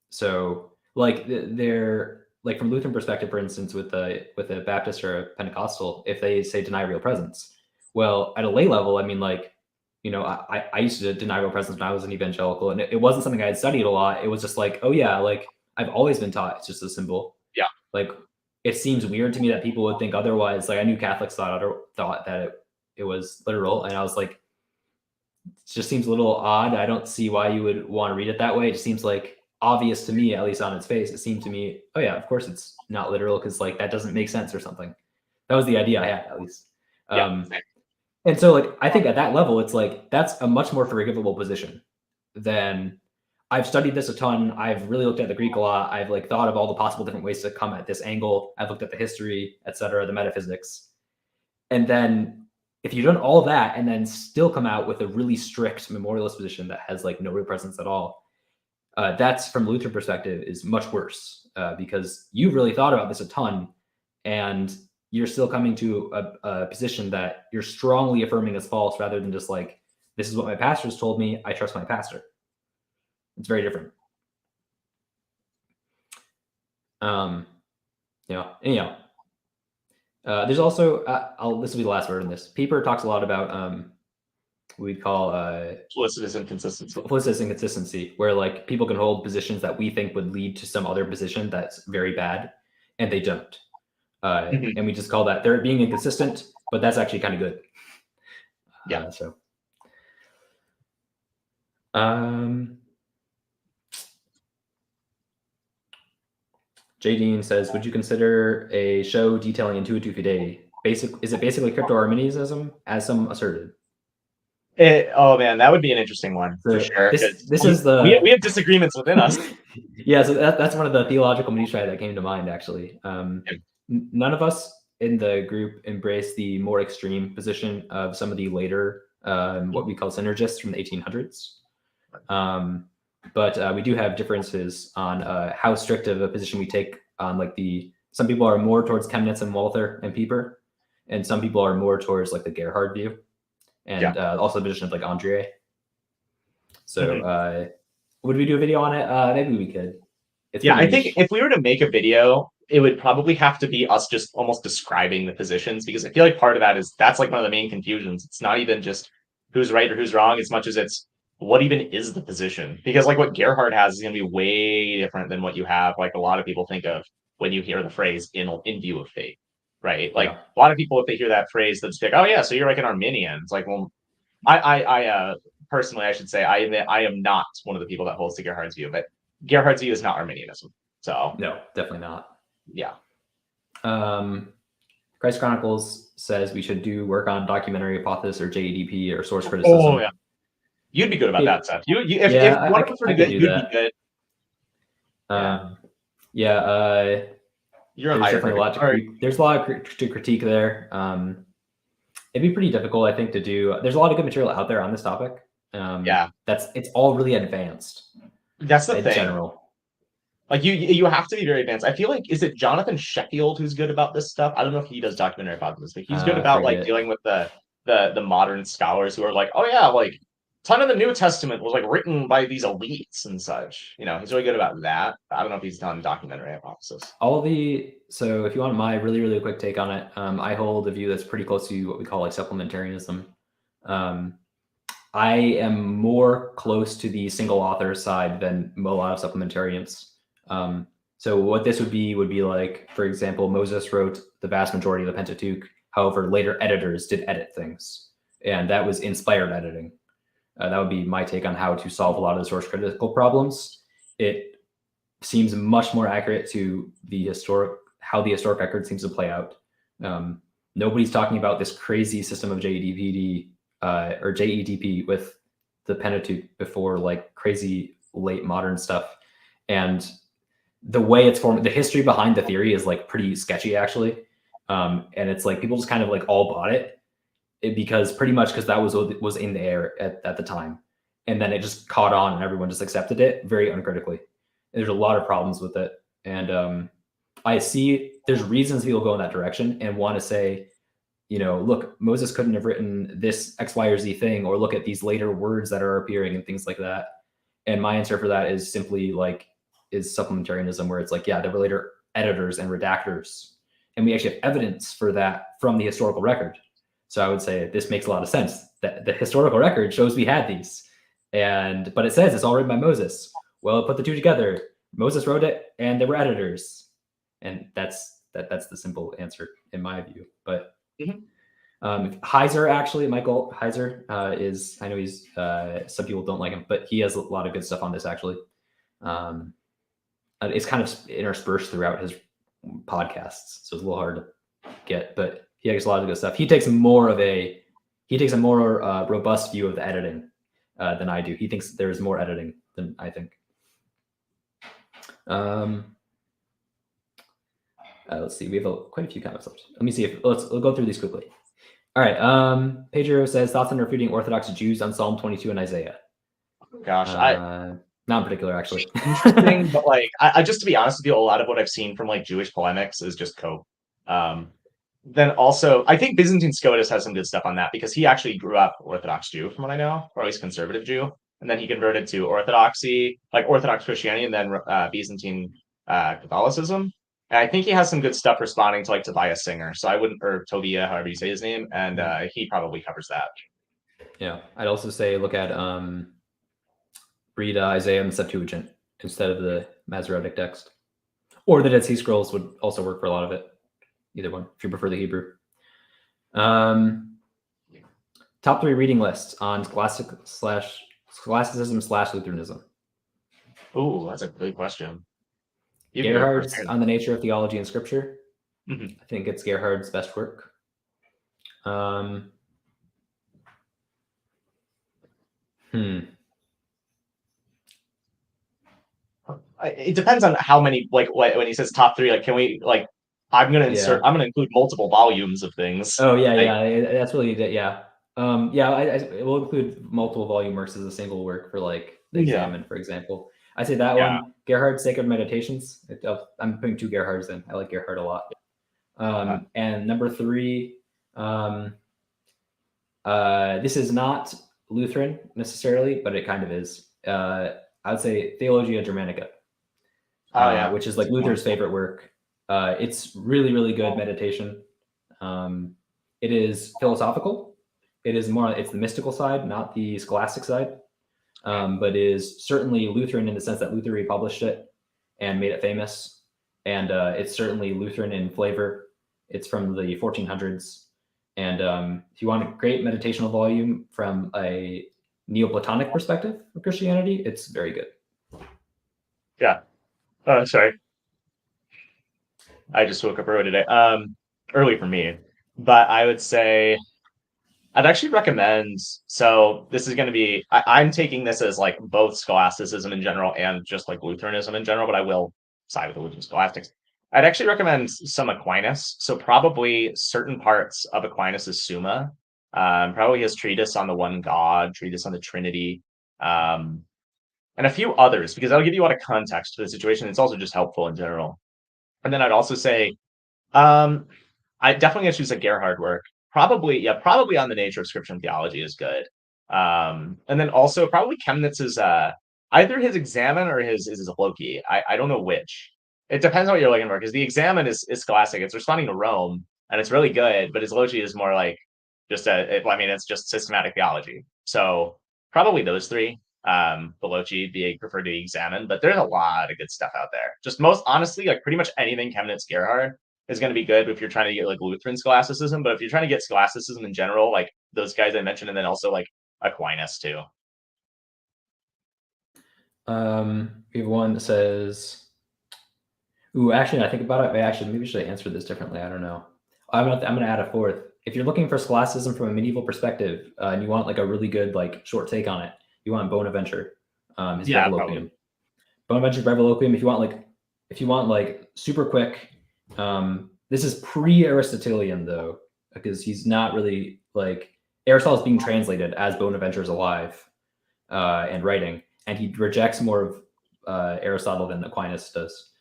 So like they're like, from Lutheran perspective, for instance, with a Baptist or a Pentecostal, if they say deny real presence, well, at a lay level, I mean, like, you know, I used to deny real presence when I was an evangelical, and it wasn't something I had studied a lot. It was just like, oh yeah, like I've always been taught it's just a symbol. Yeah. Like it seems weird to me that people would think otherwise. Like I knew Catholics thought that it was literal, and I was like, it just seems a little odd. I don't see why you would want to read it that way. It just seems like obvious to me, at least on its face. It seemed to me, oh yeah, of course it's not literal, because like that doesn't make sense or something. That was the idea I had, at least. And so like, I think at that level, it's like, that's a much more forgivable position than, I've studied this a ton. I've really looked at the Greek a lot. I've like thought of all the possible different ways to come at this angle. I've looked at the history, etc., the metaphysics. And then if you've done all that and then still come out with a really strict memorialist position that has like no real presence at all, that's, from Lutheran perspective, is much worse, because you've really thought about this a ton, and you're still coming to a position that you're strongly affirming as false, rather than just like, this is what my pastor's told me, I trust my pastor. It's very different. Anyhow, there's also, this will be the last word on this. Pieper talks a lot about what we call felicitous inconsistency. Felicitous inconsistency, where like people can hold positions that we think would lead to some other position that's very bad, and they don't. And we just call that they're being inconsistent, but that's actually kind of good. Yeah. J. Dean says, would you consider a show detailing Intuitu Fidei? Is it basically crypto-Arminianism, as some asserted? Oh man, that would be an interesting one, for sure. This is the we have disagreements within us. Yeah, so that's one of the theological minutiae that came to mind, actually. None of us in the group embrace the more extreme position of some of the later what we call synergists from the 1800s. But we do have differences on how strict of a position we take on like some people are more towards Chemnitz and Walther and Pieper, and some people are more towards like the Gerhard view, and also the position of like Andrea. So would we do a video on it? Maybe we could. I think if we were to make a video, it would probably have to be us just almost describing the positions, because I feel like part of that is, that's like one of the main confusions. It's not even just who's right or who's wrong, as much as it's what even is the position, because like what Gerhard has is going to be way different than what you have, like a lot of people think of when you hear the phrase in view of faith, right? Like a lot of people, if they hear that phrase, they'll just think, oh yeah, so you're like an Arminian. It's like, well, I personally, I should say, I am not one of the people that holds to Gerhard's view, but Gerhard's view is not Arminianism. So no, definitely not. Yeah. Christ Chronicles says we should do work on documentary hypothesis or JEDP or source criticism. Oh yeah. You'd be good about that stuff. If one of us were good, you'd be good. You're a definitely a lot there's a lot to critique there. It'd be pretty difficult, I think, to do. There's a lot of good material out there on this topic. It's all really advanced. That's the thing. In general. Like you have to be very advanced. I feel like, is it Jonathan Sheffield who's good about this stuff? I don't know if he does documentary hypothesis, but he's good about like dealing with the modern scholars who are like, oh yeah, like ton of the New Testament was like written by these elites and such. He's really good about that. I don't know if he's done documentary hypothesis. So if you want my really, really quick take on it, I hold a view that's pretty close to what we call like supplementarianism. I am more close to the single author side than a lot of supplementarians. So what this would be like, for example, Moses wrote the vast majority of the Pentateuch. However, later editors did edit things, and that was inspired editing. That would be my take on how to solve a lot of the source critical problems. It seems much more accurate to how the historic record seems to play out. Nobody's talking about this crazy system of JEDP or JEDP with the Pentateuch before, like crazy late modern stuff. And the way it's formed, the history behind the theory is like pretty sketchy actually. And it's like people just kind of like all bought it because that was in the air at the time. And then it just caught on and everyone just accepted it very uncritically. And there's a lot of problems with it. And I see there's reasons people go in that direction and want to say, look, Moses couldn't have written this X, Y, or Z thing, or look at these later words that are appearing and things like that. And my answer for that is simply is supplementarianism, where it's like, yeah, there were later editors and redactors. And we actually have evidence for that from the historical record. So I would say this makes a lot of sense. That the historical record shows we had these. But it says it's all written by Moses. Well, put the two together. Moses wrote it and there were editors. And that's the simple answer in my view. But Heiser, Michael Heiser is, I know he's, some people don't like him, but he has a lot of good stuff on this actually. It's kind of interspersed throughout his podcasts, so it's a little hard to get, but he has a lot of good stuff. He takes a more robust view of the editing than I do. He thinks there's more editing than I think. Let's see, we have quite a few comments left. Let me see we'll go through these quickly. All right. Pedro says thoughts on refuting Orthodox Jews on Psalm 22 and Isaiah. Gosh, not in particular, actually. Interesting, but I just to be honest with you, a lot of what I've seen from Jewish polemics is just cope. Then also, I think Byzantine Scotus has some good stuff on that because he actually grew up Orthodox Jew, from what I know, or at least conservative Jew, and then he converted to Orthodoxy, like Orthodox Christianity, and then Byzantine Catholicism. And I think he has some good stuff responding to Tobias Singer. So I wouldn't, or Tobia, however you say his name, and he probably covers that. Yeah, I'd also say look at read Isaiah and Septuagint instead of the Masoretic text, or the Dead Sea Scrolls would also work for a lot of it. Either one, if you prefer the Hebrew. Top 3 reading lists on Scholasticism/Lutheranism. Oh, that's a good question. Gerhard's on the nature of theology and scripture. I think it's Gerhard's best work. It depends on how many, when he says top 3, can we, I'm going to include multiple volumes of things. Oh, yeah. That's really, yeah. I will include multiple volume works as a single work for the Examen, for example. I say that one, Gerhard's Sacred Meditations. I'm putting 2 Gerhards in. I like Gerhard a lot. And number 3, this is not Lutheran necessarily, but it kind of is. I would say Theology of Germanica, which is Luther's favorite work. It's really, really good meditation. It is philosophical. It's the mystical side, not the scholastic side. But is certainly Lutheran in the sense that Luther republished it and made it famous. And it's certainly Lutheran in flavor. It's from the 1400s. And if you want a great meditational volume from a Neoplatonic perspective of Christianity, it's very good. Yeah. Sorry. I just woke up early today. Early for me. But I would say I'd actually recommend, so this is going to be, I'm taking this as both scholasticism in general and just Lutheranism in general, but I will side with the Lutheran scholastics. I'd actually recommend some Aquinas. So probably certain parts of Aquinas' Summa, probably his treatise on the one God, treatise on the Trinity, and a few others, because that'll give you a lot of context to the situation. It's also just helpful in general. And then I'd also say, I definitely choose a Gerhard work. Probably on the nature of scripture and theology is good. And then also probably Chemnitz's either his Examen or his Loki. I don't know which. It depends on what you're looking for, because the Examen is scholastic. It's responding to Rome, and it's really good, but his Logi is more like just it's just systematic theology. So probably those three. Veloci being preferred to the Examen, but there's a lot of good stuff out there. Just most honestly, like pretty much anything Chemnitz Gerhard is going to be good if you're trying to get like Lutheran scholasticism. But if you're trying to get scholasticism in general, like those guys I mentioned, and then also like Aquinas too. We have one that says, "Ooh, actually, I think about it. Maybe should I answer this differently? I don't know. I'm gonna add a fourth. If you're looking for scholasticism from a medieval perspective, and you want like a really good like short take on it, you want Bonaventure, his Breviloquium. Bonaventure's Breviloquium. If you want like super quick, this is pre-Aristotelian though, because he's not really like Aristotle's being translated as Bonaventure's alive and writing, and he rejects more of Aristotle than Aquinas does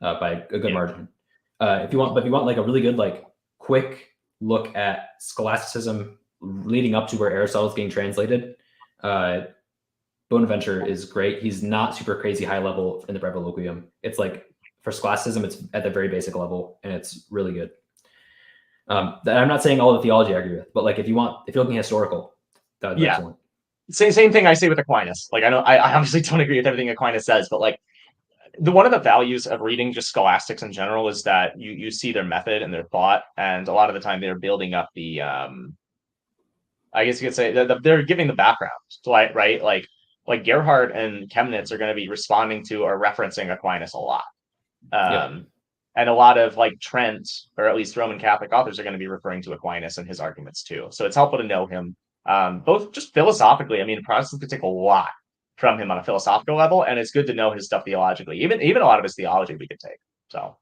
by a good margin. If you want like a really good like quick look at scholasticism leading up to where Aristotle's getting translated, Bonaventure is great. He's not super crazy high level in the Breviloquium. It's like for scholasticism, it's at the very basic level, and it's really good. I'm not saying all the theology I agree with, but like if you're looking historical, that's excellent. Same thing I say with Aquinas. Like I obviously don't agree with everything Aquinas says, but like one of the values of reading just scholastics in general is that you see their method and their thought, and a lot of the time they're building up the I guess you could say they're giving the background to right like Gerhard and Chemnitz are going to be responding to or referencing Aquinas a lot. And a lot of like Trent, or at least Roman Catholic authors, are going to be referring to Aquinas and his arguments too. So it's helpful to know him, both just philosophically. I mean, Protestants could take a lot from him on a philosophical level, and it's good to know his stuff theologically. Even a lot of his theology we could take. So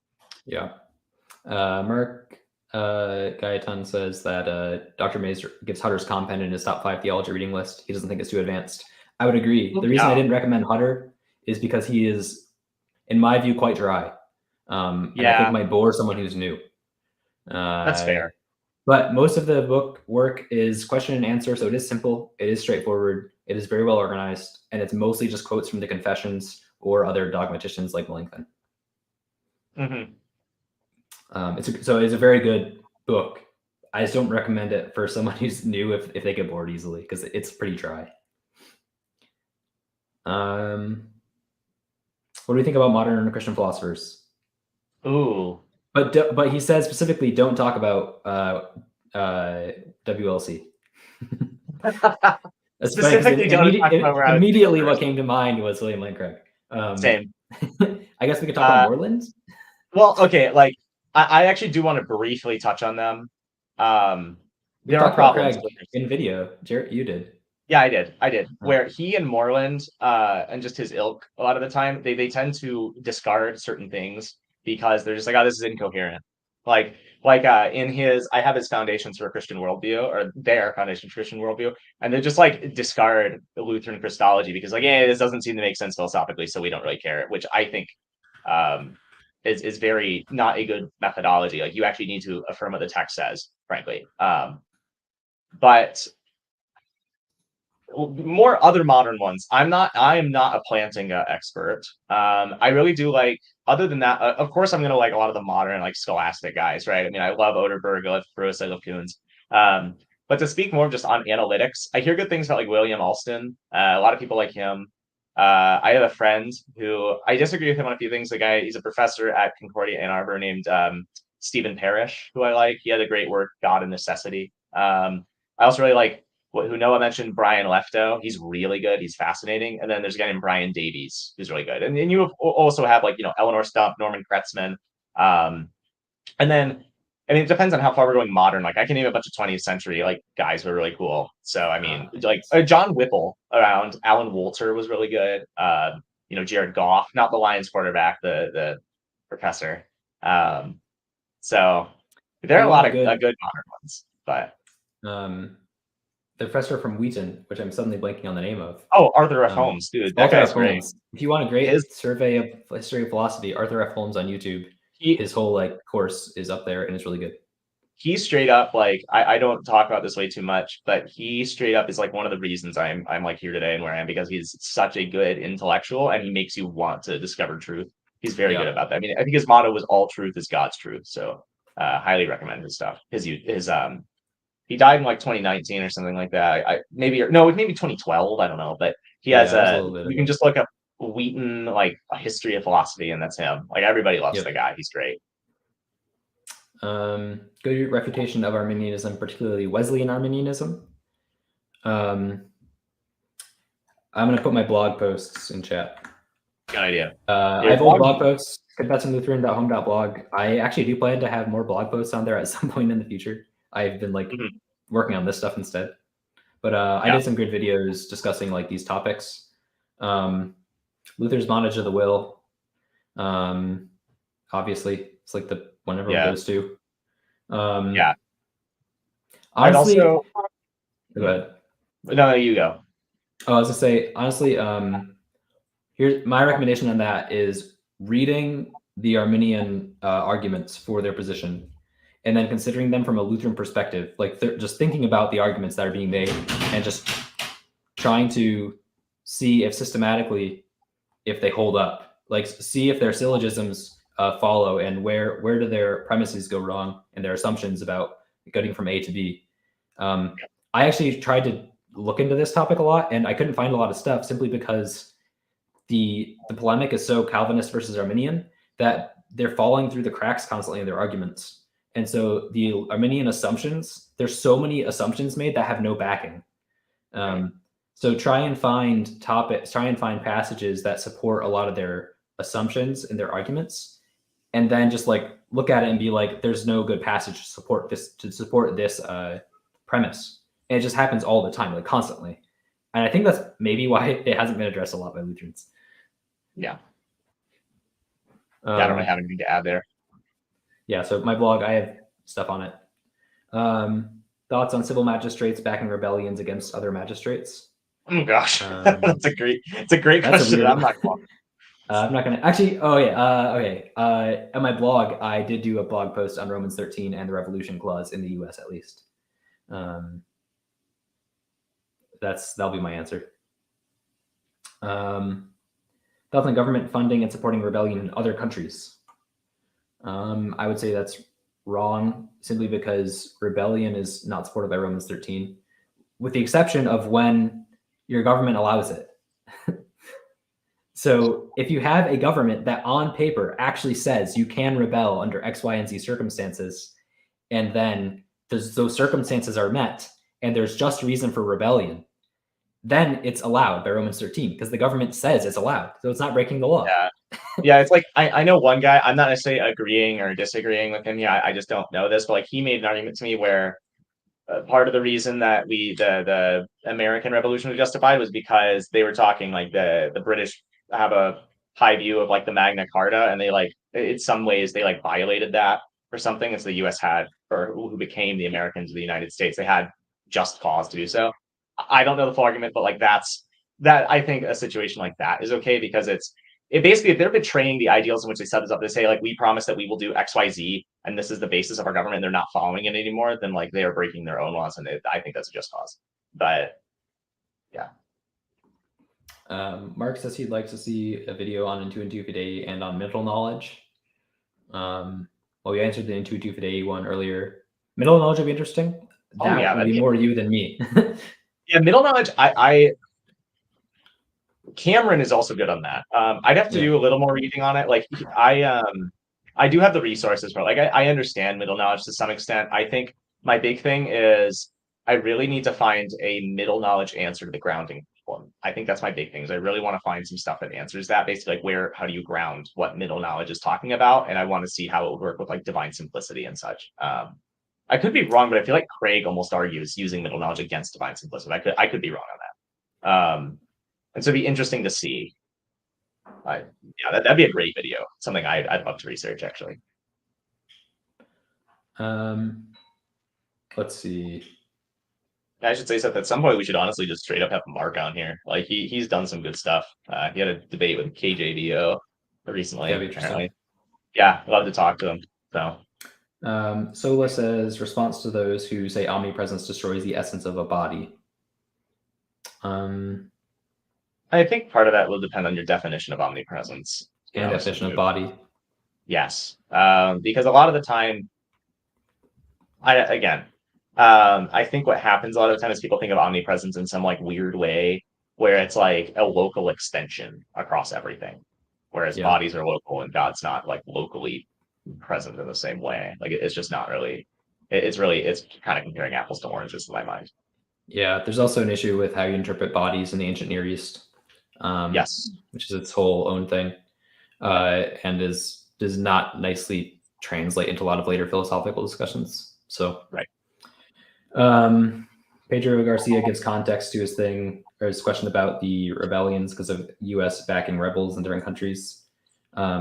Mark Gaetan says that Dr. Mays gives Hutter's Compen in his top 5 theology reading list. He doesn't think it's too advanced. I would agree. The reason I didn't recommend Hutter is because he is, in my view, quite dry. And I think might bore someone who's new. That's fair. But most of the book work is question and answer, so it is simple, it is straightforward, it is very well organized, and it's mostly just quotes from the Confessions or other dogmaticians like Melanchthon. It's a very good book. I just don't recommend it for someone who's new if they get bored easily, because it's pretty dry. What do we think about modern Christian philosophers? Ooh. But he says specifically, don't talk about WLC. Specifically, immediately what came to mind was William Lane Craig. Same. I guess we could talk about Moreland. Well, okay, like I actually do want to briefly touch on them. There are problems in video. Jarrett, you did. Yeah, I did. Where he and Moreland and just his ilk, a lot of the time, they tend to discard certain things because they're just like, oh, this is incoherent. Like in his, I have his Foundations for a Christian Worldview, or their Foundations for Christian Worldview, and they just like discard Lutheran Christology because like, this doesn't seem to make sense philosophically, so we don't really care, which I think is very not a good methodology. Like you actually need to affirm what the text says, frankly. But more other modern ones. I am not a Plantinga expert. I really do like, other than that, of course I'm gonna like a lot of the modern like scholastic guys, right? I mean, I love Oderberg, I love Bruce, I love Kuhns. But to speak more just on analytics, I hear good things about like William Alston. A lot of people like him. I have a friend who I disagree with him on a few things. The guy, he's a professor at Concordia Ann Arbor named Stephen Parrish, who I like. He had a great work, God and Necessity. I also really like, who Noah mentioned, Brian Lefto. He's really good. He's fascinating. And then there's a guy named Brian Davies who's really good. And you also have like, Eleanor Stump, Norman Kretzmann. And then, I mean, it depends on how far we're going modern. Like I can name a bunch of 20th century like guys who are really cool. So I mean, like John Whipple around, Alan Wolter was really good. Jared Goff, not the Lions quarterback, the professor. So there are a lot of good modern ones, but the professor from Wheaton, which I'm suddenly blanking on the name of. Oh, Arthur F. Holmes, dude. That guy's great. If you want a great survey of history of philosophy, Arthur F. Holmes on YouTube. His whole like course is up there, and it's really good. he straight up, like, I don't talk about this way too much, but he straight up is like one of the reasons I'm like here today and where I am, because he's such a good intellectual and he makes you want to discover truth. He's very good about that. I mean, I think his motto was all truth is God's truth. So highly recommend his stuff. His he died in like 2019 or something like that. Maybe 2012. I don't know, but he has you can just look up Wheaton, like a history of philosophy, and that's him. Like everybody loves the guy. He's great. Good refutation of Arminianism, particularly Wesleyan Arminianism. I'm going to put my blog posts in chat. Good idea. I have old blog posts, confessinglutheran.home.blog. I actually do plan to have more blog posts on there at some point in the future. I've been like working on this stuff instead. But I did some good videos discussing like these topics. Luther's bondage of the will. Obviously, it's like the one everyone goes to. Honestly, go ahead. No, you go. Oh, I was gonna say, honestly, here's my recommendation on that is reading the Arminian arguments for their position, and then considering them from a Lutheran perspective, like just thinking about the arguments that are being made, and just trying to see if systematically if they hold up, like see if their syllogisms follow, and where do their premises go wrong and their assumptions about getting from A to B. I actually tried to look into this topic a lot, and I couldn't find a lot of stuff simply because the polemic is so Calvinist versus Arminian that they're falling through the cracks constantly in their arguments. And so the Arminian assumptions, there's so many assumptions made that have no backing. So try and find passages that support a lot of their assumptions and their arguments, and then just like look at it and be like, there's no good passage to support this premise. And it just happens all the time, like constantly. And I think that's maybe why it hasn't been addressed a lot by Lutherans. Yeah. I don't really have anything to add there. Yeah, so my blog, I have stuff on it. Thoughts on civil magistrates backing rebellions against other magistrates? Oh gosh, it's a great question. I'm not gonna actually. Oh yeah. Okay. On my blog, I did do a blog post on Romans 13 and the Revolution Clause in the U.S. at least. That'll be my answer. Thoughts on government funding and supporting rebellion in other countries? I would say that's wrong, simply because rebellion is not supported by Romans 13, with the exception of when your government allows it. So if you have a government that on paper actually says you can rebel under X, Y, and Z circumstances, and then those circumstances are met, and there's just reason for rebellion, then it's allowed by Romans 13, because the government says it's allowed. So it's not breaking the law. Yeah, it's like, I know one guy, I'm not necessarily agreeing or disagreeing with him. Yeah, I just don't know this, but like he made an argument to me where part of the reason that the American Revolution was justified was because they were talking like the British have a high view of like the Magna Carta, and they like, in some ways they like violated that or something. And so the US had, or who became the Americans of the United States, they had just cause to do so. I don't know the full argument, but like that I think a situation like that is okay, because it basically, if they're betraying the ideals in which they set us up, they say like, we promise that we will do X, Y, Z, and this is the basis of our government, and they're not following it anymore, then like they are breaking their own laws, and I think that's a just cause. But yeah. Mark says he'd like to see a video on Intuitu Fidei and on middle knowledge. Well, we answered the Intuitu Fidei one earlier. Middle knowledge would be interesting. That would be more you than me. Yeah, middle knowledge, Cameron is also good on that. I'd have to do a little more reading on it. Like I do have the resources for like I understand middle knowledge to some extent. I think my big thing is I really need to find a middle knowledge answer to the grounding one. I think that's my big thing. Is I really want to find some stuff that answers that. Basically, like how do you ground what middle knowledge is talking about? And I want to see how it would work with like divine simplicity and such. I could be wrong, but I feel like Craig almost argues using middle knowledge against divine simplicity. I could be wrong on that. And so it'd be interesting to see. Yeah, that'd be a great video. Something I'd love to research, actually. Let's see. I should say something. At some point, we should honestly just straight up have Mark on here. Like he's done some good stuff. He had a debate with KJVO recently. That'd be interesting. Yeah, I'd love to talk to him. So Sola says, response to those who say omnipresence destroys the essence of a body. I think part of that will depend on your definition of omnipresence. And definition of body. Yes. Because a lot of the time, I think what happens a lot of the time is people think of omnipresence in some like weird way where it's like a local extension across everything. Whereas bodies are local and God's not like locally present in the same way. Like it's just not really, it's kind of comparing apples to oranges in my mind. Yeah, there's also an issue with how you interpret bodies in the ancient Near East. Yes. Which is its whole own thing. And does not nicely translate into a lot of later philosophical discussions. So right. Pedro Garcia gives context to his thing or his question about the rebellions because of U.S. backing rebels in different countries. I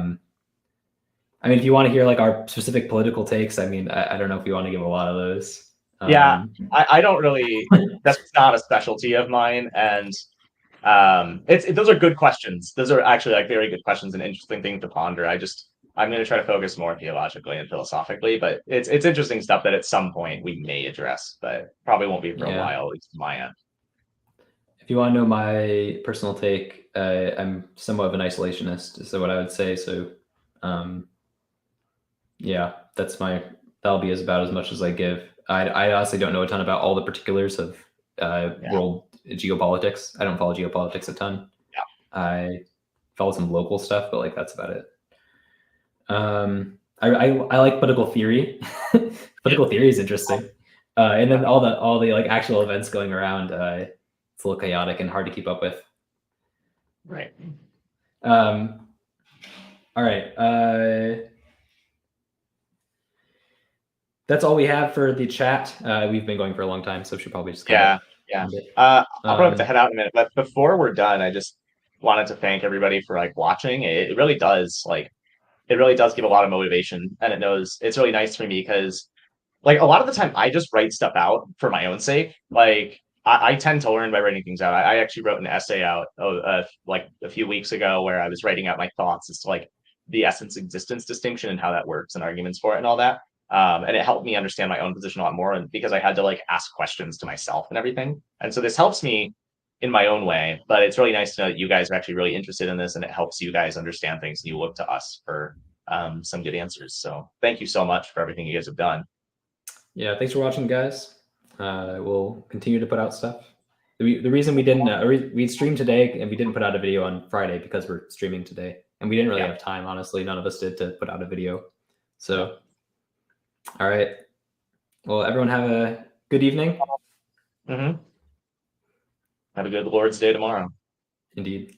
mean, if you want to hear like our specific political takes, I mean, I don't know if you want to give a lot of those. Yeah, I don't really. That's not a specialty of mine, and those are good questions. Those are actually like very good questions and interesting things to ponder. I'm going to try to focus more theologically and philosophically, but it's interesting stuff that at some point we may address, but probably won't be for a while, at least on my end. If you want to know my personal take, I'm somewhat of an isolationist, so what I would say. So, yeah, that'll be about as much as I give. I honestly don't know a ton about all the particulars of world geopolitics. I don't follow geopolitics a ton. Yeah. I follow some local stuff, but like that's about it. I like political theory. Political theory is interesting, and then all the like actual events going around. It's a little chaotic and hard to keep up with. Right. All right. That's all we have for the chat. We've been going for a long time, so we should probably just yeah. I'll probably have to head out in a minute, but before we're done, I just wanted to thank everybody for like watching. It really does give a lot of motivation, and it's really nice for me because like a lot of the time I just write stuff out for my own sake. Like I tend to learn by writing things out. I actually wrote an essay out like a few weeks ago where I was writing out my thoughts as to like the essence existence distinction and how that works and arguments for it and all that. And it helped me understand my own position a lot more, and because I had to like ask questions to myself and everything. And so this helps me in my own way, but it's really nice to know that you guys are actually really interested in this, and it helps you guys understand things and you look to us for some good answers. So thank you so much for everything you guys have done. Yeah, thanks for watching, guys. We'll continue to put out stuff. The reason we didn't we streamed today and we didn't put out a video on Friday because we're streaming today, and we didn't really have time. Honestly, none of us did to put out a video. So, all right. Well, everyone have a good evening. Have a good Lord's Day tomorrow. Indeed.